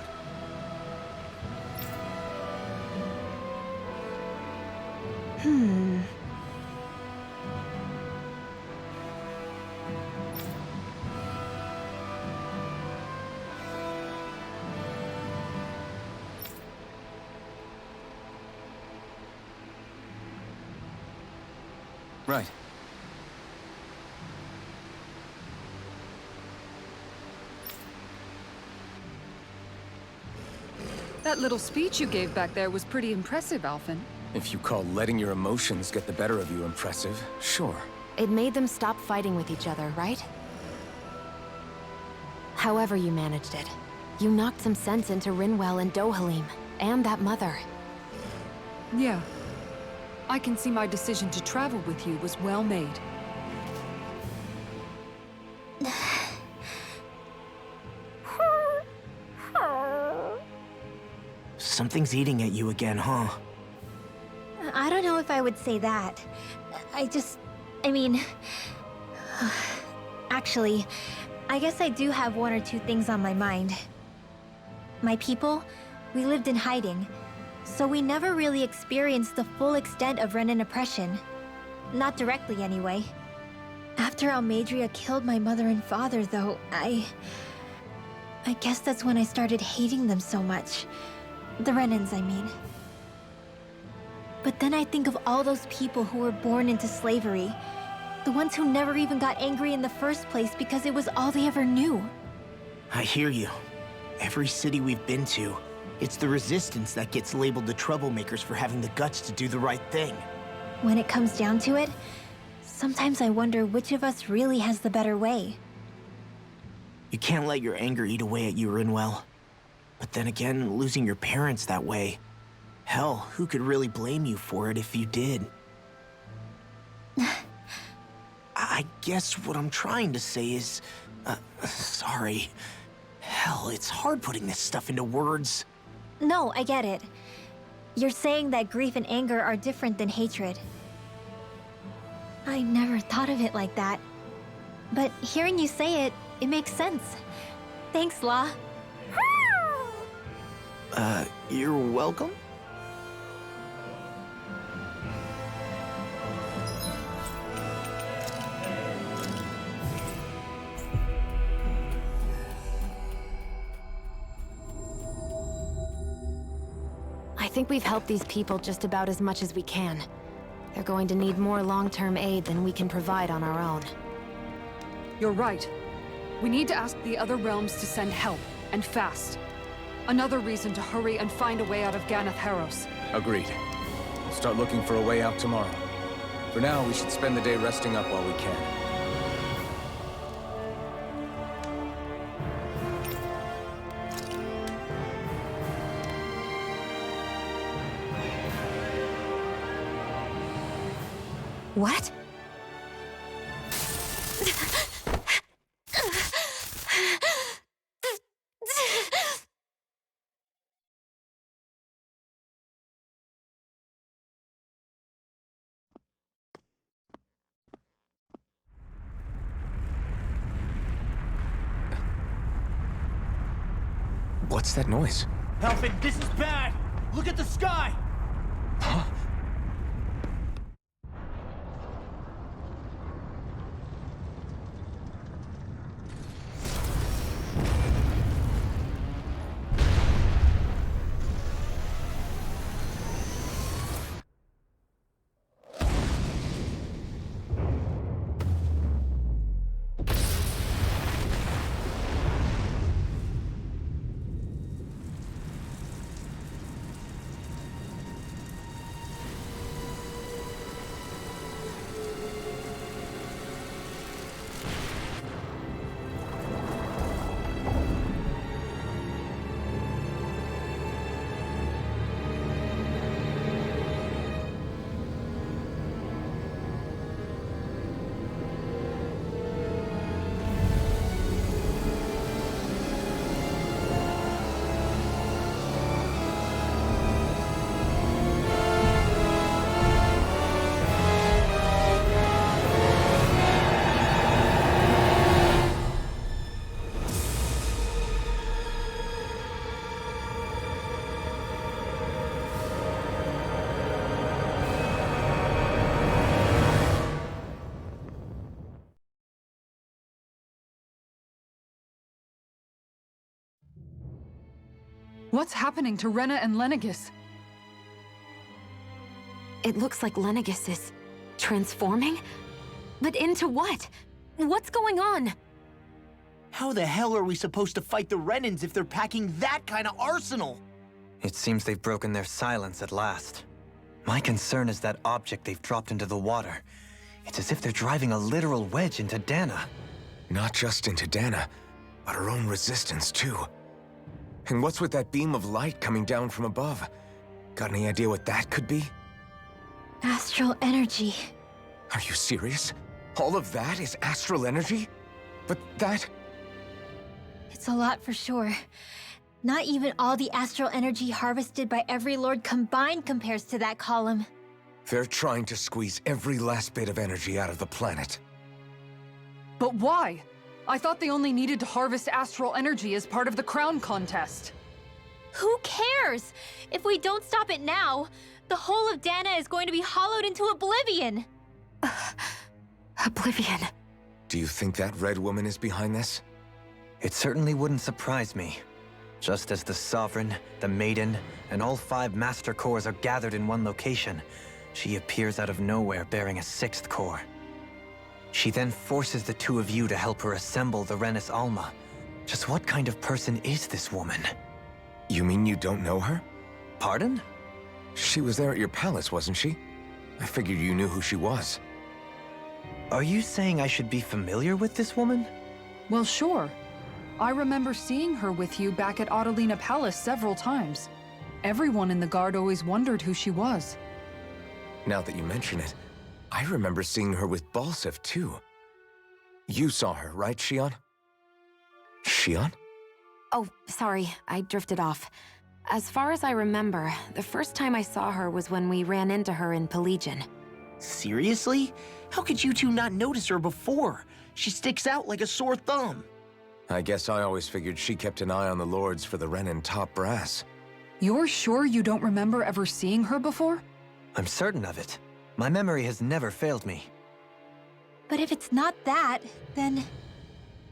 Right. That little speech you gave back there was pretty impressive, Alphen. If you call letting your emotions get the better of you impressive, sure. It made them stop fighting with each other, right? However you managed it, You knocked some sense into Rinwell and Dohalim, and that mother. Yeah. I can see my decision to travel with you was well made. Something's eating at you again, huh? I don't know if I would say that. I mean... Actually, I guess I do have one or two things on my mind. My people, we lived in hiding, so we never really experienced the full extent of Renan oppression. Not directly, anyway. After Almadria killed my mother and father, though, I guess that's when I started hating them so much. The Renans, I mean. But then I think of all those people who were born into slavery. The ones who never even got angry in the first place because it was all they ever knew. I hear you. Every city we've been to, it's the resistance that gets labeled the troublemakers for having the guts to do the right thing. When it comes down to it, sometimes I wonder which of us really has the better way. You can't let your anger eat away at you, Rinwell. But then again, losing your parents that way... Hell, who could really blame you for it if you did? I guess what I'm trying to say is... sorry. Hell, it's hard putting this stuff into words. No, I get it. You're saying that grief and anger are different than hatred. I never thought of it like that. But hearing you say it, it makes sense. Thanks, La. You're welcome? I think we've helped these people just about as much as we can. They're going to need more long-term aid than we can provide on our own. You're right. We need to ask the other realms to send help, and fast. Another reason to hurry and find a way out of Ganath Haros. Agreed. We'll start looking for a way out tomorrow. For now, we should spend the day resting up while we can. What? What's that noise? Helpin', this is bad! Look at the sky! Huh? What's happening to Rena and Lenegis? It looks like Lenegis is... transforming? But into what? What's going on? How the hell are we supposed to fight the Renans if they're packing that kind of arsenal? It seems they've broken their silence at last. My concern is that object they've dropped into the water. It's as if they're driving a literal wedge into Dana. Not just into Dana, but her own resistance, too. And what's with that beam of light coming down from above? Got any idea what that could be? Astral energy. Are you serious? All of that is astral energy? But that... It's a lot for sure. Not even all the astral energy harvested by every lord combined compares to that column. They're trying to squeeze every last bit of energy out of the planet. But why? I thought they only needed to harvest astral energy as part of the crown contest. Who cares? If we don't stop it now, the whole of Dana is going to be hollowed into oblivion. Oblivion. Do you think that red woman is behind this? It certainly wouldn't surprise me. Just as the Sovereign, the Maiden, and all 5 Master Cores are gathered in one location, she appears out of nowhere bearing a 6th core. She then forces the 2 of you to help her assemble the Renis Alma. Just what kind of person is this woman? You mean you don't know her? Pardon? She was there at your palace, wasn't she? I figured you knew who she was. Are you saying I should be familiar with this woman? Well, sure. I remember seeing her with you back at Adelina Palace several times. Everyone in the guard always wondered who she was. Now that you mention it, I remember seeing her with Balsif, too. You saw her, right, Shion? Shion? Oh, sorry, I drifted off. As far as I remember, the first time I saw her was when we ran into her in Pelegion. Seriously? How could you two not notice her before? She sticks out like a sore thumb. I guess I always figured she kept an eye on the lords for the Renin top brass. You're sure you don't remember ever seeing her before? I'm certain of it. My memory has never failed me. But if it's not that, then...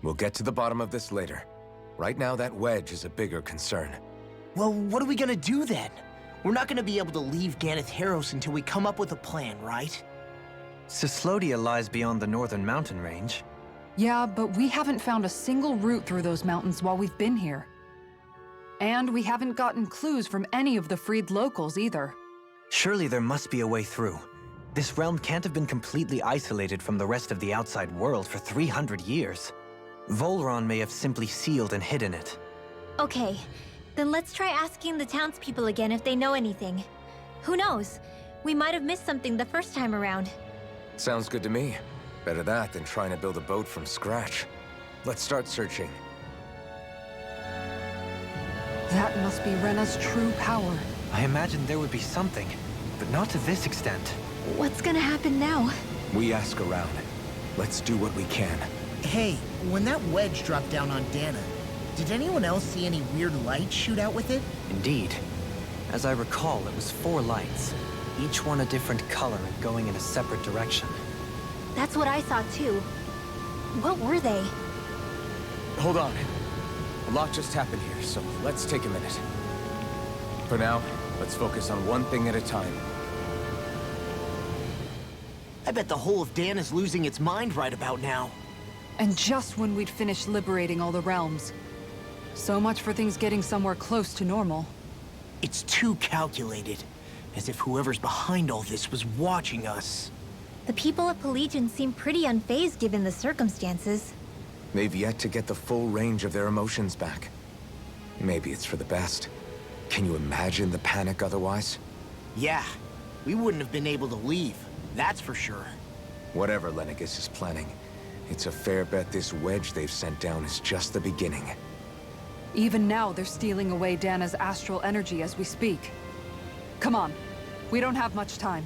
We'll get to the bottom of this later. Right now, that wedge is a bigger concern. Well, what are we gonna do then? We're not gonna be able to leave Ganath Haros until we come up with a plan, right? Cyslodia lies beyond the northern mountain range. Yeah, but we haven't found a single route through those mountains while we've been here. And we haven't gotten clues from any of the freed locals either. Surely there must be a way through. This realm can't have been completely isolated from the rest of the outside world for 300 years. Volron may have simply sealed and hidden it. Okay, then let's try asking the townspeople again if they know anything. Who knows? We might have missed something the first time around. Sounds good to me. Better that than trying to build a boat from scratch. Let's start searching. That must be Rena's true power. I imagined there would be something, but not to this extent. What's gonna happen now? We ask around. Let's do what we can. Hey, when that wedge dropped down on Dana, did anyone else see any weird lights shoot out with it? Indeed. As I recall, it was 4 lights, each one a different color and going in a separate direction. That's what I saw too. What were they? Hold on. A lot just happened here, so let's take a minute. For now, let's focus on one thing at a time. I bet the whole of Dana's losing its mind right about now. And just when we'd finished liberating all the realms. So much for things getting somewhere close to normal. It's too calculated. As if whoever's behind all this was watching us. The people of Pelegion seem pretty unfazed given the circumstances. They've yet to get the full range of their emotions back. Maybe it's for the best. Can you imagine the panic otherwise? Yeah, we wouldn't have been able to leave, that's for sure. Whatever Lennigus is planning, it's a fair bet this wedge they've sent down is just the beginning. Even now, they're stealing away Dana's astral energy as we speak. Come on, we don't have much time.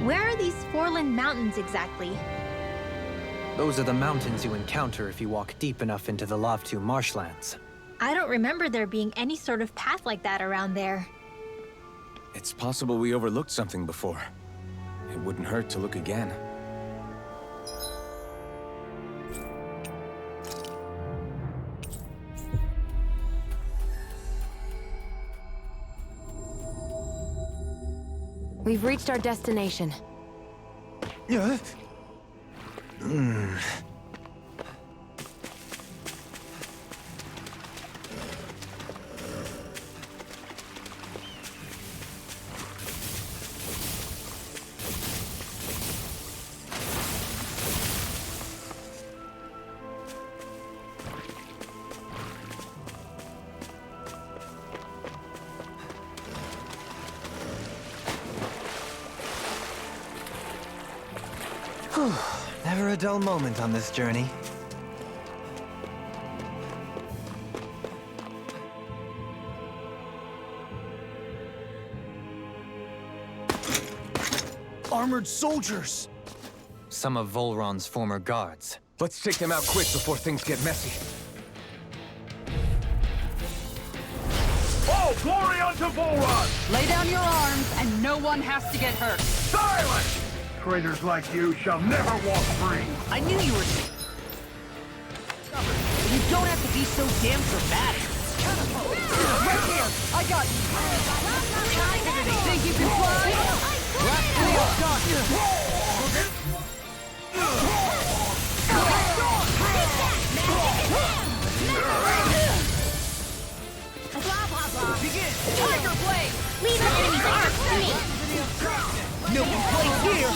Where are these Foreland Mountains exactly? Those are the mountains you encounter if you walk deep enough into the Lavtu marshlands. I don't remember there being any sort of path like that around there. It's possible we overlooked something before. It wouldn't hurt to look again. We've reached our destination. Yeah. Never a dull moment on this journey. Armored soldiers! Some of Volron's former guards. Let's take them out quick before things get messy. Oh, glory unto Volron! Lay down your arms, and no one has to get hurt. Silence! Traitors like you shall never walk free. I knew you were... You don't have to be so damn dramatic. Right here! I got you! Think you can fly? Last Leo Begin! Tiger Blade! Leave the enemy's arms to me! No complaints here!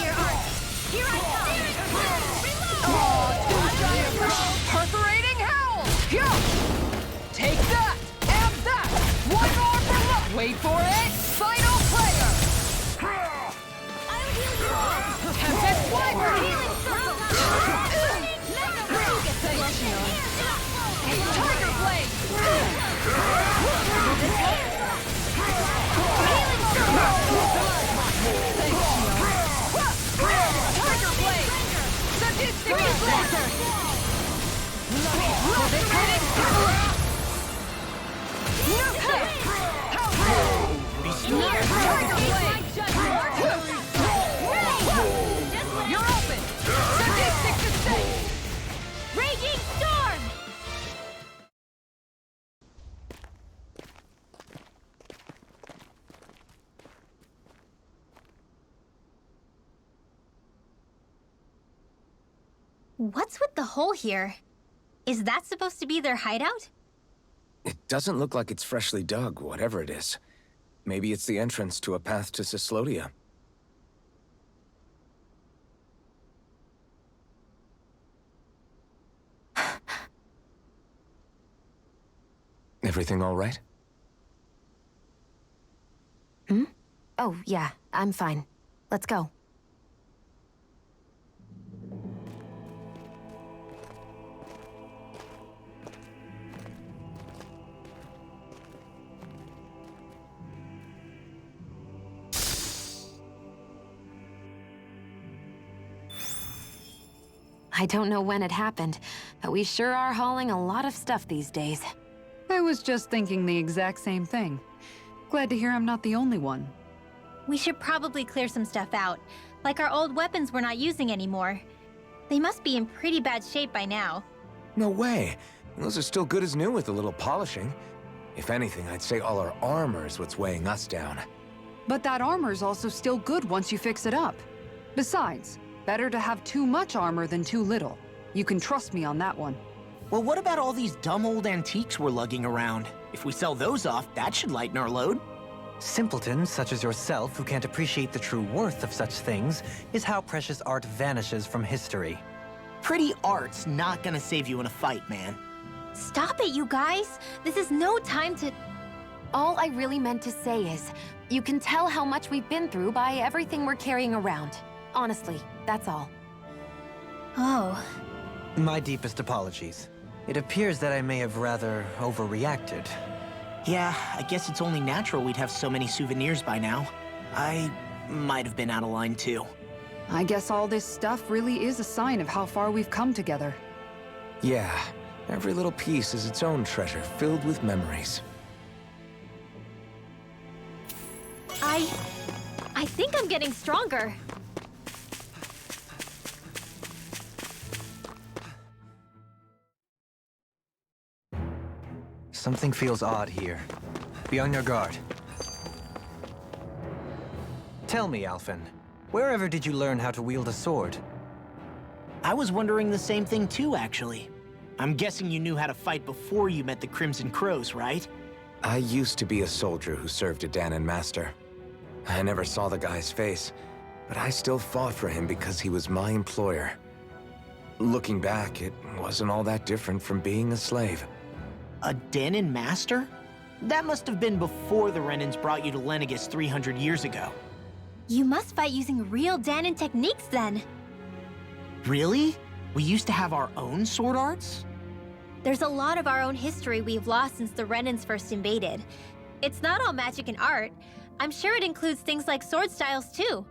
Here I Perforating howl! Here! Take that! And that! One more for luck! Wait for it! Final player! Tempest Swiper! Tiger Blade! Tiger Blade! Sadistic Blaster! Tiger Blade! You're open! Sadistic Descent! Raging Storm! What's with the hole here? Is that supposed to be their hideout? It doesn't look like it's freshly dug, whatever it is. Maybe it's the entrance to a path to Cyslodia. Everything all right? Oh, yeah, I'm fine. Let's go. I don't know when it happened, but we sure are hauling a lot of stuff these days. I was just thinking the exact same thing. Glad to hear I'm not the only one. We should probably clear some stuff out, like our old weapons we're not using anymore. They must be in pretty bad shape by now. No way. Those are still good as new with a little polishing. If anything, I'd say all our armor is what's weighing us down. But that armor's also still good once you fix it up. Besides, better to have too much armor than too little. You can trust me on that one. Well, what about all these dumb old antiques we're lugging around? If we sell those off, that should lighten our load. Simpletons such as yourself who can't appreciate the true worth of such things is how precious art vanishes from history. Pretty art's not gonna save you in a fight, man. Stop it, you guys! This is no time to... All I really meant to say is, you can tell how much we've been through by everything we're carrying around. Honestly, that's all. Oh. My deepest apologies. It appears that I may have rather overreacted. Yeah, I guess it's only natural we'd have so many souvenirs by now. I might have been out of line too. I guess all this stuff really is a sign of how far we've come together. Yeah, every little piece is its own treasure filled with memories. I think I'm getting stronger. Something feels odd here. Be on your guard. Tell me, Alphen, wherever did you learn how to wield a sword? I was wondering the same thing too, actually. I'm guessing you knew how to fight before you met the Crimson Crows, right? I used to be a soldier who served a Danon master. I never saw the guy's face, but I still fought for him because he was my employer. Looking back, it wasn't all that different from being a slave. A Danon master? That must have been before the Renans brought you to Lenegis 300 years ago. You must fight using real Danon techniques then. Really? We used to have our own sword arts? There's a lot of our own history we've lost since the Renans first invaded. It's not all magic and art. I'm sure it includes things like sword styles too.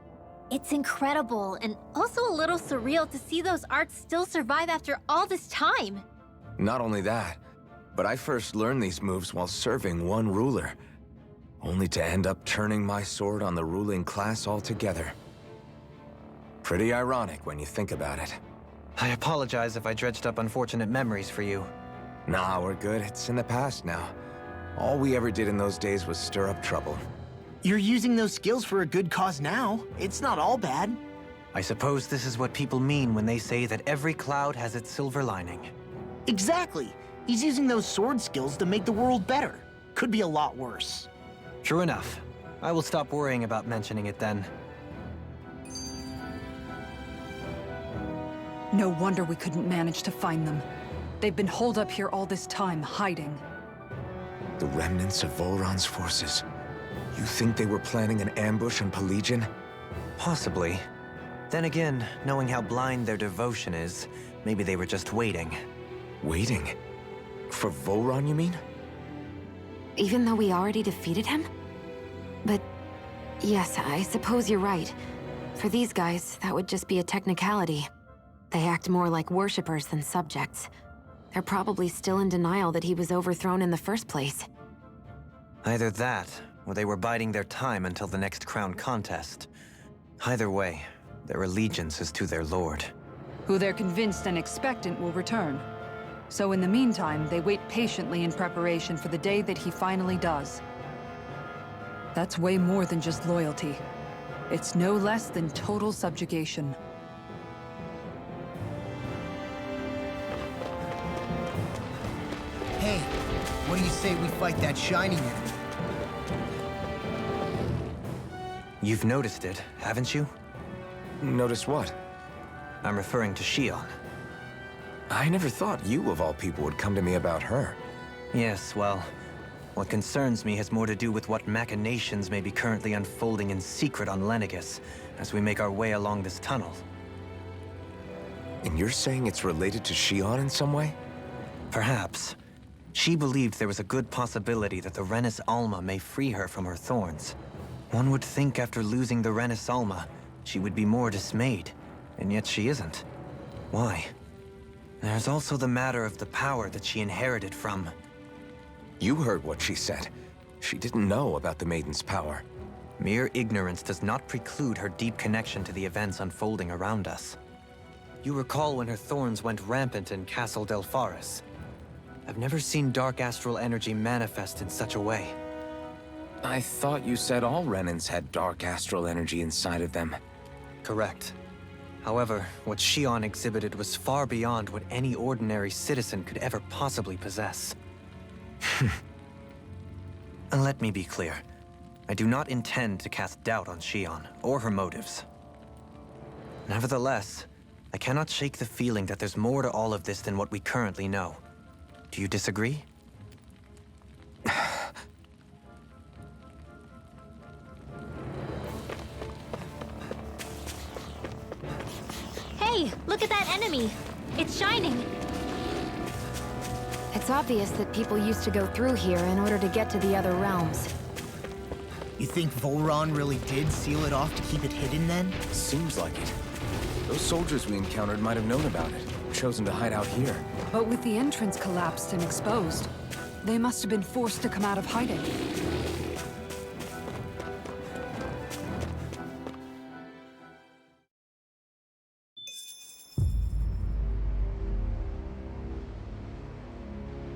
It's incredible and also a little surreal to see those arts still survive after all this time. Not only that, but I first learned these moves while serving one ruler, only to end up turning my sword on the ruling class altogether. Pretty ironic when you think about it. I apologize if I dredged up unfortunate memories for you. Nah, we're good. It's in the past now. All we ever did in those days was stir up trouble. You're using those skills for a good cause now. It's not all bad. I suppose this is what people mean when they say that every cloud has its silver lining. Exactly. He's using those sword skills to make the world better. Could be a lot worse. True enough. I will stop worrying about mentioning it then. No wonder we couldn't manage to find them. They've been holed up here all this time, hiding. The remnants of Volron's forces. You think they were planning an ambush on Pelegion? Possibly. Then again, knowing how blind their devotion is, maybe they were just waiting. Waiting? For Volron, you mean? Even though we already defeated him? But yes, I suppose you're right. For these guys, that would just be a technicality. They act more like worshippers than subjects. They're probably still in denial that he was overthrown in the first place. Either that, or they were biding their time until the next crown contest. Either way, their allegiance is to their lord. Who they're convinced and expectant will return. So in the meantime, they wait patiently in preparation for the day that he finally does. That's way more than just loyalty. It's no less than total subjugation. Hey, what do you say we fight that shining enemy? You've noticed it, haven't you? Notice what? I'm referring to Shion. I never thought you, of all people, would come to me about her. Yes, well, what concerns me has more to do with what machinations may be currently unfolding in secret on Lenegis as we make our way along this tunnel. And you're saying it's related to Shion in some way? Perhaps. She believed there was a good possibility that the Renis Alma may free her from her thorns. One would think after losing the Renis Alma, she would be more dismayed, and yet she isn't. Why? There's also the matter of the power that she inherited from... You heard what she said. She didn't know about the Maiden's power. Mere ignorance does not preclude her deep connection to the events unfolding around us. You recall when her thorns went rampant in Castle Delpharis. I've never seen dark astral energy manifest in such a way. I thought you said all Renans had dark astral energy inside of them. Correct. However, what Shion exhibited was far beyond what any ordinary citizen could ever possibly possess. And let me be clear. I do not intend to cast doubt on Shion, or her motives. Nevertheless, I cannot shake the feeling that there's more to all of this than what we currently know. Do you disagree? Hey, look at that enemy! It's shining! It's obvious that people used to go through here in order to get to the other realms. You think Volron really did seal it off to keep it hidden then? Seems like it. Those soldiers we encountered might have known about it, chosen to hide out here. But with the entrance collapsed and exposed, they must have been forced to come out of hiding.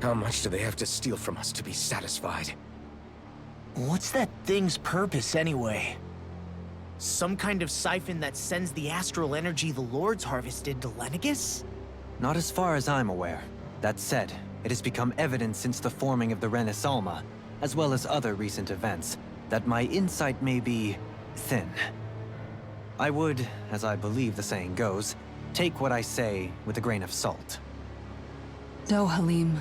How much do they have to steal from us to be satisfied? What's that thing's purpose anyway? Some kind of siphon that sends the astral energy the Lords harvested to Lenegus? Not as far as I'm aware. That said, it has become evident since the forming of the Renaissance, as well as other recent events, that my insight may be thin. I would, as I believe the saying goes, take what I say with a grain of salt. Halim.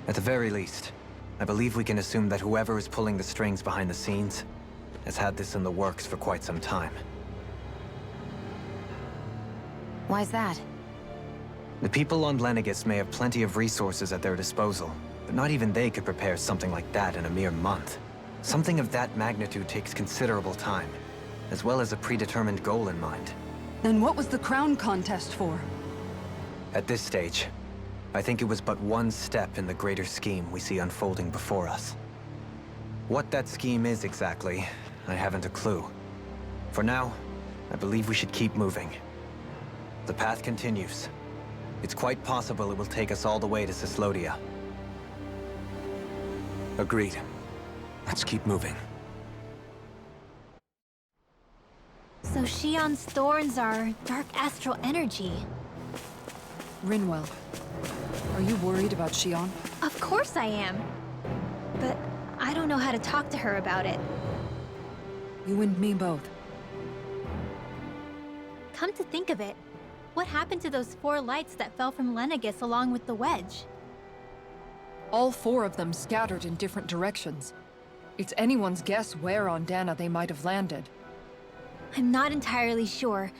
At the very least, I believe we can assume that whoever is pulling the strings behind the scenes has had this in the works for quite some time. Why's that? The people on Lenegus may have plenty of resources at their disposal, but not even they could prepare something like that in a mere month. Something of that magnitude takes considerable time, as well as a predetermined goal in mind. Then what was the crown contest for? At this stage, I think it was but one step in the greater scheme we see unfolding before us. What that scheme is exactly, I haven't a clue. For now, I believe we should keep moving. The path continues. It's quite possible it will take us all the way to Cyslodia. Agreed. Let's keep moving. So Shion's thorns are dark astral energy. Rinwell, are you worried about Shion? Of course I am. But I don't know how to talk to her about it. You and me both. Come to think of it, what happened to those 4 lights that fell from Lenegus along with the wedge? All 4 of them scattered in different directions. It's anyone's guess where on Dana they might have landed. I'm not entirely sure,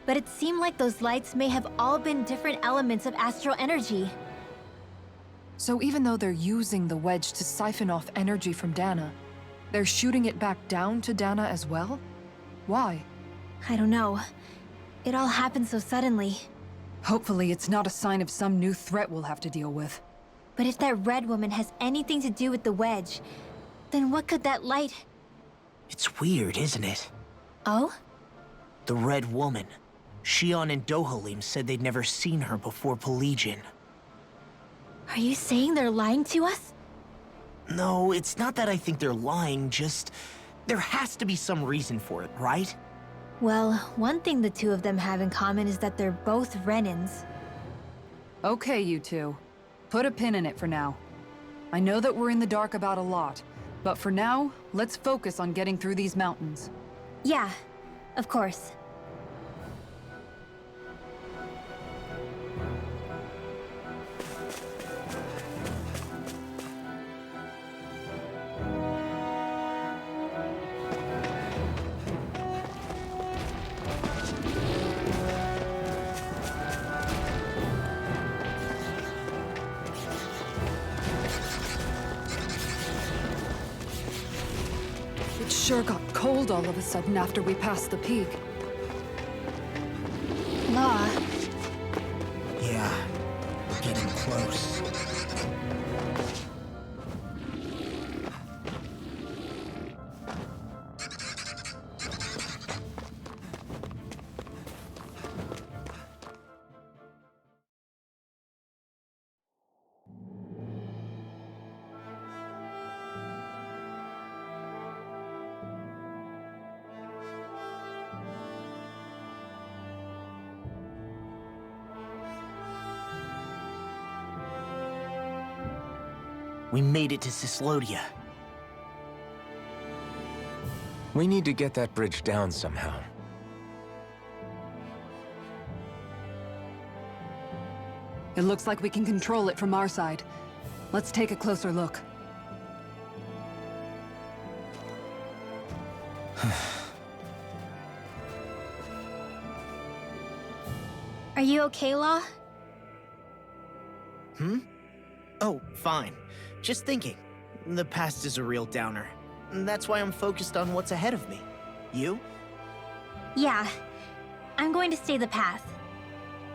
but it seemed like those lights may have all been different elements of astral energy. So even though they're using the wedge to siphon off energy from Dana, they're shooting it back down to Dana as well? Why? I don't know. It all happened so suddenly. Hopefully it's not a sign of some new threat we'll have to deal with. But if that red woman has anything to do with the wedge, then what could that light... It's weird, isn't it? Oh? The Red Woman. Shion and Dohalim said they'd never seen her before Pelagian. Are you saying they're lying to us? No, it's not that I think they're lying, just... there has to be some reason for it, right? Well, one thing the 2 of them have in common is that they're both Renans. Okay, you 2. Put a pin in it for now. I know that we're in the dark about a lot, but for now, let's focus on getting through these mountains. Yeah, of course. It sure got cold all of a sudden after we passed the peak. Law, Yeah, we're getting close. We made it to Cyslodia. We need to get that bridge down somehow. It looks like we can control it from our side. Let's take a closer look. are you okay, Law? Oh, fine. Just thinking. The past is a real downer. That's why I'm focused on what's ahead of me. You? Yeah, I'm going to stay the path.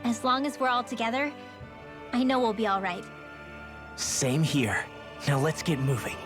As long as we're all together, I know we'll be all right. Same here. Now let's get moving.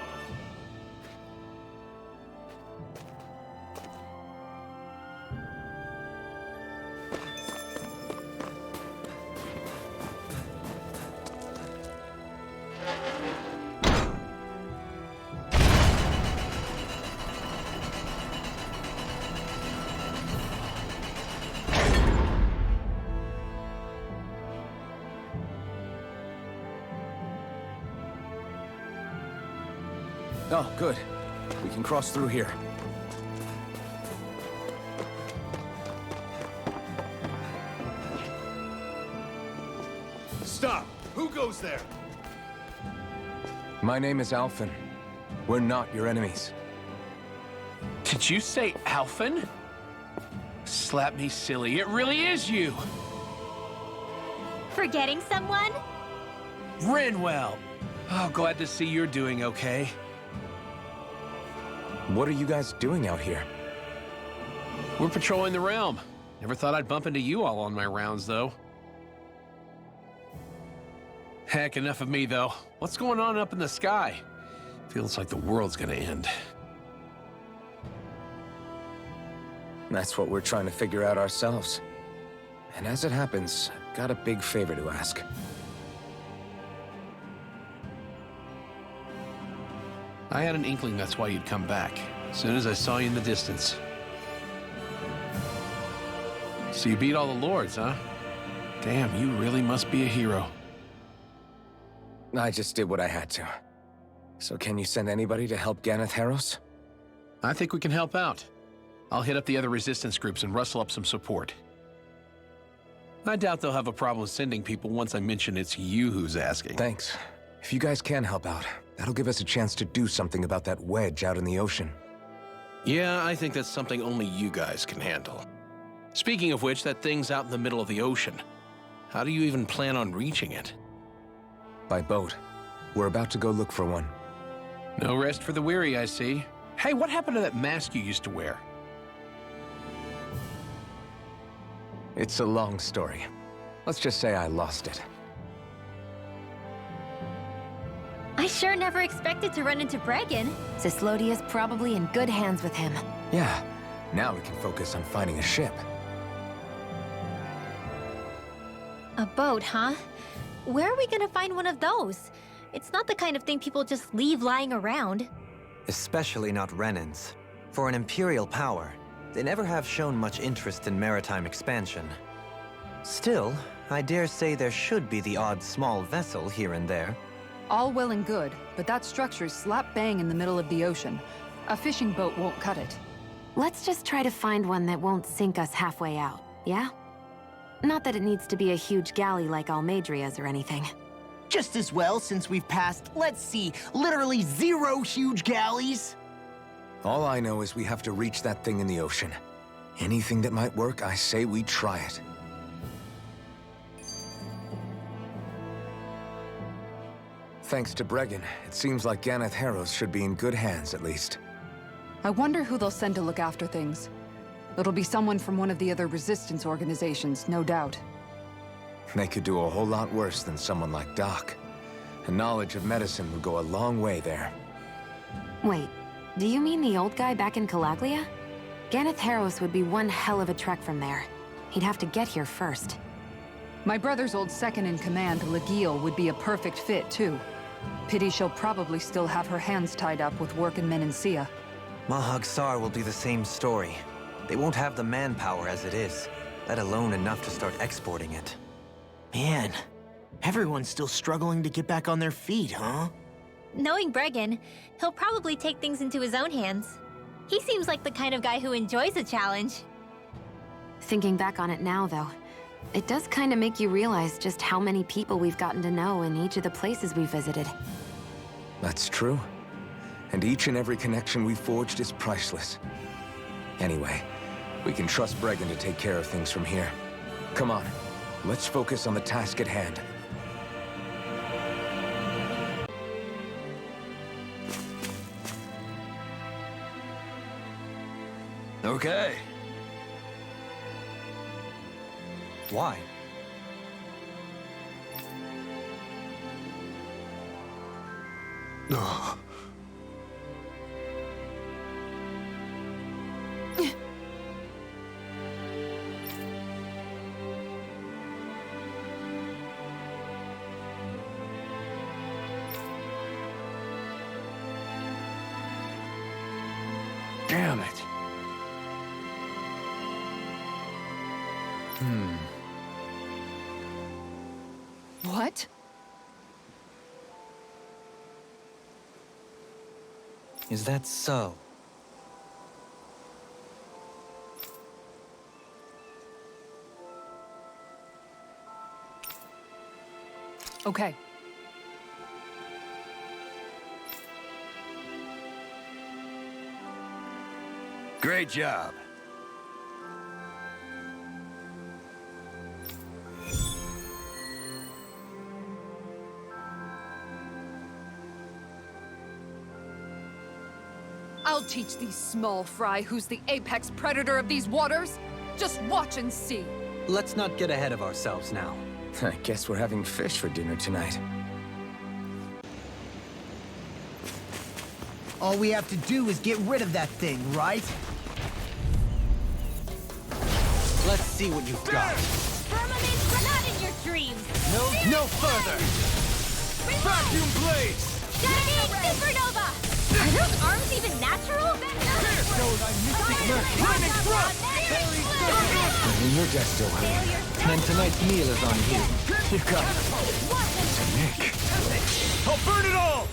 Oh, good. We can cross through here. Stop! Who goes there? My name is Alphen. We're not your enemies. Did you say Alphen? Slap me silly, it really is you! Forgetting someone? Rinwell! Oh, glad to see you're doing okay. What are you guys doing out here? We're patrolling the realm. Never thought I'd bump into you all on my rounds, though. Heck, enough of me, though. What's going on up in the sky? Feels like the world's gonna end. That's what we're trying to figure out ourselves. And as it happens, I've got a big favor to ask. I had an inkling that's why you'd come back, as soon as I saw you in the distance. So you beat all the lords, huh? Damn, you really must be a hero. I just did what I had to. So can you send anybody to help Ganeth Harros? I think we can help out. I'll hit up the other resistance groups and rustle up some support. I doubt they'll have a problem sending people once I mention it's you who's asking. Thanks. If you guys can help out, that'll give us a chance to do something about that wedge out in the ocean. Yeah, I think that's something only you guys can handle. Speaking of which, that thing's out in the middle of the ocean. How do you even plan on reaching it? By boat. We're about to go look for one. No rest for the weary, I see. Hey, what happened to that mask you used to wear? It's a long story. Let's just say I lost it. I sure never expected to run into Bregan. Cislodia's probably in good hands with him. Yeah, now we can focus on finding a ship. A boat, huh? Where are we gonna find one of those? It's not the kind of thing people just leave lying around. Especially not Renans. For an Imperial power, they never have shown much interest in maritime expansion. Still, I dare say there should be the odd small vessel here and there. All well and good, but that structure's slap bang in the middle of the ocean. A fishing boat won't cut it. Let's just try to find one that won't sink us halfway out, yeah? Not that it needs to be a huge galley like Almadria's or anything. Just as well, since we've passed, let's see, literally 0 huge galleys. All I know is we have to reach that thing in the ocean. Anything that might work, I say we try it. Thanks to Bregan, it seems like Ganeth Harros should be in good hands, at least. I wonder who they'll send to look after things. It'll be someone from one of the other resistance organizations, no doubt. They could do a whole lot worse than someone like Doc. A knowledge of medicine would go a long way there. Wait, do you mean the old guy back in Calaglia? Ganeth Harros would be one hell of a trek from there. He'd have to get here first. My brother's old second-in-command, Legil, would be a perfect fit, too. Pity she'll probably still have her hands tied up with work in Menancia. Mahag Sar will be the same story. They won't have the manpower as it is, let alone enough to start exporting it. Man, everyone's still struggling to get back on their feet, huh? Knowing Bregan, he'll probably take things into his own hands. He seems like the kind of guy who enjoys a challenge. Thinking back on it now, though, it does kind of make you realize just how many people we've gotten to know in each of the places we visited. That's true. And each and every connection we forged is priceless. Anyway, we can trust Bregan to take care of things from here. Come on, let's focus on the task at hand. Okay. Why? Damn it. What? Is that so? Okay. Great job. I'll teach these small fry who's the apex predator of these waters. Just watch and see. Let's not get ahead of ourselves now. I guess we're having fish for dinner tonight. All we have to do is get rid of that thing, right? Let's see what you've got. Firmament, we're not in your dreams! No further! Vacuum blades! Shining supernova! Are those arms even natural? Lightning thrust! Your death still hurting. And tonight's meal is on you. You got it. To Nick. I'll burn it all!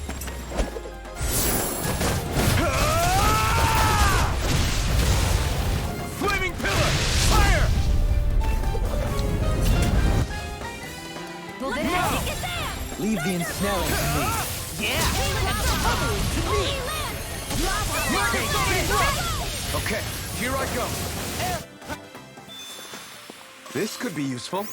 Flaming pillar! Fire! Well, then take it there! Leave the ensnaring to me. Okay, here I go. This could be useful.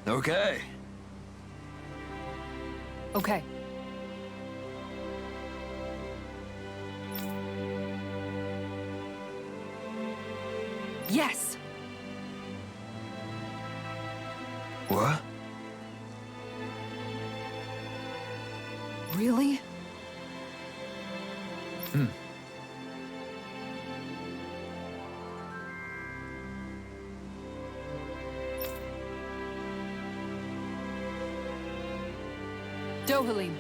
Okay. Okay. Yes! What? Really? Dohalim.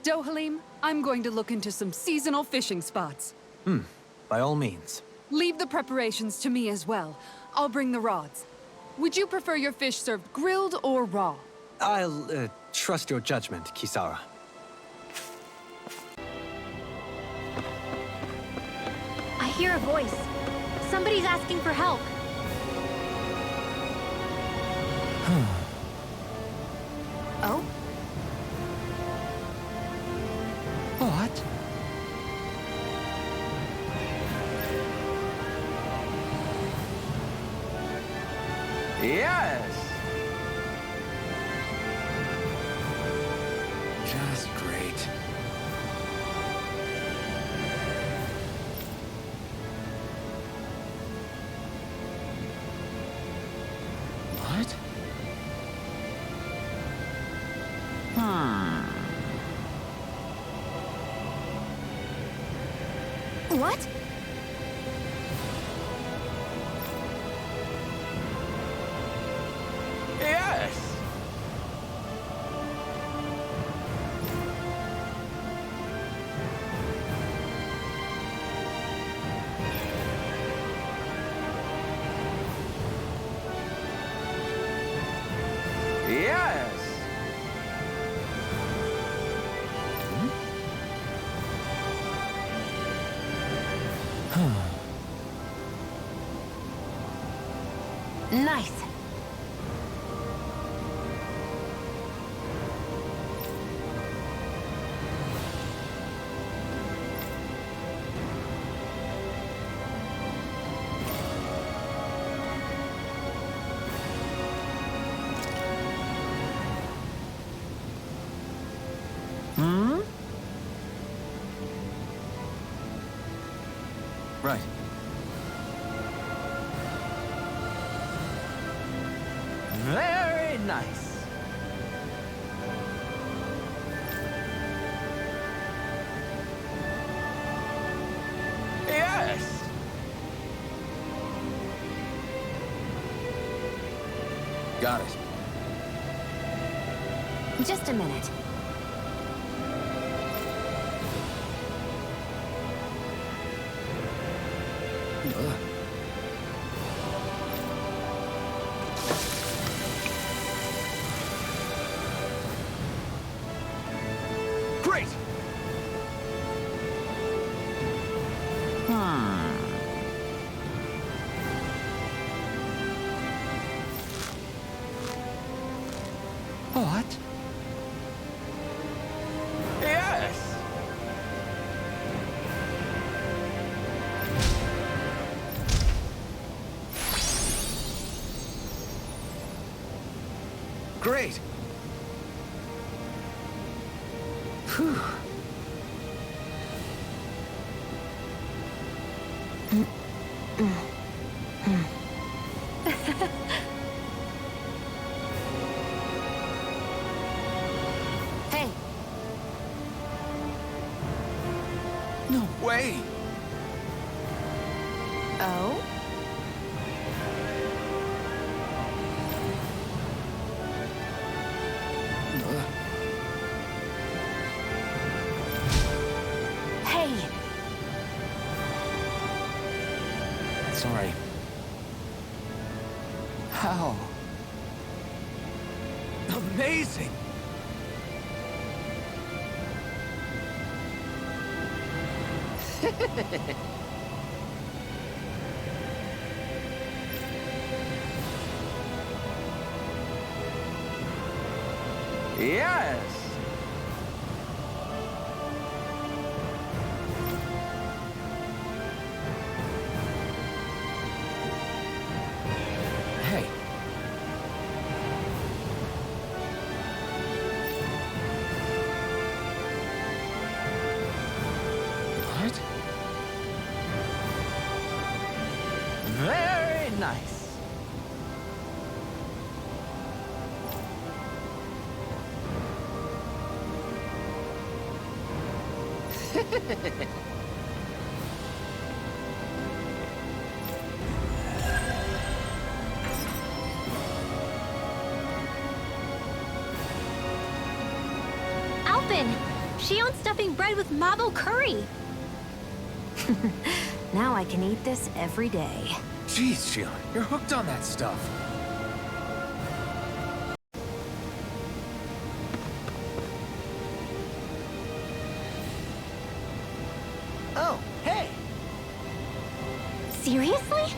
Dohalim, I'm going to look into some seasonal fishing spots. By all means. Leave the preparations to me as well. I'll bring the rods. Would you prefer your fish served grilled or raw? I'll, trust your judgment, Kisara. I hear a voice. Somebody's asking for help. Oh? What? Yes! Just great. What? What? Yes! Yes! Nice. Right. Very nice. Yes! Got it. Just a minute. Great! What? Yes! Great! Whew. Hey, No way! oh? Hey, Sorry. How? Amazing! Yes! Hey. What? Very nice. Alpin! She owns stuffing bread with marble curry. now I can eat this every day. Jeez, Shion, you're hooked on that stuff. Oh, hey! Seriously?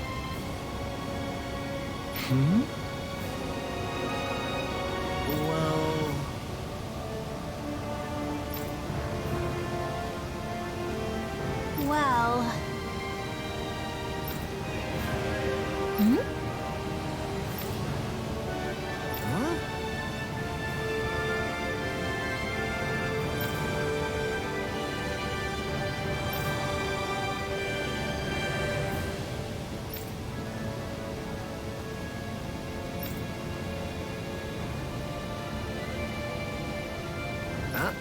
Well... Well... Hmm? Huh? Huh?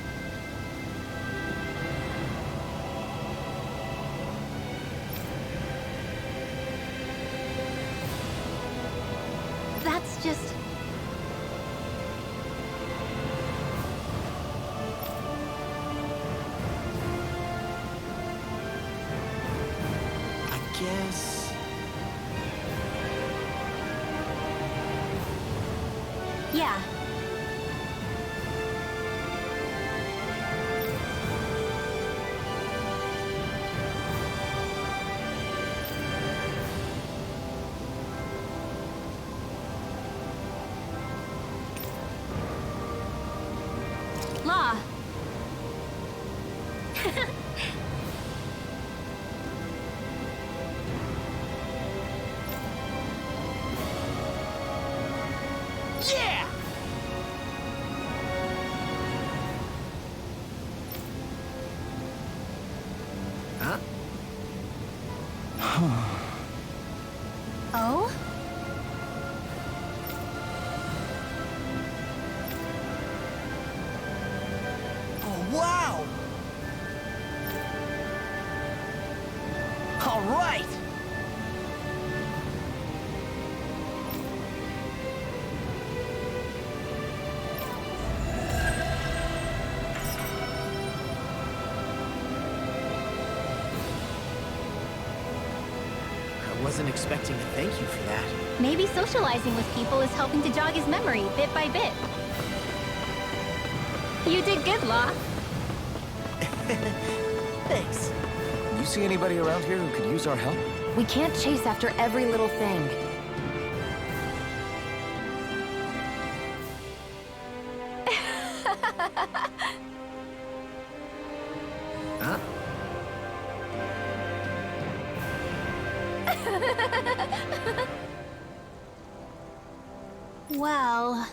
That's just... I guess... Yeah. Oh? Oh, wow! All right! I wasn't expecting a thank you for that. Maybe socializing with people is helping to jog his memory bit by bit. You did good, Law. Thanks. You see anybody around here who could use our help? We can't chase after every little thing. Huh? Well...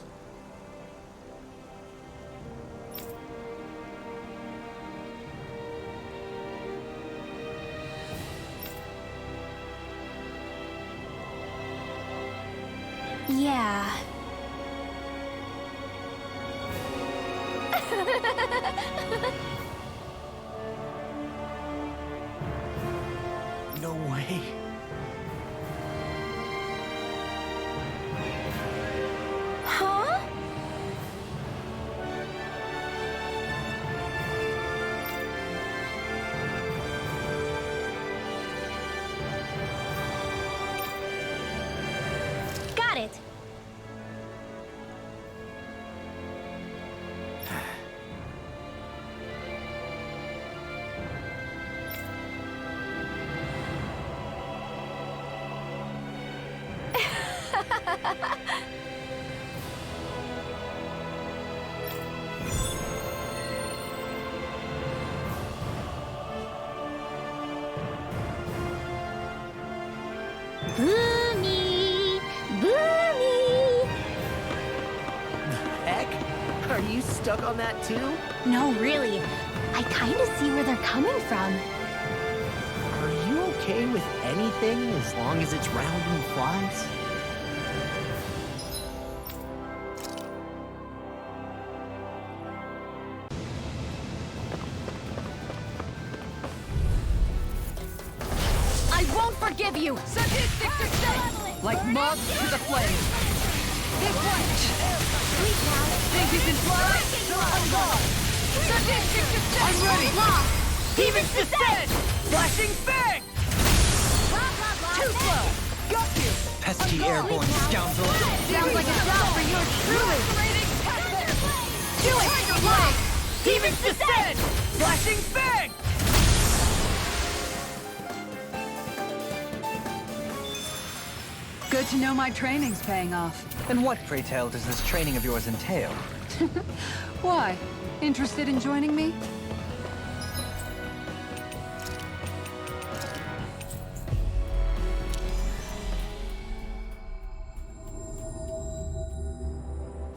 Yeah. No way. Huh? Got it. Boomy! Boomy! Heck? Are you stuck on that too? No, really. I kind of see where they're coming from. Are you okay with anything as long as it's round and flies? I won't forgive you! Sadistic descent! Like moths to the flame! Hit one! Think you can fly? I'm gone! Sadistic descent! I'm ready! Demon's descent! Flashing fang! Too slow! Got you! Pesky airborne scoundrel! Sounds like a job for yours truly! Do it! Fly! Demon's descent! Flashing fang! Good to know my training's paying off. And what, pray tell, does this training of yours entail? Why? Interested in joining me?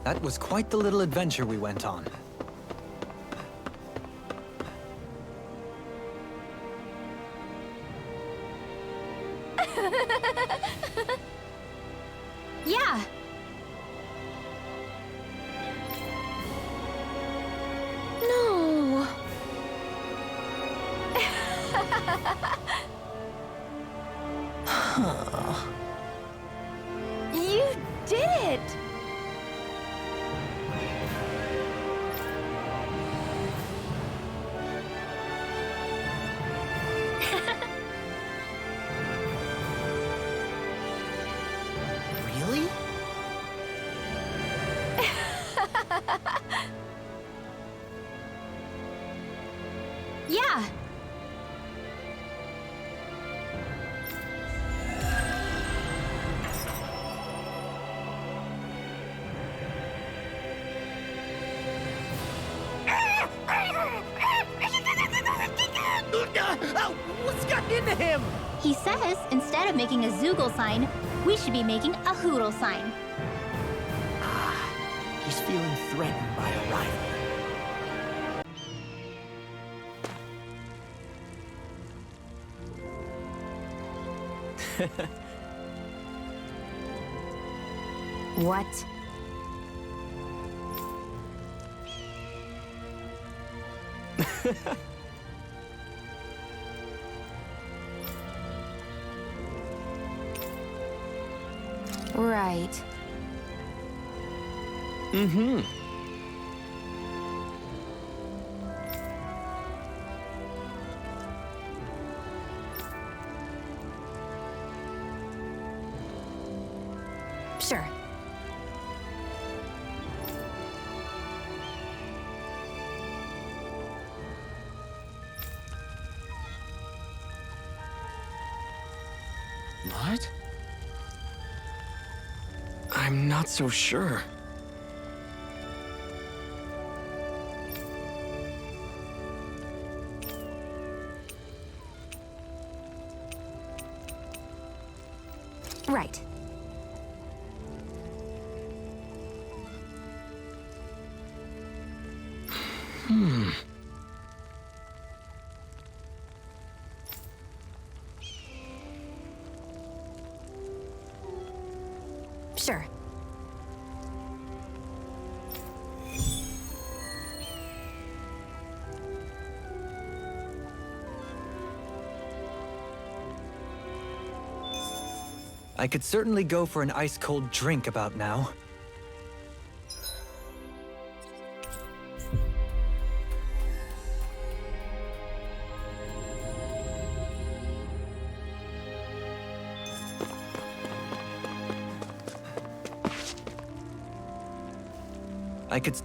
That was quite the little adventure we went on. Yeah. No. You did it! Really? Yeah. What's gotten into him? He says instead of making a Zoogle sign, we should be making a Hoodle sign. He's feeling threatened by a rival. What? Right. Mm-hmm. Sure. What? I'm not so sure. Right. Sure. I could certainly go for an ice-cold drink about now. I could...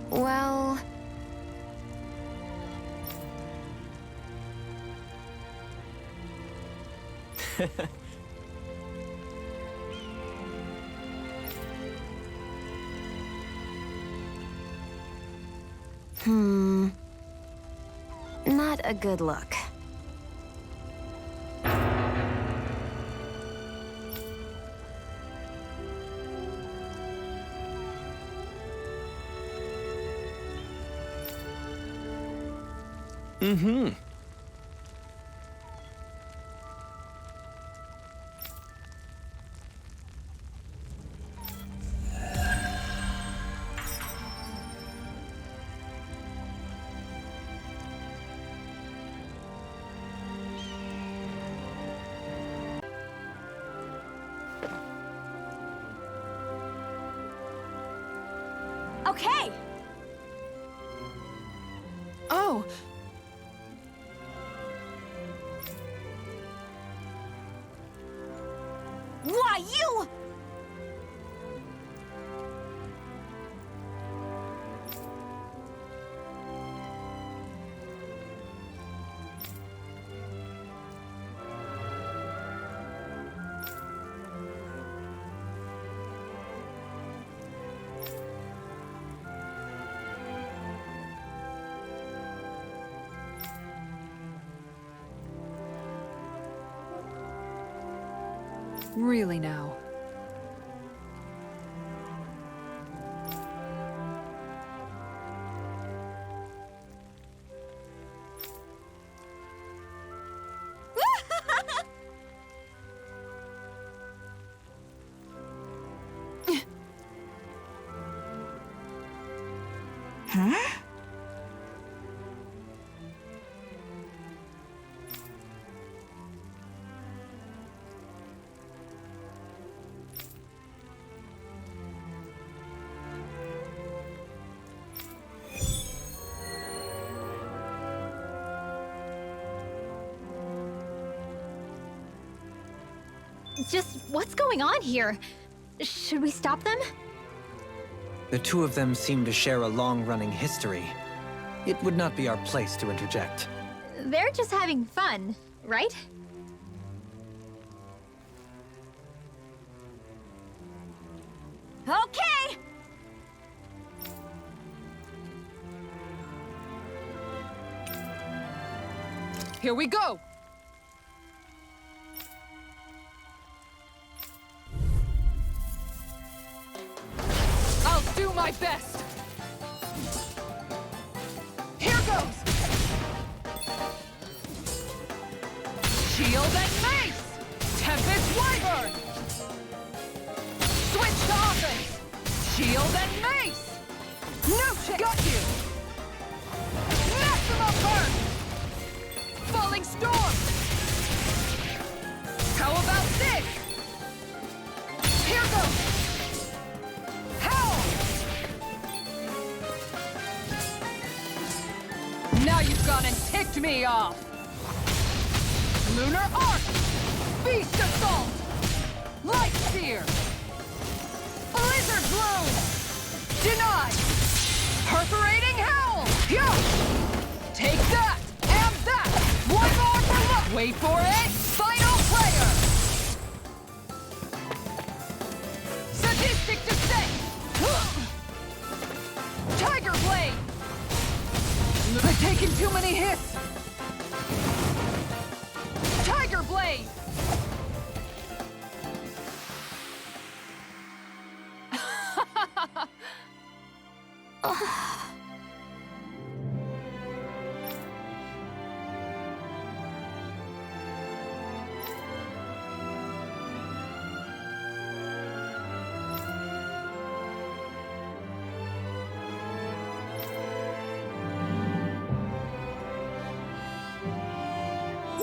Well... Not a good look. Mm-hmm. Okay! Oh! Why, you... Really now. Huh? Just what's going on here? Should we stop them? The two of them seem to share a long-running history. It would not be our place to interject. They're just having fun, right? Okay! Here we go! I'll do my best! Here goes! Shield and mace! Tempest Wyvern! Switch to offense! Shield and mace! No shit! Got you! Maximum burn! Falling storm! How about this? Here goes! Hell! Now you've gone and ticked me off! Lunar Arc! Beast Assault! Light Seer! Blizzard Bloom! Denied! Perforating Howl! Yeah! Take that! And that! One more for luck! Wait for it! Final player! Sadistic Descent! Tiger Blade! I've taken too many hits! Tiger Blade!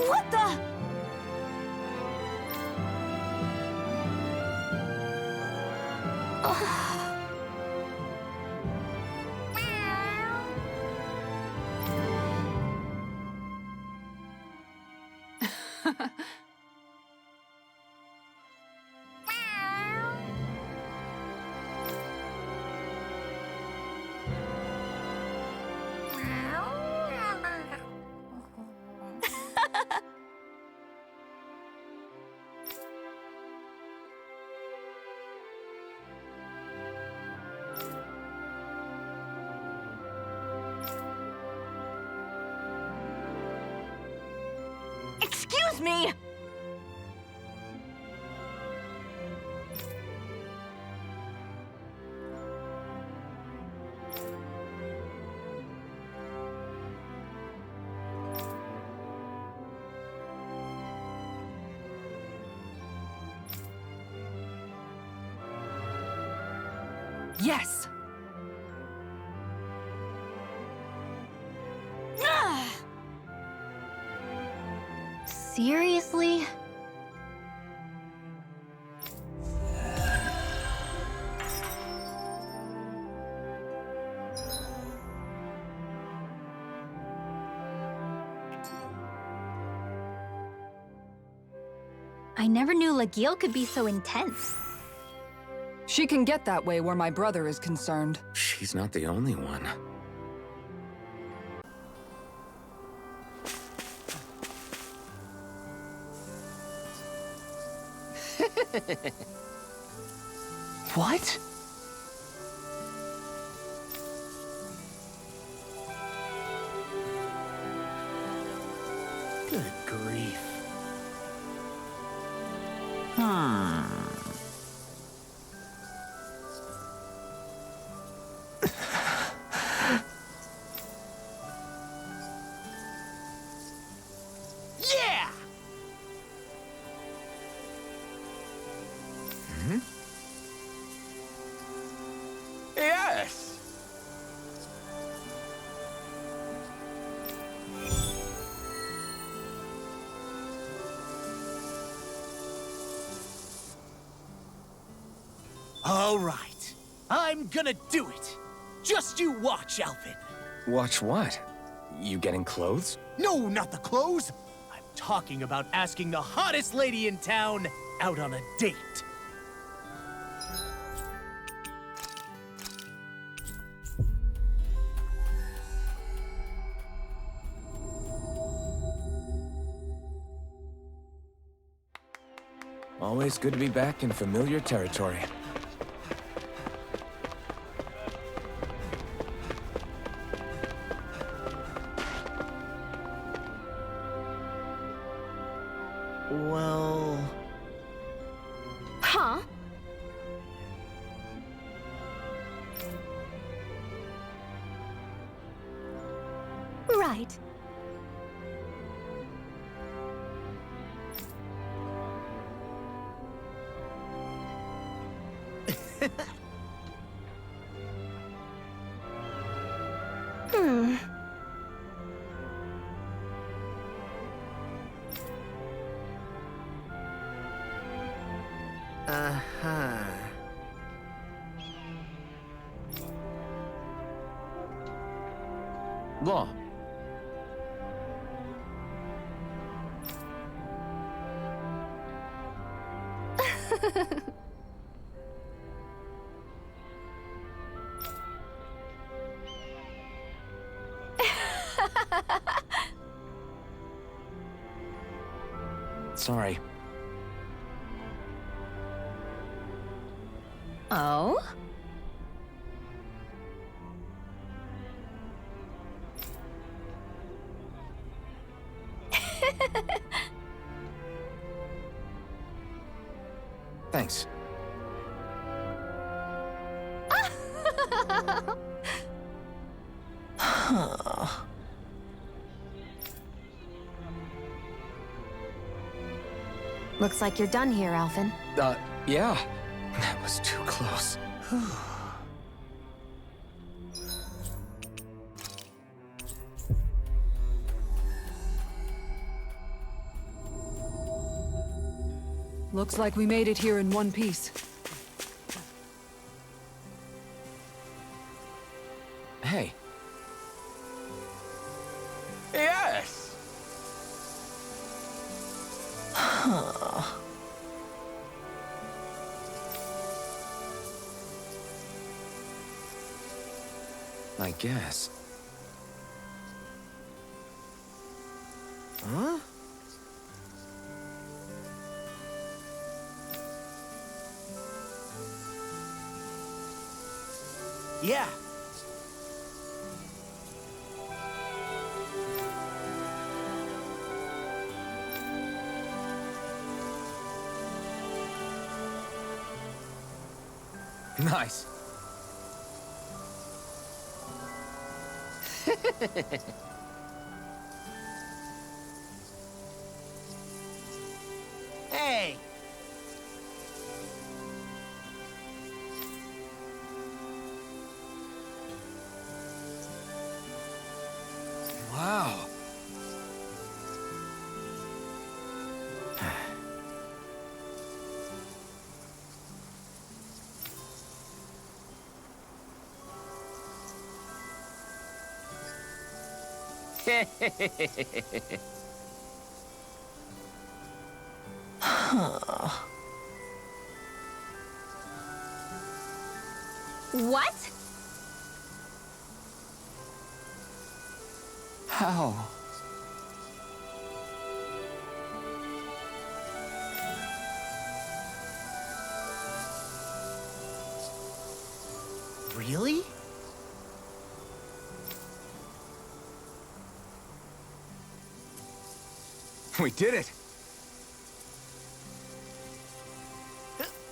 What the? Excuse me! Yes! Seriously? I never knew Lagiel could be so intense. She can get that way where my brother is concerned. She's not the only one. What? Good grief. Yeah! Yes! All right. I'm gonna do it. Just you watch, Alvin. Watch what? You getting clothes? No, not the clothes. I'm talking about asking the hottest lady in town out on a date. Always good to be back in familiar territory. Well... Huh? Right. Hmm. Uh-huh. Law. Sorry. Oh? Thanks. Looks like you're done here, Alphen. Yeah. That was too close. Looks like we made it here in one piece. Hey. Yes! I guess. Huh? Yeah. Nice. Hey! Wow. What? How? Really? We did it!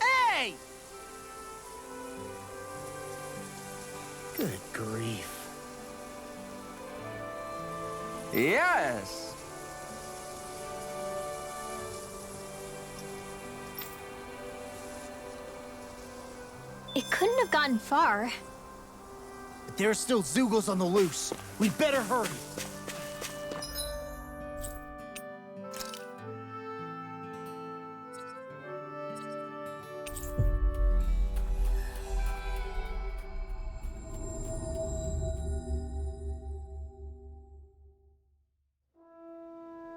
Hey! Good grief. Yes! It couldn't have gotten far. But there are still Zeugles on the loose. We better hurry.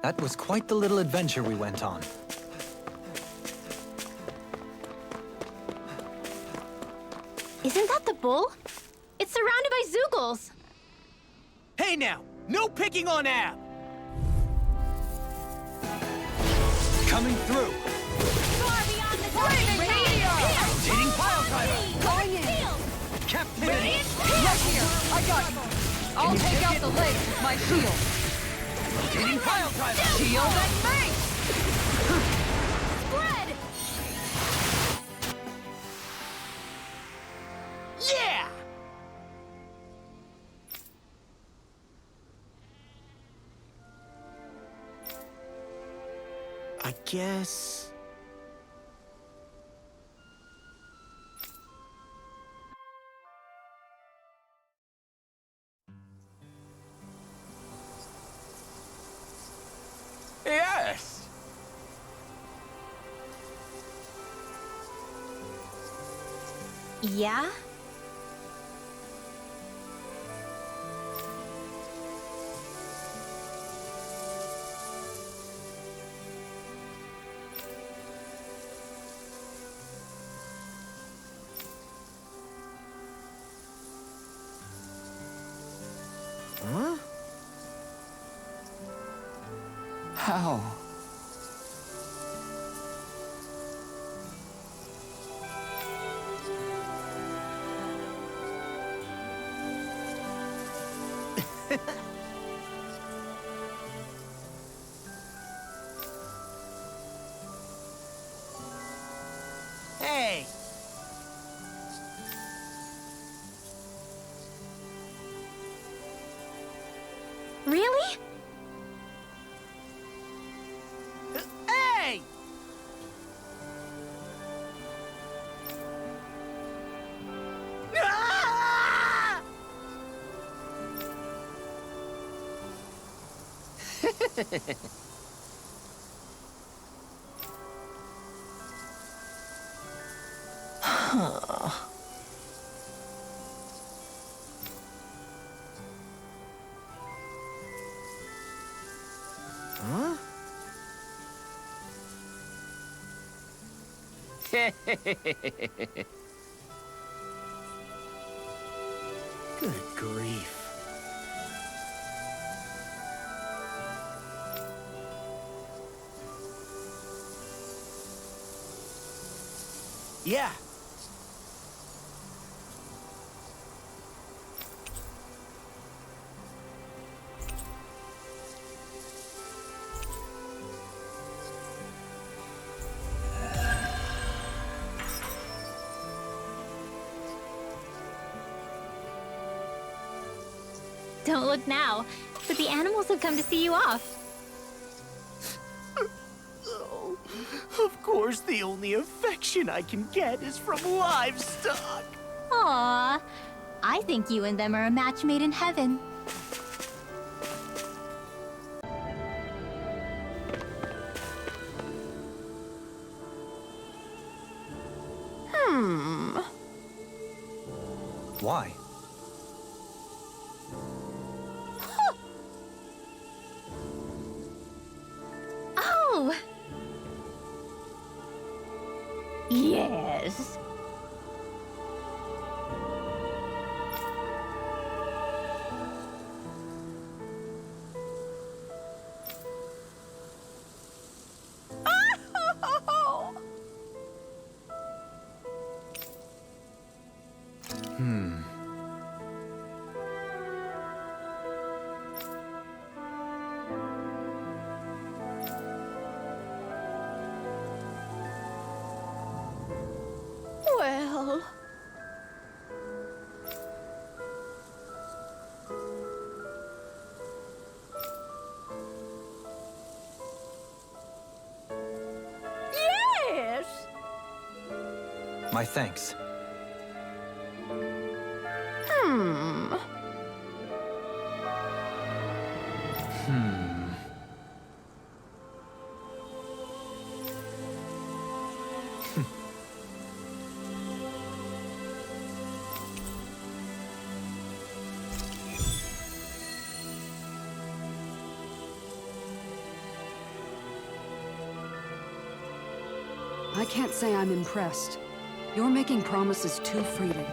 That was quite the little adventure we went on. Isn't that the bull? It's surrounded by Zeugles. Hey now, no picking on Ab! Coming through! Rotating pile driver! Going in! Captivity! Right here! I got you! I'll take out the legs with my shield! Rotating pile driver! Shield and mace! Spread! Yeah! I guess... Yeah? Huh? How? Hey! Really? Hey! Ah! Huh? Good grief. Yeah. Don't look now, but the animals have come to see you off. Oh, of course, the only affection I can get is from livestock. Aww. I think you and them are a match made in heaven. Why? Oh! Yes. Well... Yes! My thanks. Hmm. I can't say I'm impressed. You're making promises too freely.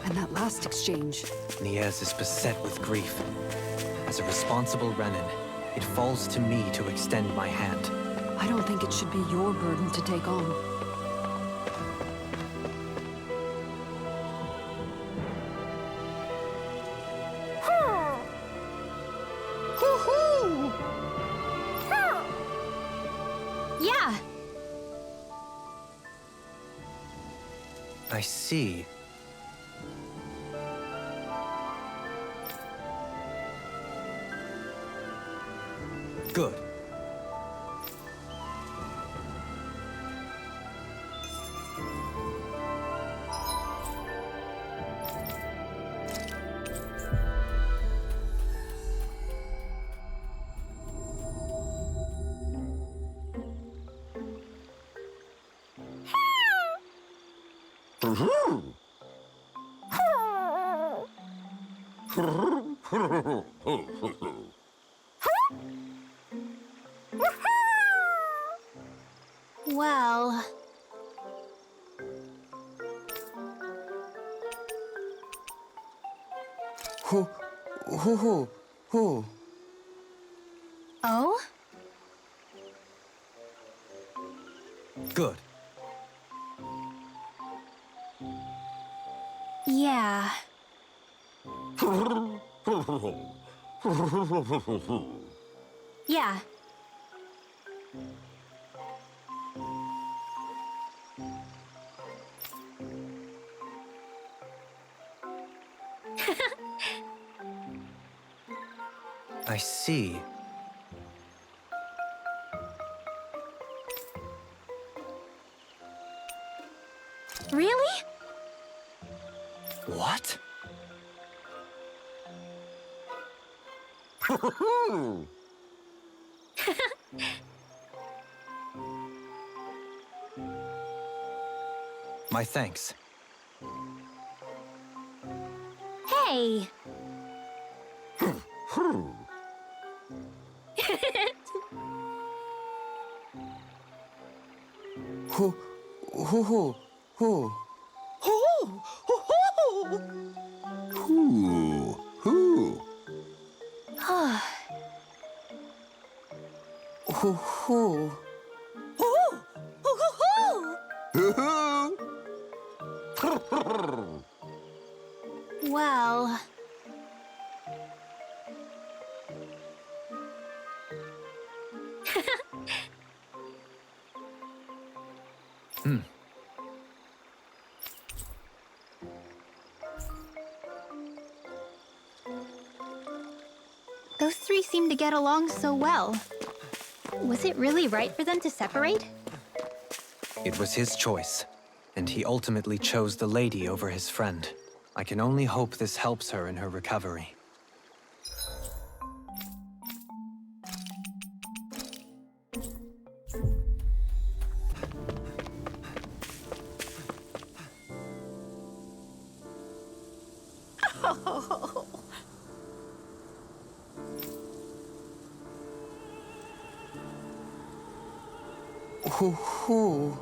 And that last exchange... Niez is beset with grief. As a responsible Renin, it falls to me to extend my hand. I don't think it should be your burden to take on. Hoo-hoo! Yeah. I see. Good. Well... Hoo, hoo, hoo, hoo. Oh? Good. Yeah. Yeah. I see. Really? What? My thanks. Hey! Hoo, hoo, hoo, hoo. Ooh, ooh. Hoo, hoo. Well... Those three seem to get along so well. Was it really right for them to separate? It was his choice, and he ultimately chose the lady over his friend. I can only hope this helps her in her recovery. Hoo, hoo.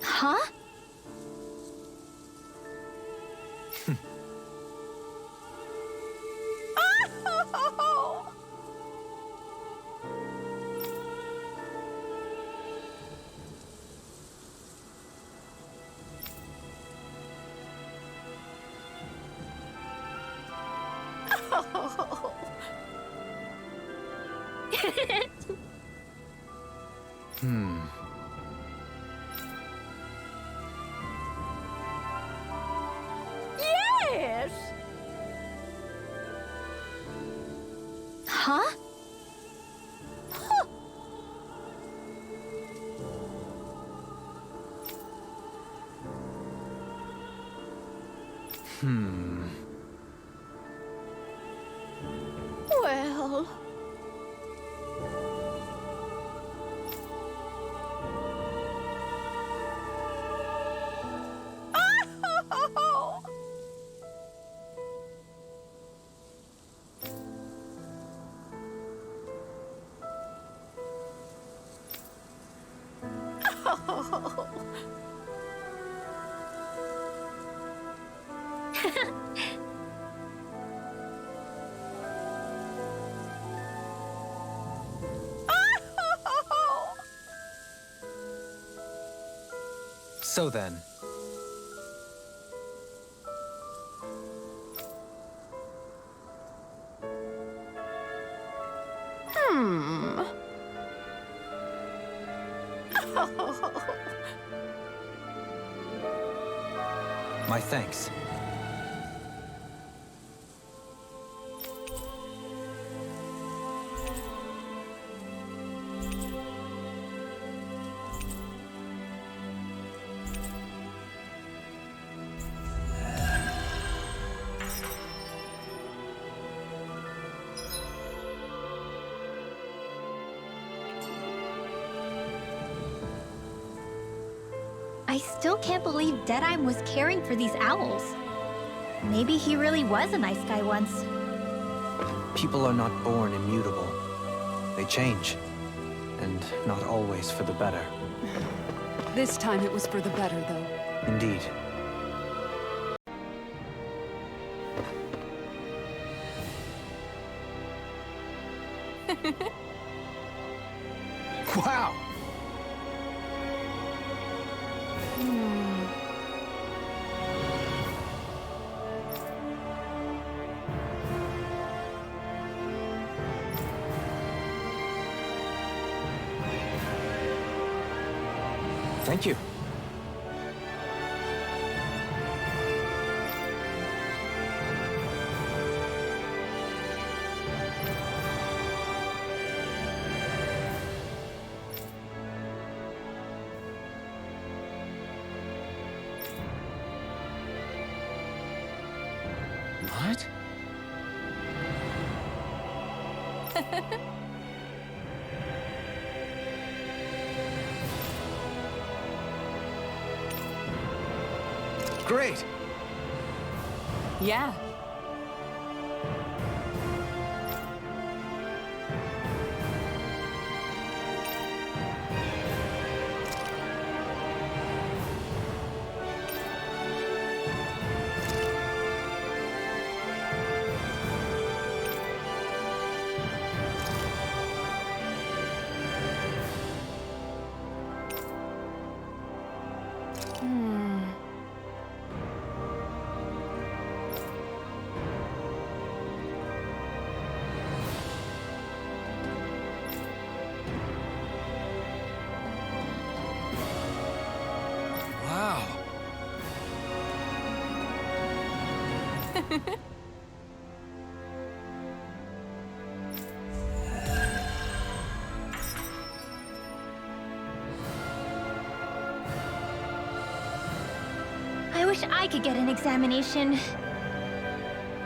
Huh? Yes! Huh? Well... So then, my thanks. I still can't believe Deadeye was caring for these owls. Maybe he really was a nice guy once. People are not born immutable. They change. And not always for the better. This time it was for the better, though. Indeed. Wow! Thank you. What? Great! Yeah. Wow. I wish I could get an examination.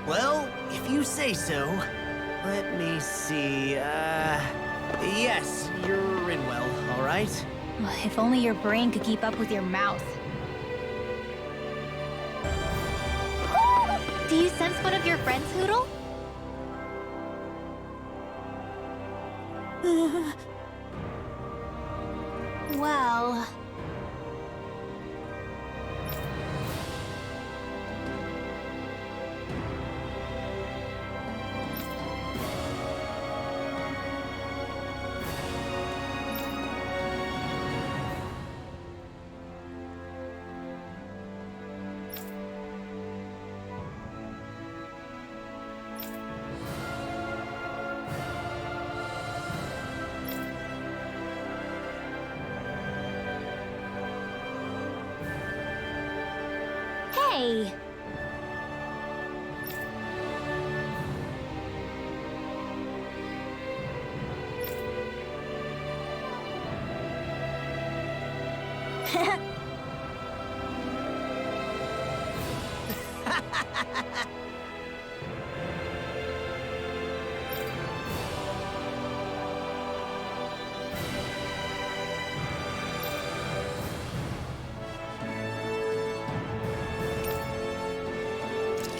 Well, if you say so. Let me see, yes, you're in well, all right? If only your brain could keep up with your mouth. Do you sense one of your friends, Hoodle? Well... Hey!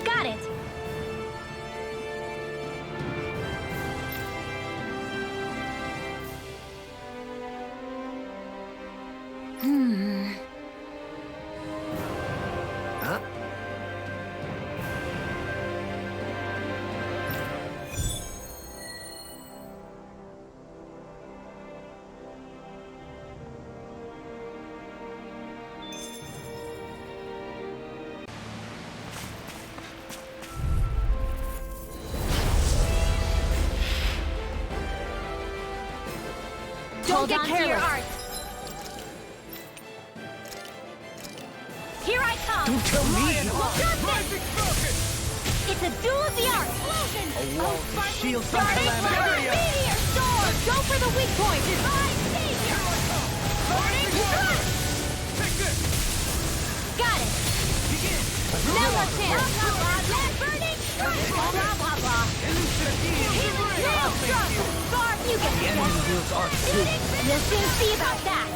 Got it! Huh? Hold on to your art. Here I come! Don't tell me! It's a duel of the arts! A wall to shield from Starting calamity! meteor storm! Go for the weak point! Divine savior! Starting strike! Got it! Now let's hit! Burning strike! Blah blah blah! Healing maelstrom! Scarf, you get it! Enemy wields art too. You'll soon see about that!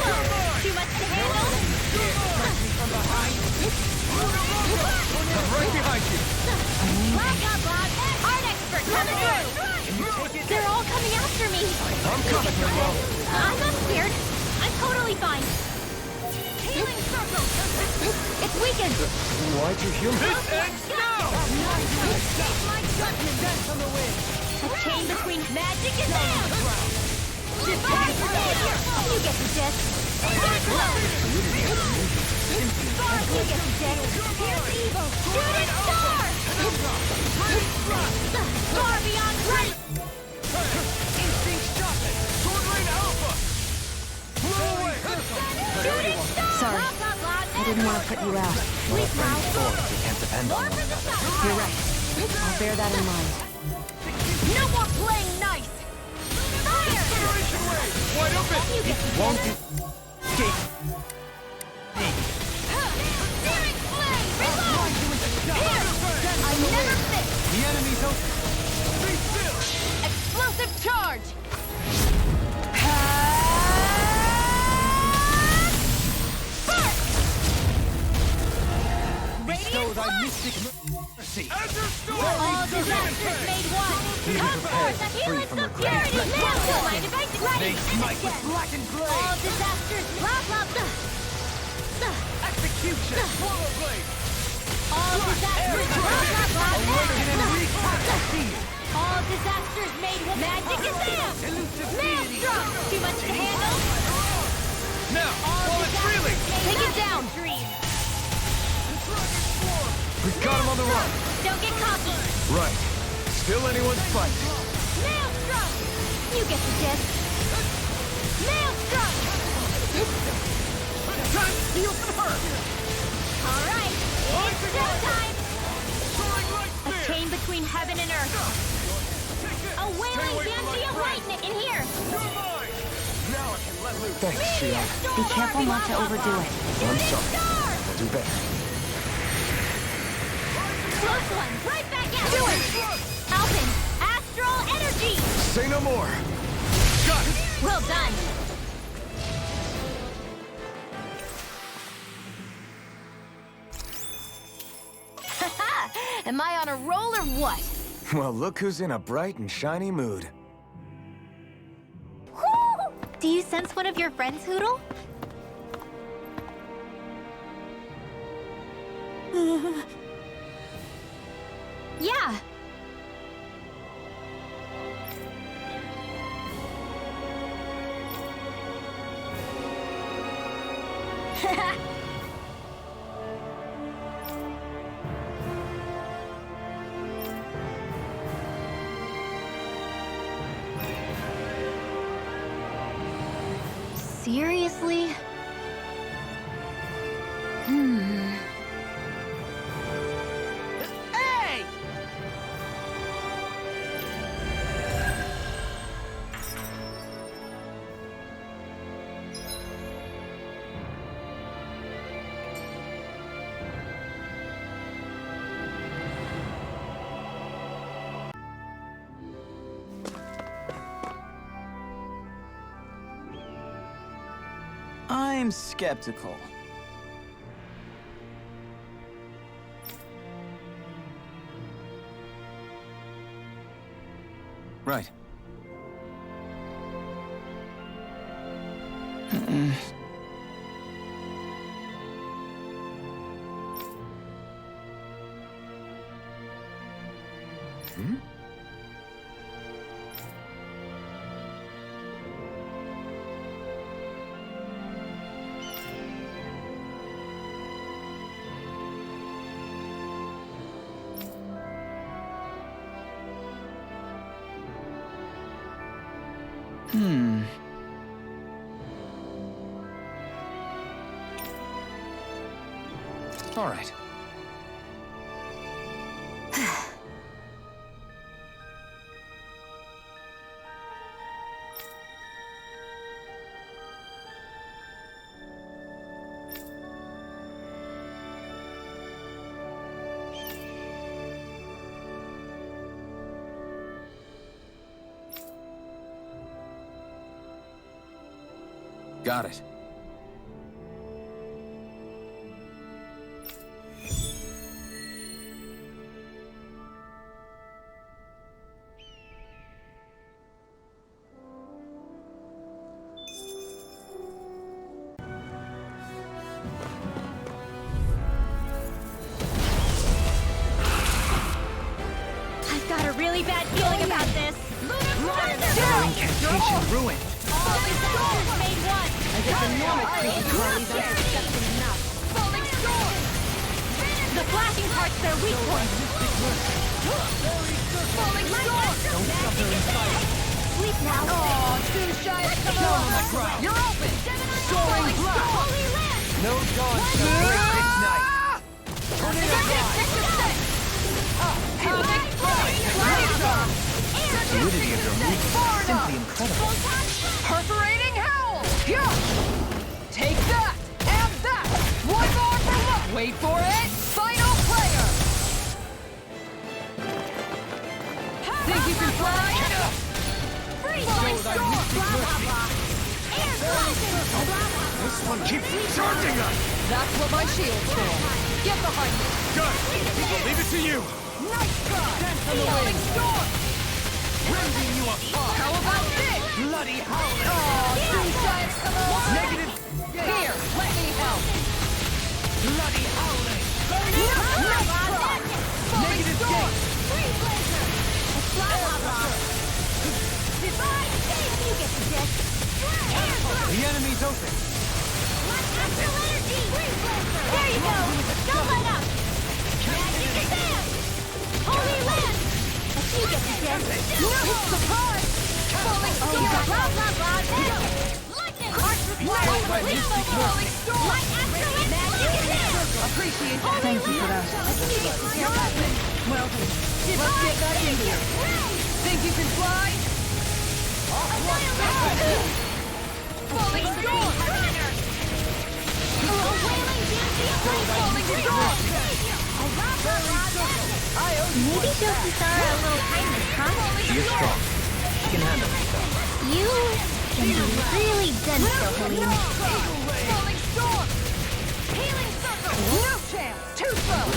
Too much to handle? I'm right behind you. Blah, blah, blah. Art expert coming through. They're all coming after me. I'm coming, Ringo. I'm not scared. I'm totally fine. Healing circle. It's weakened. Why'd you heal me? This ends now! A chain between magic and man. Divine savior. You get the gist. Cyclone. You get the gist. Here's evil. Shooting star. Far beyond right. Instinct chocolate! Sword Rain Alpha! Blow away! Shooting star. Sorry. I didn't want to put you out. Sleep now. We can't depend on More one for the another. sun. You're right. I'll bear that in mind. No more playing nice. Fire. Generation Wave! Wide open! You get the Won't gist. do. Searing flame. Reload. Here. I never miss. The enemy's open. Be still! Explosive charge. Bestow thy mystic mercy. Azure Storm! All disasters made one. Come forth, the healing from her security. Now, mind if I ready? They smite with blackened All blade. disasters, blah blah blah. Execution. Swallow Blade! All disasters, blah blah Awaken and blah. recapture. All disasters made one. Magic is there. Maelstrom. Too much to handle. Now, All while it's reeling! disasters take it down. Dream. We've got him on the run. Don't get cocky. Right. Still anyone's fight. Maelstrom. You get the gist. Maelstrom. Time to feel some hurt! All right. It's showtime. Soaring Light A Spear! chain between heaven and earth. A wailing Banshee of lightning in here. You're mine! Now I can let loose. Thanks, Shion. Be careful not to overdo it. I'm sorry. I'll do better. Close one. Right back at you. Do it. Alpin. Astral energy. Say no more. Got it. Well done. Am I on a roll or what? Well, look who's in a bright and shiny mood. Do you sense one of your friends, Hoodle? Yeah. Seriously? Hey! I'm skeptical. Right. Hmm? All right. Got it. got a really bad feeling about this. Another incantation ruined. Made one. As if the normal creepy crawlies aren't accepting enough. Falling storm. The flashing part's their weak point. Falling storm. Don't suffer in silence. Sleep now. Oh, too shy to come Down on the over. ground. You're open. Soaring blast. Holy land. No dawn shall break this night. Tornado drive. The fluidity of your movement is simply incredible. Perforating howl! Yeah! Take that! And that! One more for luck! Wait for it! Final player! Think you can fly? Falling storm. Blah, blah, blah. Air blessing. Blah, blah, blah. This one keeps charging us. That's what my shield's for. Get behind me! Good. I'll leave it to you. Nice try! Falling storm! Rending you apart. How about this? Bloody howling. Oh, too shy to come over! Negative. Here, let me help! Bloody howling. Nice try! Negative gate. Free blazer. Blah, blah, blah. Divine faith. You get the gist. Air blast. The enemy's open. Astral energy. Free blazer. There you go. Don't let up. Magic sand. Holy land. You get the gist. No surprise! Falling storm. Blah, blah, blah. Lightning. Arch required. Falling storm. Light astral energy. Appreciate that. Thank you for that. Well, let's get back in here. Think you can fly? Falling storm! Falling storm! Maybe show Kisara a little kindness, huh? She is strong. She can handle herself. You can be really dense, though, Helene. Falling storm! Healing circle! No chance! Too slow!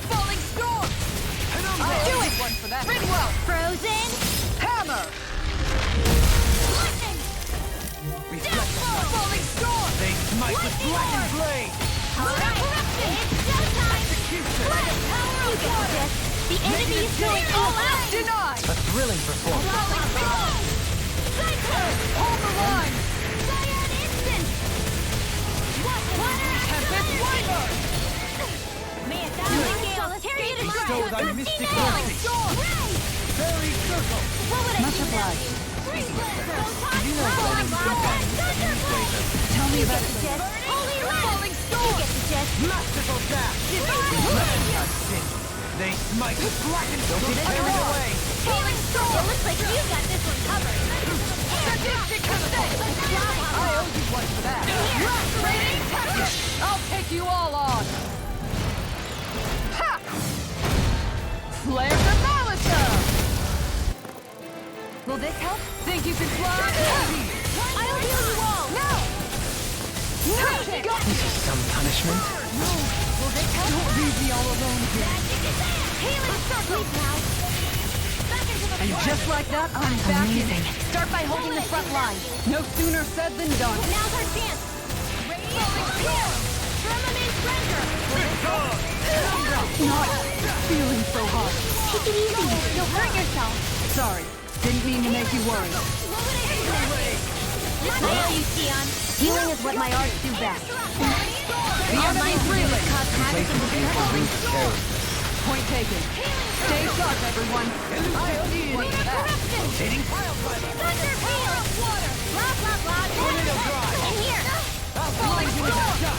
Falling storm! I'll do it! One for that. Ridwell! Frozen. Hammer! Lightning. Deathfall! Falling storm! They smite with blackened blade. Corruption. It's showtime. Blast. You get the gist. The enemy is going all out. Denied! A thrilling performance. Falling storm. Cyclone. Hold the line! Cyan instant. Water. Tempest Wyvern! May a thousand gales carry you to Bestow thy mystic Falling mercy. storm. Fairy circle. What would I do next? Free blazer. Tell me about it. Holy land. Falling storm. You get the gist. Masterful dash. They smite with blackened. Don't get carried away. Falling storm. It looks like you got this one covered. Sadistic mistake! I owe you one for that. Lacerating tempest! I'll take you all on! Ha! Flare the Malisa! Will this help? Think you can fly? I'll heal you all. No! No! This is some punishment. No! Will this help? Don't leave me all alone here. Healing circle. Now. Back into the And just like that, I'm back in it. Start by holding the front line. No sooner said than done. Now's our chance. Radiant here. Firmament render. Not feeling so hot. Take it easy. You'll hurt yourself. Sorry. Didn't mean to make you worry. What would I do next? I owe you, Sion. Healing is what my arts do best. The enemy's reeling. Cause havoc in the vehicle. Point taken. Stay sharp, everyone. I owe you one for that. Rotating pile driver. Thunder peal. Water. Blah, blah, blah. Tornado drive. And here. Falling shot.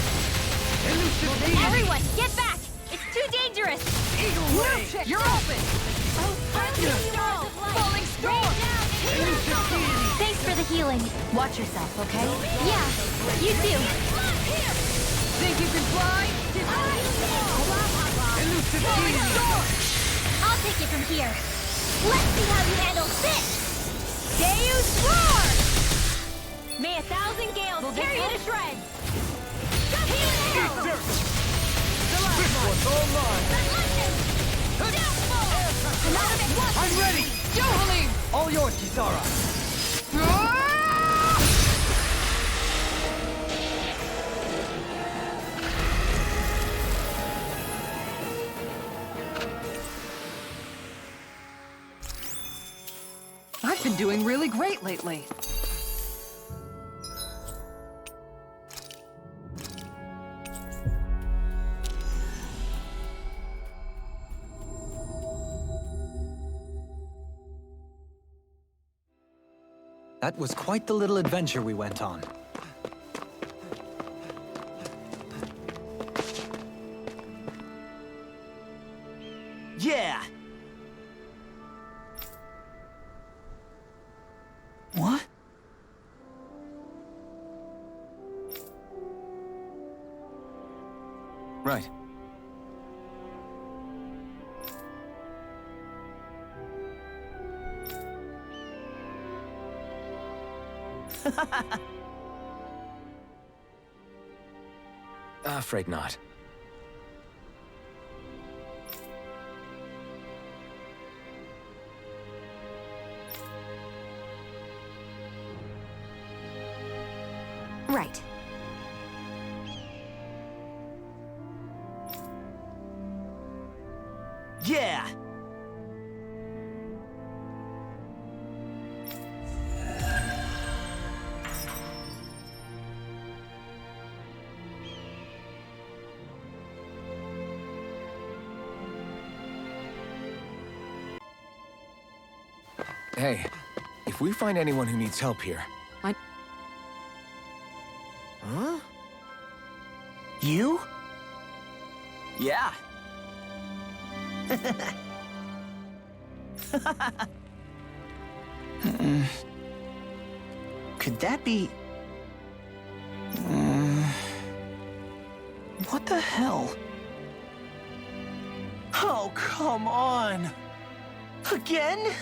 Elusive beam. Everyone, get back. It's too dangerous. Eagle ray. You're open. Falling storm. Thanks for the healing. Watch yourself, okay? Yeah, you too. Think you can fly? Elusive Falling beam. storm. I'll take it from here. Let's see how you handle this. Deus Roar! May a thousand gales tear you to shreds. Healing arrow. This one's all mine. I'm ready. Go, Helene! All yours, Kisara. been doing really great lately. That was quite the little adventure we went on. Yeah! What? Right. Afraid not. Right. Yeah! Hey, if we find anyone who needs help here... Huh? You? Yeah. Could that be... What the hell? Oh, come on! Again?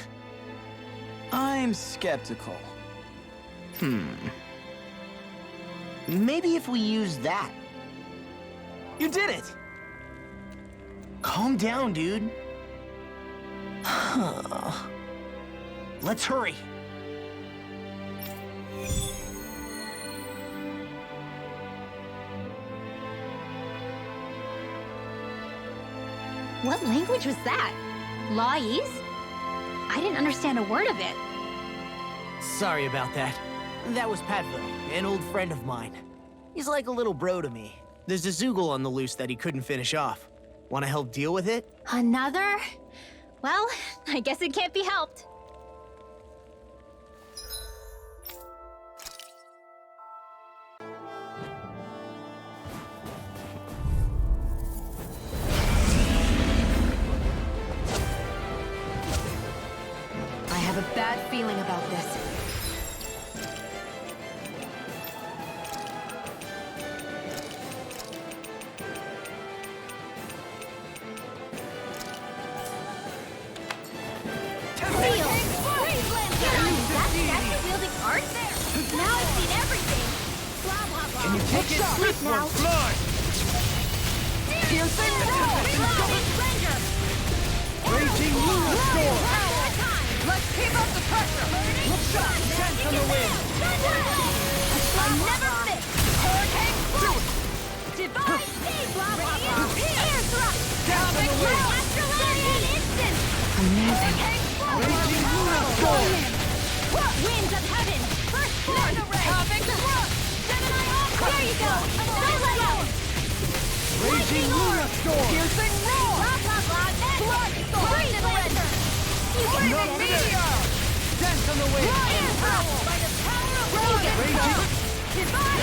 I'm skeptical. Maybe if we use that. You did it! Calm down, dude. Let's hurry. What language was that? Lawese? I didn't understand a word of it. Sorry about that. That was Patvo, an old friend of mine. He's like a little bro to me. There's a Zoogle on the loose that he couldn't finish off. Want to help deal with it? Another? Well, I guess it can't be helped. I have a bad feeling about this. This one's blind! Piercing Raging Luna Storm! Let's keep up the pressure! Look shot! Dance on the wind! I never miss! Hurricane Blast! Divine Speed! Air Thrust! Dance on the wind! Astralarian Instant! Amazing. Raging Luna Storm! Winds of Heaven! First Force! Havoc Thrust! Gemini Ultra! There you go! Annihilator! Raging Luna Storm! Piercing roar! Blah blah blah! Blood Storm! Freeze Lancer! You can Another do miss! it! Dance on the wind! Air Power! By the power of Raging! Raging- Divine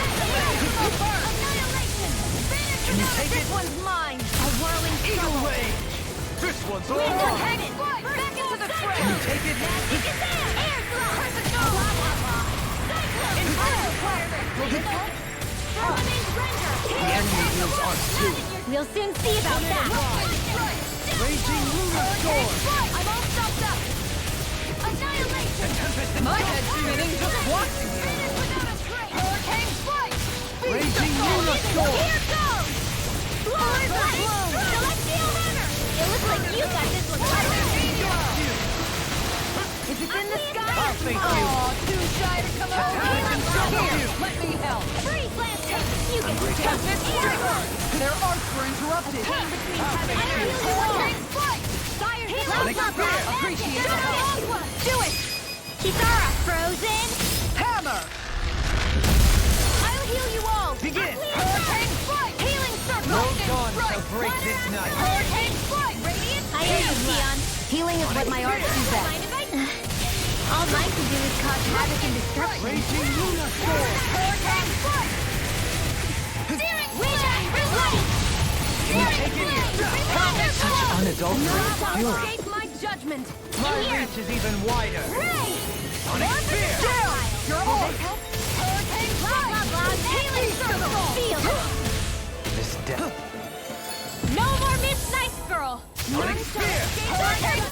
Annihilation! Finish Can you it! take This it? one's mine! A whirling Eagle trouble! Rage! This one's all Winds of mine! Heaven! Back into the fray! Can you take it? Magic is there! Air Thrust! Blah blah blah! Cyclone! Fire Fire! Terminate's Ranger! The enemy heals us too! We'll soon see about that! Raging Luna Storm! I'm all stopped up! Annihilation! My head's spinning just watching you! Finish without a trace! Hurricane Strike! Raging Luna Storm! Here goes! Blow! Celestial Hammer! It looks like you got this one covered! If it's in the sky... I'll thank you! Aw, too shy to come over! Here, let me help! Freeze Lancer! You can take this air! Their arcs were interrupted! Came between heaven and earth! Hurricane Strike! Fire Halo! Sonic Spear! Appreciate it! Do it! Kisara, frozen! Hammer! I'll heal you all! Begin! Hurricane strike! Healing circle! No dawn shall break this night. Hurricane strike! Radiant! I hear you, Leon. Healing is what my arts do best. All mine can do is cause havoc and destruction. Raging Luna Storm! Hurricane strike! Searing Wizard! Reload! Searing Blade! Such unadulterated fury. Escape my judgment! My In here! reach is even wider! Ray! Sonic Spear! Durable! Hurricane strike! Healing circle! Feel! This death. No more Miss Nice Girl! Sonic Spear! Hurricane!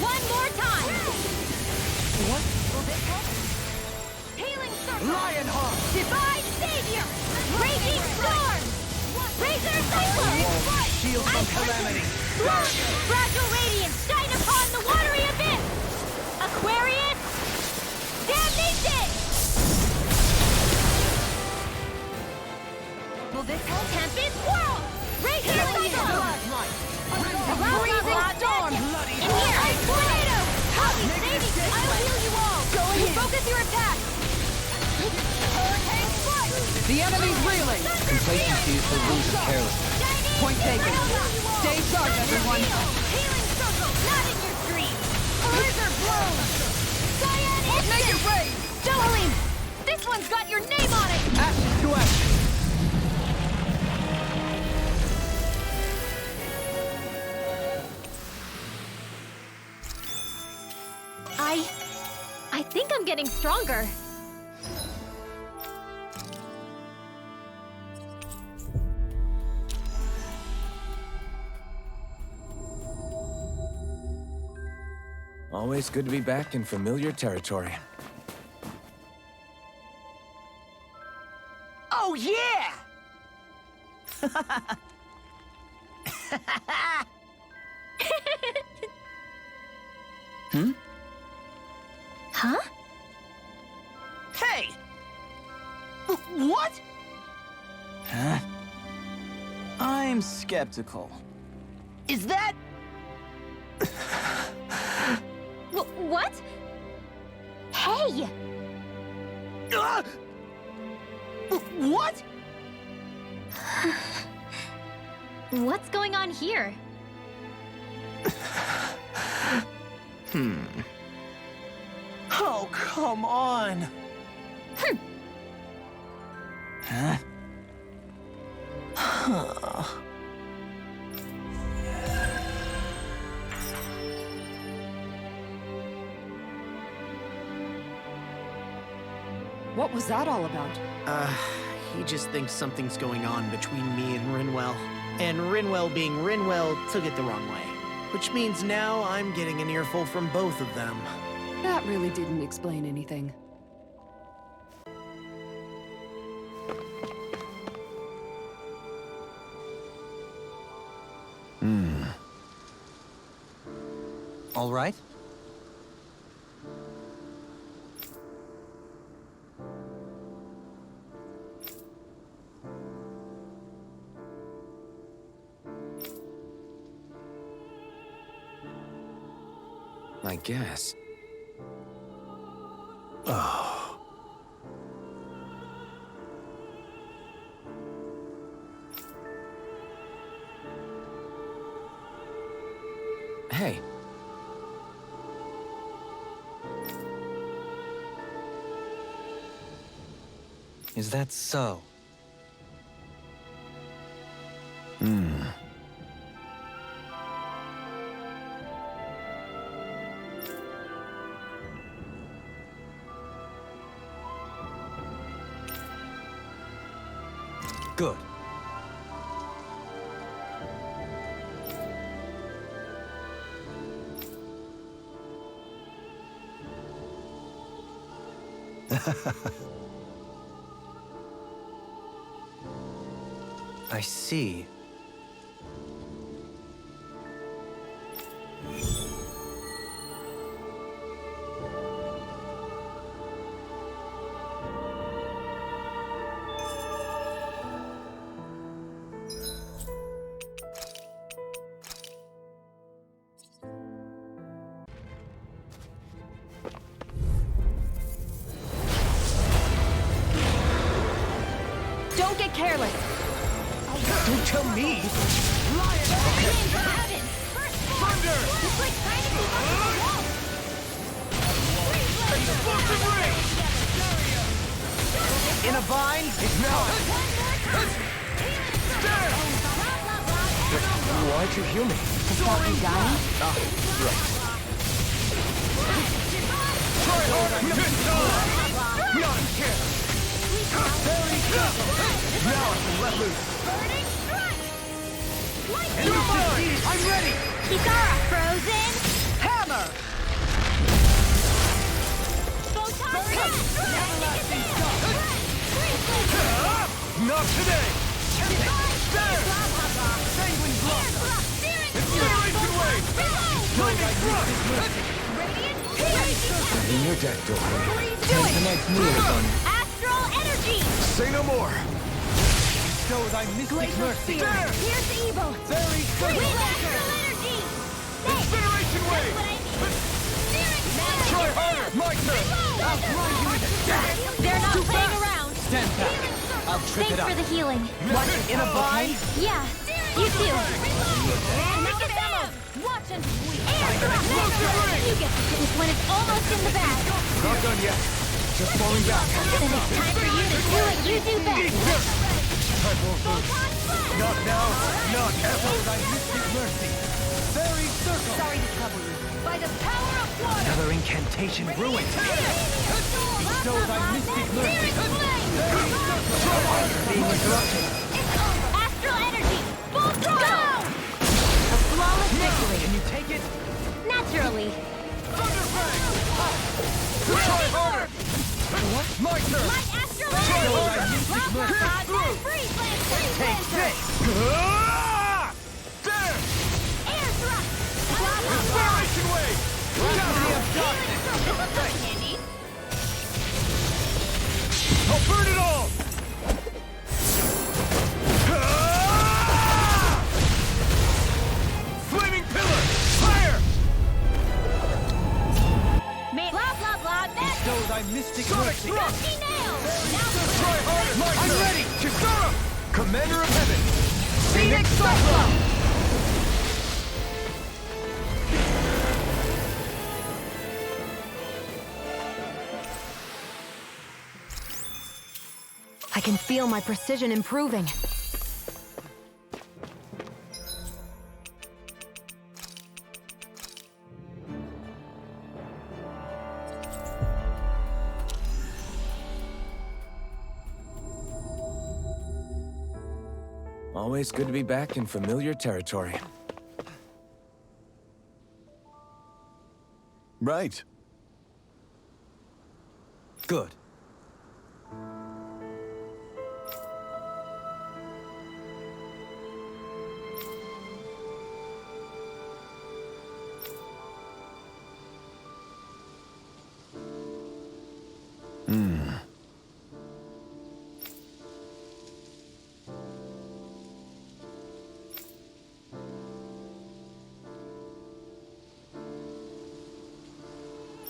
One more time! What? Healing circle! Lionheart! Divine Savior! Raging Storm! Razor Cyclone! Shield from calamity! Fragile Radiance! Shine upon the watery abyss! Aquarius! Damnation! Tempest Whirl! Razor Cyclone! Freezing Storm! In here! Ice Tornado! Hockey Saving! I'll heal you all! Go ahead! Focus your attack! Hurricane Strike! The enemy's reeling! Complacency is the root of carelessness. Point taken. Stay sharp, everyone. Healing Circle! Not in your dreams! Blizzard Blow! Cyan Make it Instant! rain! Jolene! This one's got your name on it! Ashes to ashes! I think I'm getting stronger. Always good to be back in familiar territory. Oh, yeah! Huh? Hey! What? Huh? I'm skeptical. Is that... What? Hey! What? What's going on here? Oh, come on. Huh? What was that all about? He just thinks something's going on between me and Rinwell. And Rinwell being Rinwell took it the wrong way. Which means now I'm getting an earful from both of them. That really didn't explain anything. All right? I guess. Hey. Is that so? Good. I see. Don't get careless. Don't tell me! Thunder! Explosive ring! In a bind? It's now! Why'd you heal me? Stop me dying? Try harder! Not here! Now I can let loose! I'm ready! Kikara, frozen! Hammer! Not today! Sanguine blow! Incineration wave! Flaming thrust! In your deck, Dory. Tonight's meal is on. Astral energy! Say no more! Show thy mystic mercy! Here's the evil! Very With good! astral energy! Incineration wave! Try harder! My turn! I'll grind you into death! They're not playing around! Stand back! I'll trip Thanks it up! for the healing. What? In a bind? Yeah, you too. Look at them! Watch and You get to finish when it's almost in the bag. Not done yet. Just falling back. Then it's time for you to do what you do best. Not now! Not ever! Thy mystic mercy! Very circle! Sorry to trouble you. By the power of water! Another incantation ruined! Bestow thy mystic mercy! Very circle! Being interrupted! Astral energy! Full throttle! A flawless victory. Can you take it? Naturally. Try harder! What? My turn! Light astral Bestow energy! thy mystic mercy! Freeze blast! Take this! There! Air thrust! Incineration wave! Bounty of darkness! Handy. I'll burn it all! Flaming pillar! Fire! Blah blah blah. That's Bestow thy mystic Sonic mercy! thrust! Rusty nails. Now Try harder! I'm ready! Kisara! Commander of Heaven! Phoenix Cyclone! I can feel my precision improving. Always good to be back in familiar territory. Right. Good.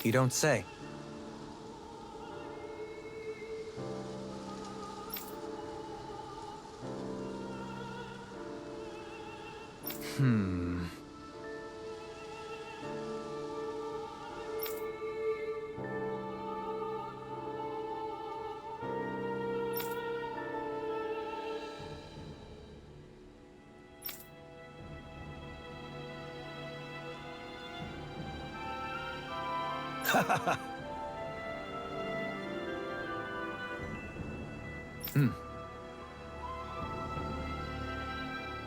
You don't say.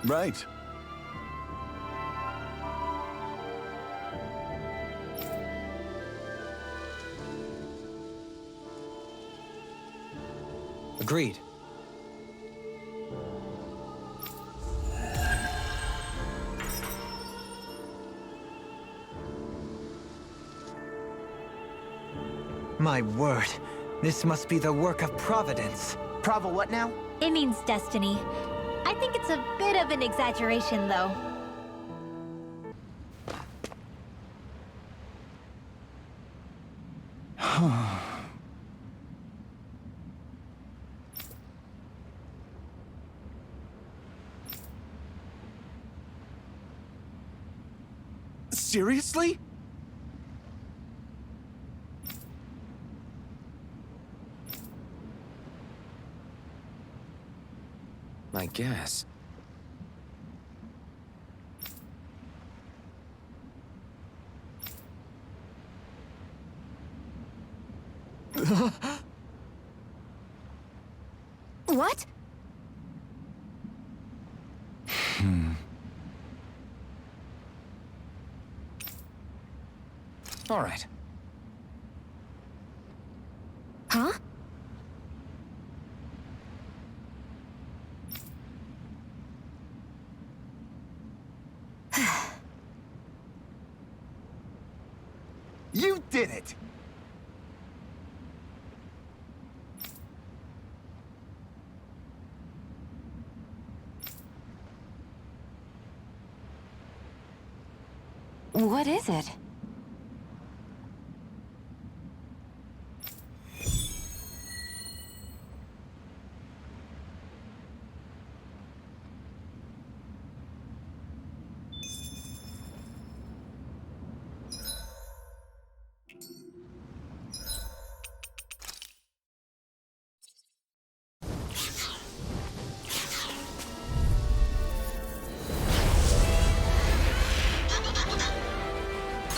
Right. Agreed. My word, this must be the work of Providence. Prava what now? It means destiny. I think it's a bit of an exaggeration, though. Seriously? I guess. What? All right. Huh? You did it! What is it?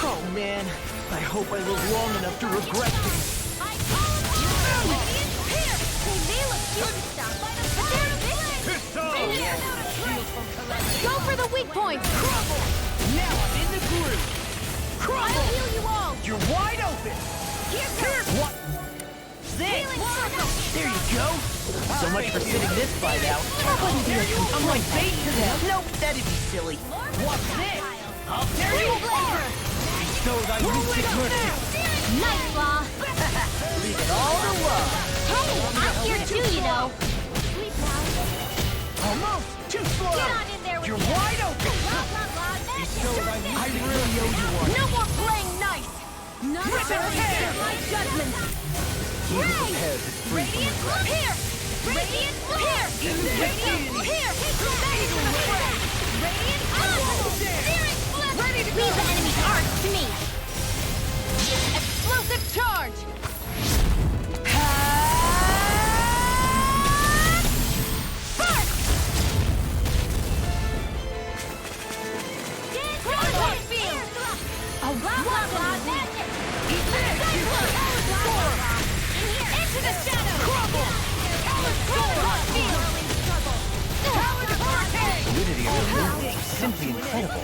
Oh man, I hope I live long enough to regret this. I call upon you! Here! They may look cute and stuff, but they're vicious! Go for the weak points! Crumble! Now I'm in the groove. I'll Crumble! heal you all! You're wide open. Here's What? This. Healing circle! There you go. So much for sitting this fight out. I'm like bait to them. Nope, that'd be silly. What's this? I'll tear you apart. Those I used to mercy. Nice, Law! Leave it all to love. Hey, I'm here too, you know! Almost. Too slow. Get on in there with You're me. wide open. I really owe you one. No more playing nice! None of Rip and this tear. is my judgment! He who prepares is free from Radiant regret. here! Radiant here! Radiant here! Back into the fray! Radiant up! Searing flip! Ready to go! Leave the enemy's arcs to me! Explosive charge! Spark! Crossfire field! A wild magnet! Into the shadow! Crumble! Fluidity of the movement is simply incredible.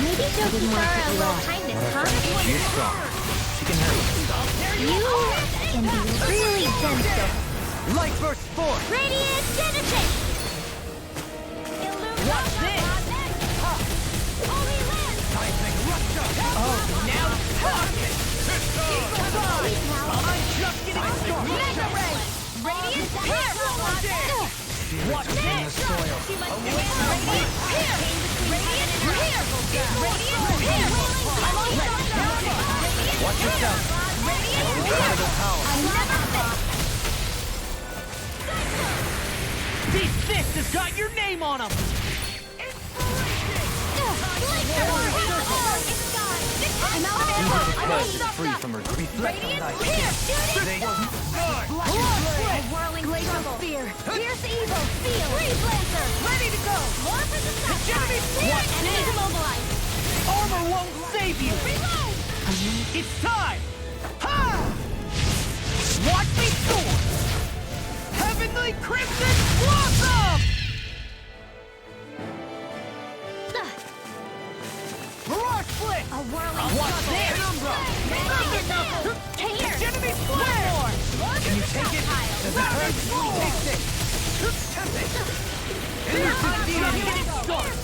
Maybe Joe didn't want to put you off. Kindness, huh? She is strong. She can handle it. You can be really gentle. Light burst forth! Radiant penetrate! What's this? Oh, now talking! I'm just getting started! Mega ray! Radiant here! What's this? Radiant here! Radiant here! Radiant here! I'm on Radiant Watch yourself. Radiant Incredible here! power. I never fail! These fists has got your name on them! I'm out of He ammo! who I'm prepares all is stuffed free up! from regret. Radiant here! They A whirling struggle! Fierce evil! Feel! Freeze Lancer! Ready to go! More for the sapphire! What? Enemies immobilized! Armor won't save you! Reload! It's time! Ha! Watch me soar! Heavenly Crimson Blossom! Mirage Flip! A whirling What's struggle! this? Here! Enemy flare! Can you take it? Does it hurt? Take this! Tempt it! I'm just getting started!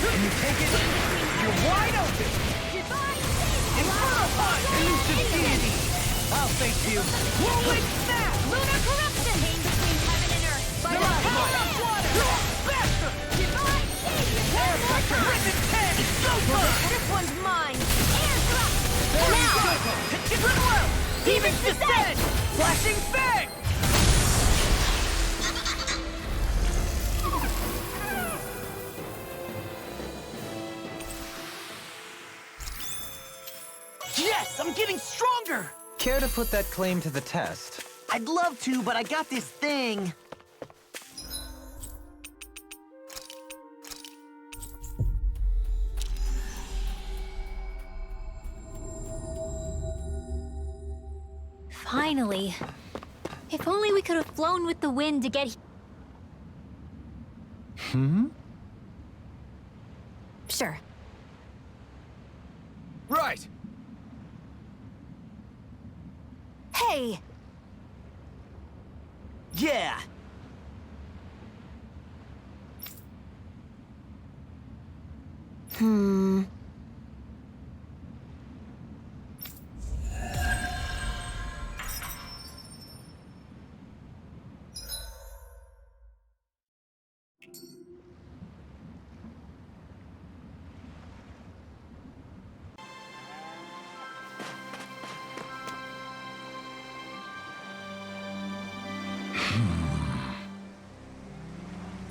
Can you take it? You're wide open! Infernify! Elusive deity! I'll face you! Rolling snap! Lunar corruption! Pain between heaven and earth! By the power of water! Faster! Divine Air pressure! Ribbon 10! Super! This one's mine! Air drop! Now! Demon descent! Flashing fang! Yes, I'm getting stronger! Care to put that claim to the test? I'd love to, but I got this thing. Finally. If only we could have flown with the wind to get Sure. Right! Hey! Yeah.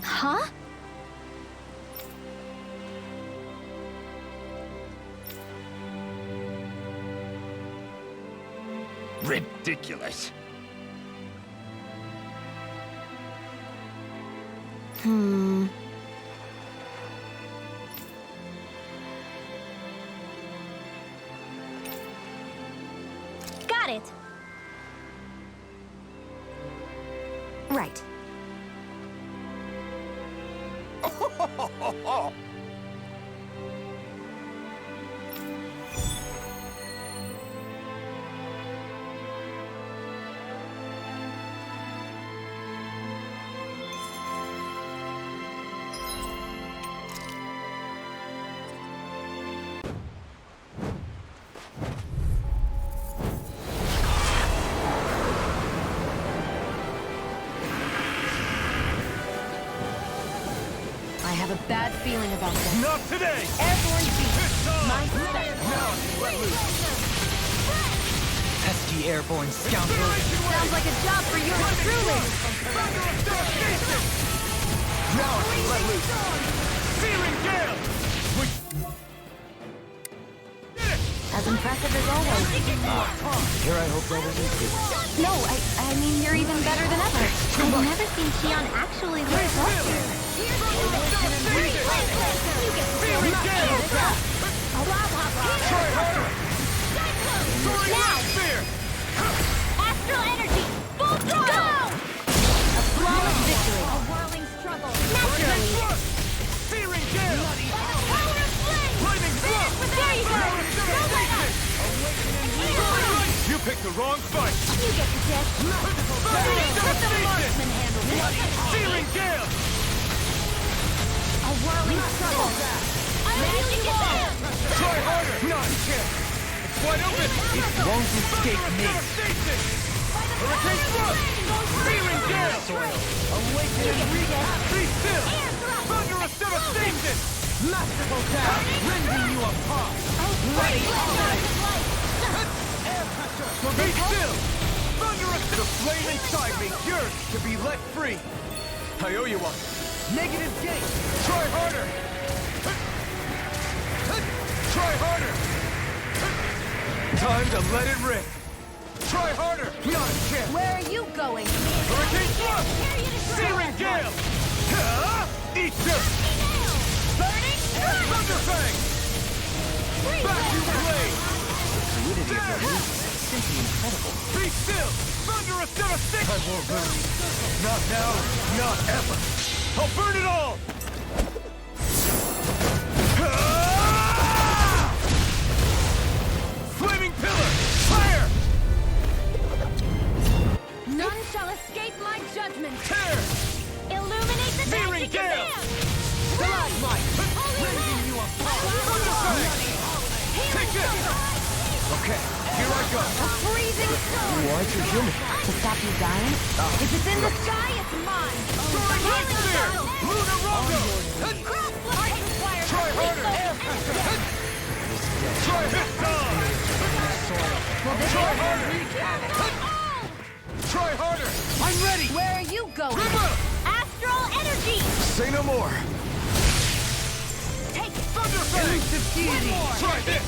Huh? Ridiculous. Got it. Right. I have a bad feeling about this. Not today! Airborne beast. My Now, let loose! Pesky airborne scoundrel! sounds like a job for you truly. Now, let loose! Searing gale! As impressive as always. Here I hope that was included. No, I mean, you're even better than ever. I've never seen Shion actually look flustered. Searing gale! Astral energy! Full throttle! A flawless victory. A whirling struggle. Naturally. Searing gale! Power of flame! Lightning thrust! There you go! Don't let up! You picked the wrong fight! You get the gist. Let the marksman handle this. Searing gale! A whirling struggle. Magic is there! Try harder! Not a chance! It's wide open! It won't escape me! Hurricane thrust! Searing gale! Awaken and recap! Be still! Thunderous devastation! Masterful down! Rending you apart! Ready! Air pressure! Be still! Thunderous! The flame inside me yearns to be let free! I owe you one. Negative gate! Try harder! Try harder! Time to let it rip! Try harder! Not a chance! Where are you going? Hurricane thrust! Searing gale! Eat dirt! Burning strike! Thunderfang! Vacuum blade! Fluidity of your moves is simply incredible. Be still! Thunderous devastation! I won't burn. Not now, not ever. I'll burn it all! Flaming pillar! Fire! None shall escape my judgment. Tear! Illuminate the Searing magic gale! of Stalagmite! Rending you apart! Thunderfang! Take this! Okay, here I go. A freezing storm. Why too human? To stop you dying? If it's in the sky, it's mine. Soaring heat spear! Lunar rondo! Try harder! Try this time! Try harder! Try harder! I'm ready! Where are you going? River! Astral energy! Say no more. Take it! Thunderfang! Elusive deity! Try this!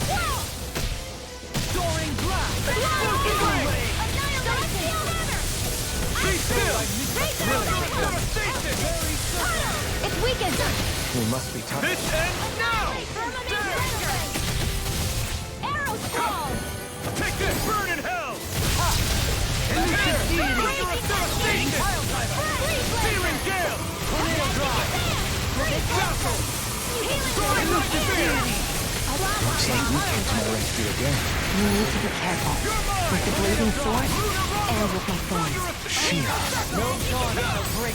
Soaring blast! Be still! It's weakened! We must be tough. This ends now! Arrow sprawl! Take this! Burn in hell! Searing gale! Tornado drive! Looks like we came to my rescue again. You need to be careful. With the blazing sword, and with my thorns.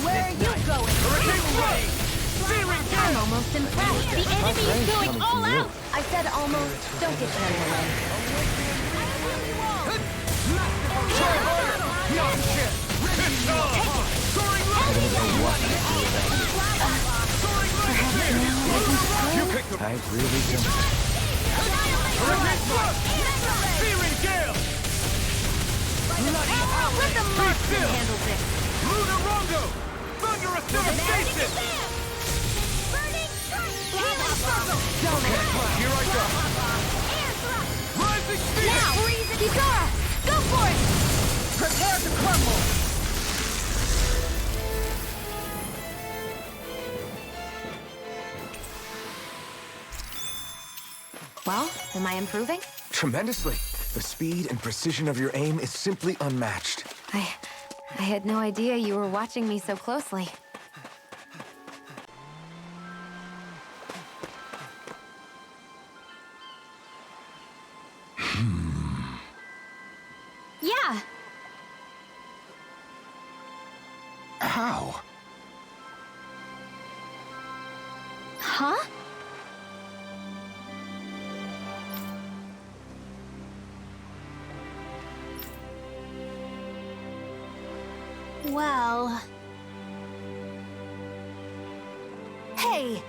Where are you going? I'm almost impressed. The enemy is going all out! I said almost. Don't get carried away. I really don't. Searing gale! Let the marksman handle this. Lunar Rongo! Thunderous devastation! Burning healing circle! Here I go! Rising speed! Now! Kisara! Go for it! Prepare to crumble! Well, am I improving? Tremendously. The speed and precision of your aim is simply unmatched. I had no idea you were watching me so closely. Yeah! How? Huh? Well... Hey!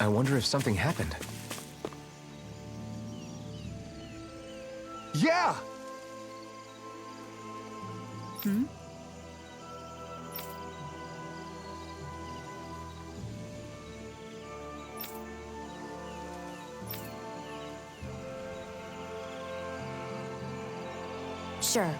I wonder if something happened. Yeah! Sure.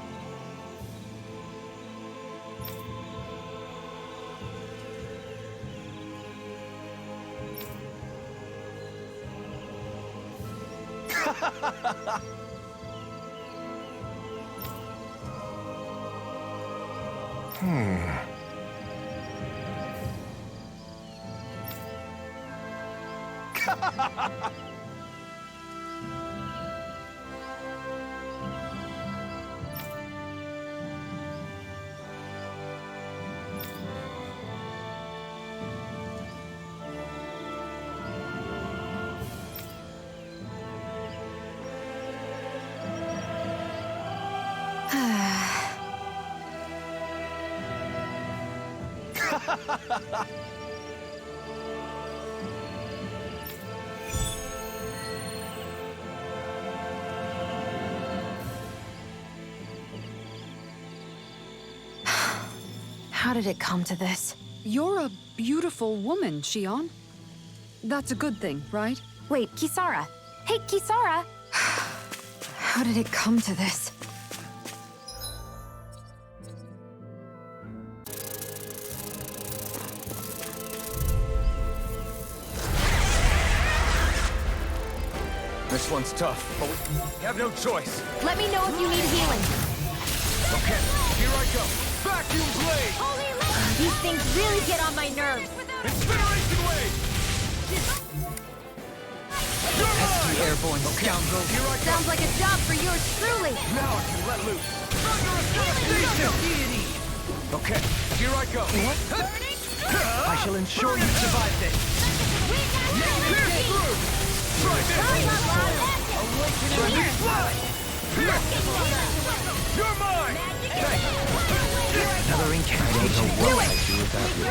How did it come to this? You're a beautiful woman, Shion. That's a good thing, right? Wait, Kisara. Hey, Kisara! How did it come to this? This one's tough, but we have no choice. Let me know if you need healing. Okay, here I go. Vacuum blade! These things really get on my nerves. Incineration wave! Pesky airborne scoundrel. Here I go. Sounds like a job for yours truly. Now I can let loose. Thunderous devastation! Okay, here I go. I shall ensure you survive this. Pierce through! Try this! Friendly fly! You're mine! Another incantation. I don't know what I'd do without you.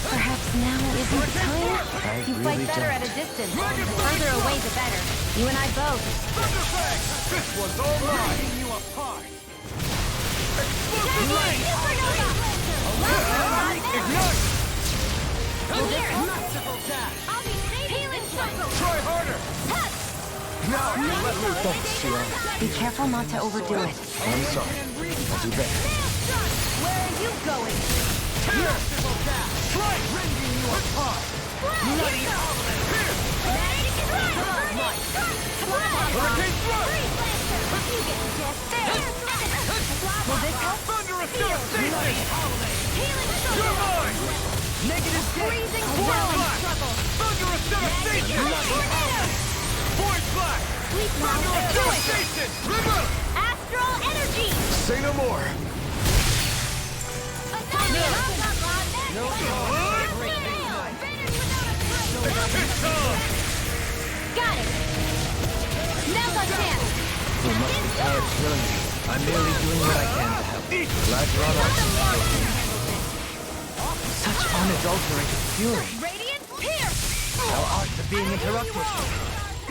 Perhaps now isn't the time? I You fight really better don't. at a distance. The further away, the better. You and I both. Thunderfang! This one's all mine! Taking you apart! Explosive light! Ignite! Masterful dash! Try harder! Now, let loose! Thanks, Shiro. Be careful not to overdo it. I'm sorry. I'll do better. Where are you going? Masterful dash! Try rending you apart! Bloody Hurricane thrust! Will this help? Thunderous devastation! You're mine! Negative freezing Void whirling blast! struggle. Thunderous devastation! Void blast! Sweep now. Thunderous Do it. devastation! River! Astral energy. Say no more! Got it. Now's our chance. You must be tired of killing me. I'm merely doing what I can to help. Glad you're on our Such unadulterated fury. Radiant pierce. Thou art the being interrupted.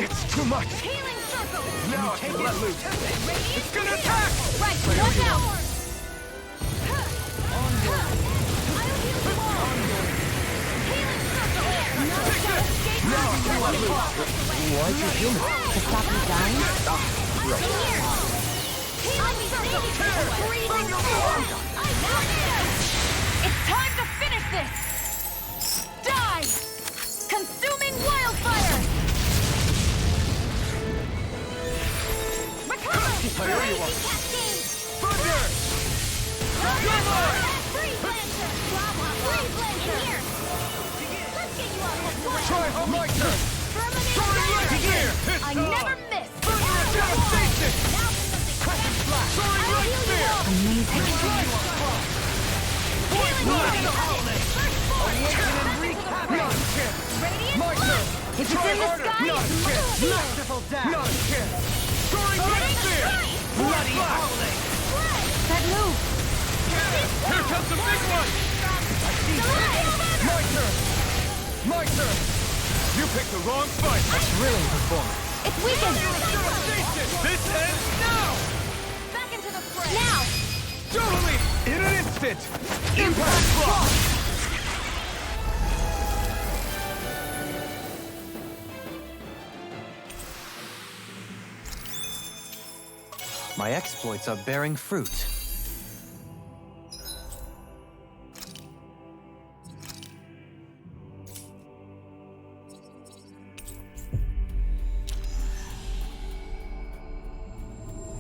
It's too much! Healing circle. Now I can let loose! Radiant It's gonna attack! Right. Watch out. Why'd you heal me? To stop you dying? It's time to finish this! Die! Consuming wildfire! Recover! There you are. Thunder! Come on! Freeze Lancer! Freeze Lancer! Here! Let's get you off. Try a lighter! Soaring light spear! I never miss! Thunderous devastation! Soaring light spear! Amazing. Not a chance! My turn! If it's in the sky, Not a it's chance! Masterful dash! Not a chance! Soaring light spear! Bloody howling! that move! Here comes the big one! My turn! My turn! You picked the wrong fight! Thrilling performance. It's weakened! Devastation! This ends now! Back into the fray! Now! Totally! In an instant! Impact block! My exploits are bearing fruit.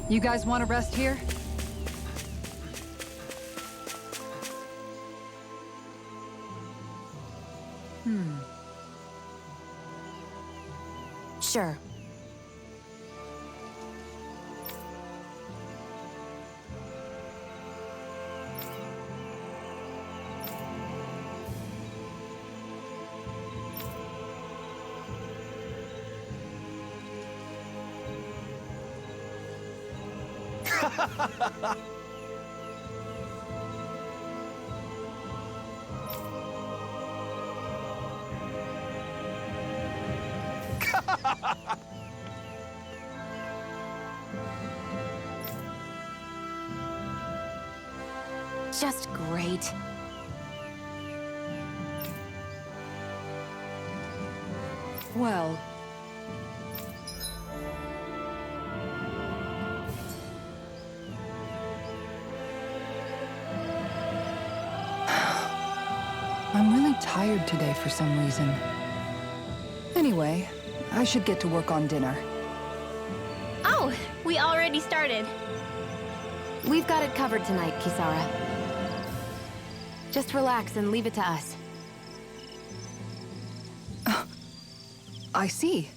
You guys want to rest here? Sure. Just great. Well, I'm really tired today for some reason. Anyway, I should get to work on dinner. Oh, we already started. We've got it covered tonight, Kisara. Just relax and leave it to us. I see.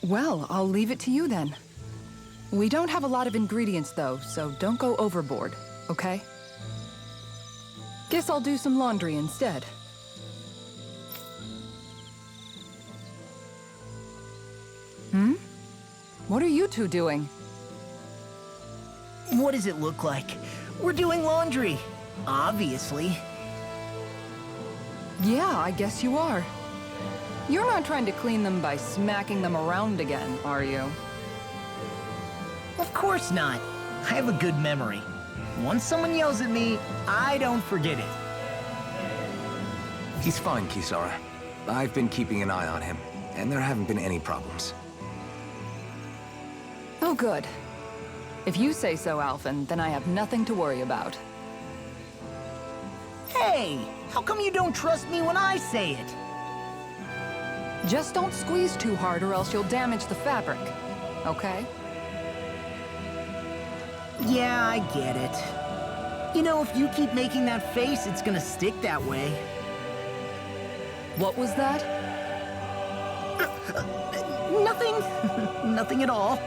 Well, I'll leave it to you then. We don't have a lot of ingredients though, so don't go overboard, okay? Guess I'll do some laundry instead. What are you two doing? What does it look like? We're doing laundry. Obviously. Yeah, I guess you are. You're not trying to clean them by smacking them around again, are you? Of course not. I have a good memory. Once someone yells at me, I don't forget it. He's fine, Kisara. I've been keeping an eye on him, and there haven't been any problems. Oh, good. If you say so, Alphen, then I have nothing to worry about. Hey, how come you don't trust me when I say it? Just don't squeeze too hard or else you'll damage the fabric, okay? Yeah, I get it. You know, if you keep making that face, it's gonna stick that way. What was that? Nothing. Nothing at all.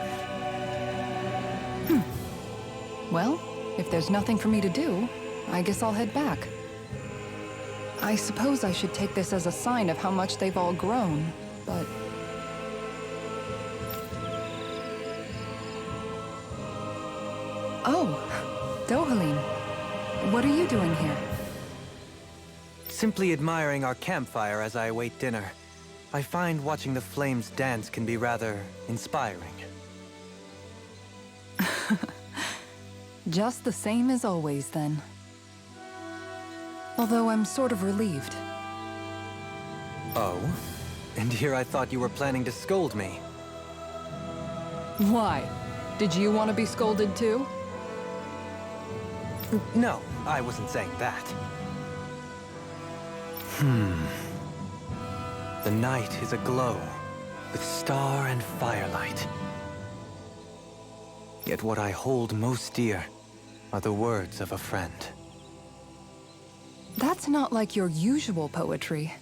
Well, if there's nothing for me to do, I guess I'll head back. I suppose I should take this as a sign of how much they've all grown, but... Oh, Dohalim. What are you doing here? Simply admiring our campfire as I await dinner. I find watching the flames dance can be rather inspiring. Just the same as always, then. Although I'm sort of relieved. Oh? And here I thought you were planning to scold me. Why? Did you want to be scolded too? No, I wasn't saying that. The night is aglow with star and firelight. Yet what I hold most dear are the words of a friend. That's not like your usual poetry.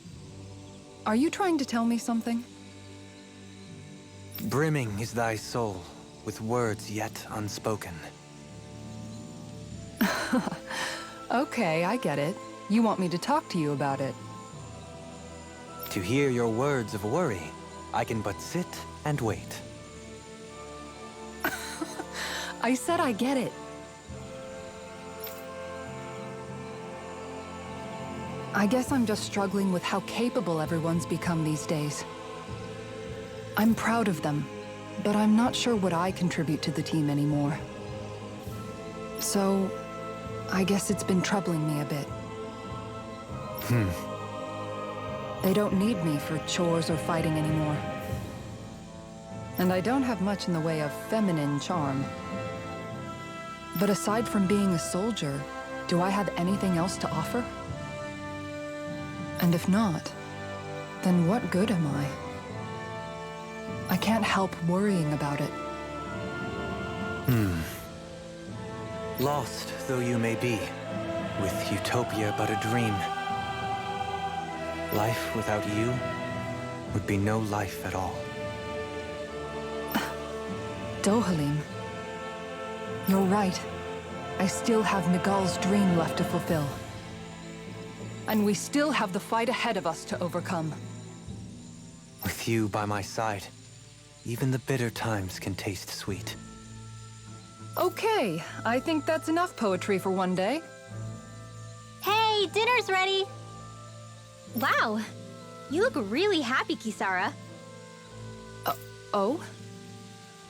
Are you trying to tell me something? Brimming is thy soul with words yet unspoken. Okay, I get it. You want me to talk to you about it. To hear your words of worry, I can but sit and wait. I said I get it. I guess I'm just struggling with how capable everyone's become these days. I'm proud of them, but I'm not sure what I contribute to the team anymore. So, I guess it's been troubling me a bit. They don't need me for chores or fighting anymore. And I don't have much in the way of feminine charm. But aside from being a soldier, do I have anything else to offer? And if not, then what good am I? I can't help worrying about it. Lost though you may be, with utopia but a dream. Life without you would be no life at all. Dohalim. You're right. I still have Nagal's dream left to fulfill. And we still have the fight ahead of us to overcome. With you by my side, even the bitter times can taste sweet. Okay, I think that's enough poetry for one day. Hey, dinner's ready! Wow, you look really happy, Kisara. Oh?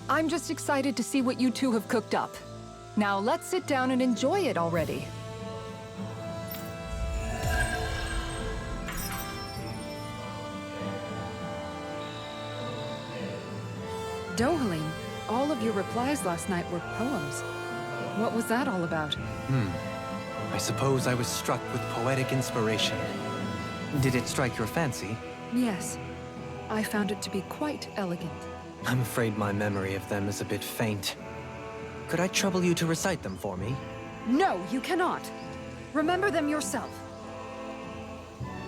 I'm just excited to see what you two have cooked up. Now let's sit down and enjoy it already. Dohalim, all of your replies last night were poems. What was that all about? I suppose I was struck with poetic inspiration. Did it strike your fancy? Yes, I found it to be quite elegant. I'm afraid my memory of them is a bit faint. Could I trouble you to recite them for me? No, you cannot. Remember them yourself.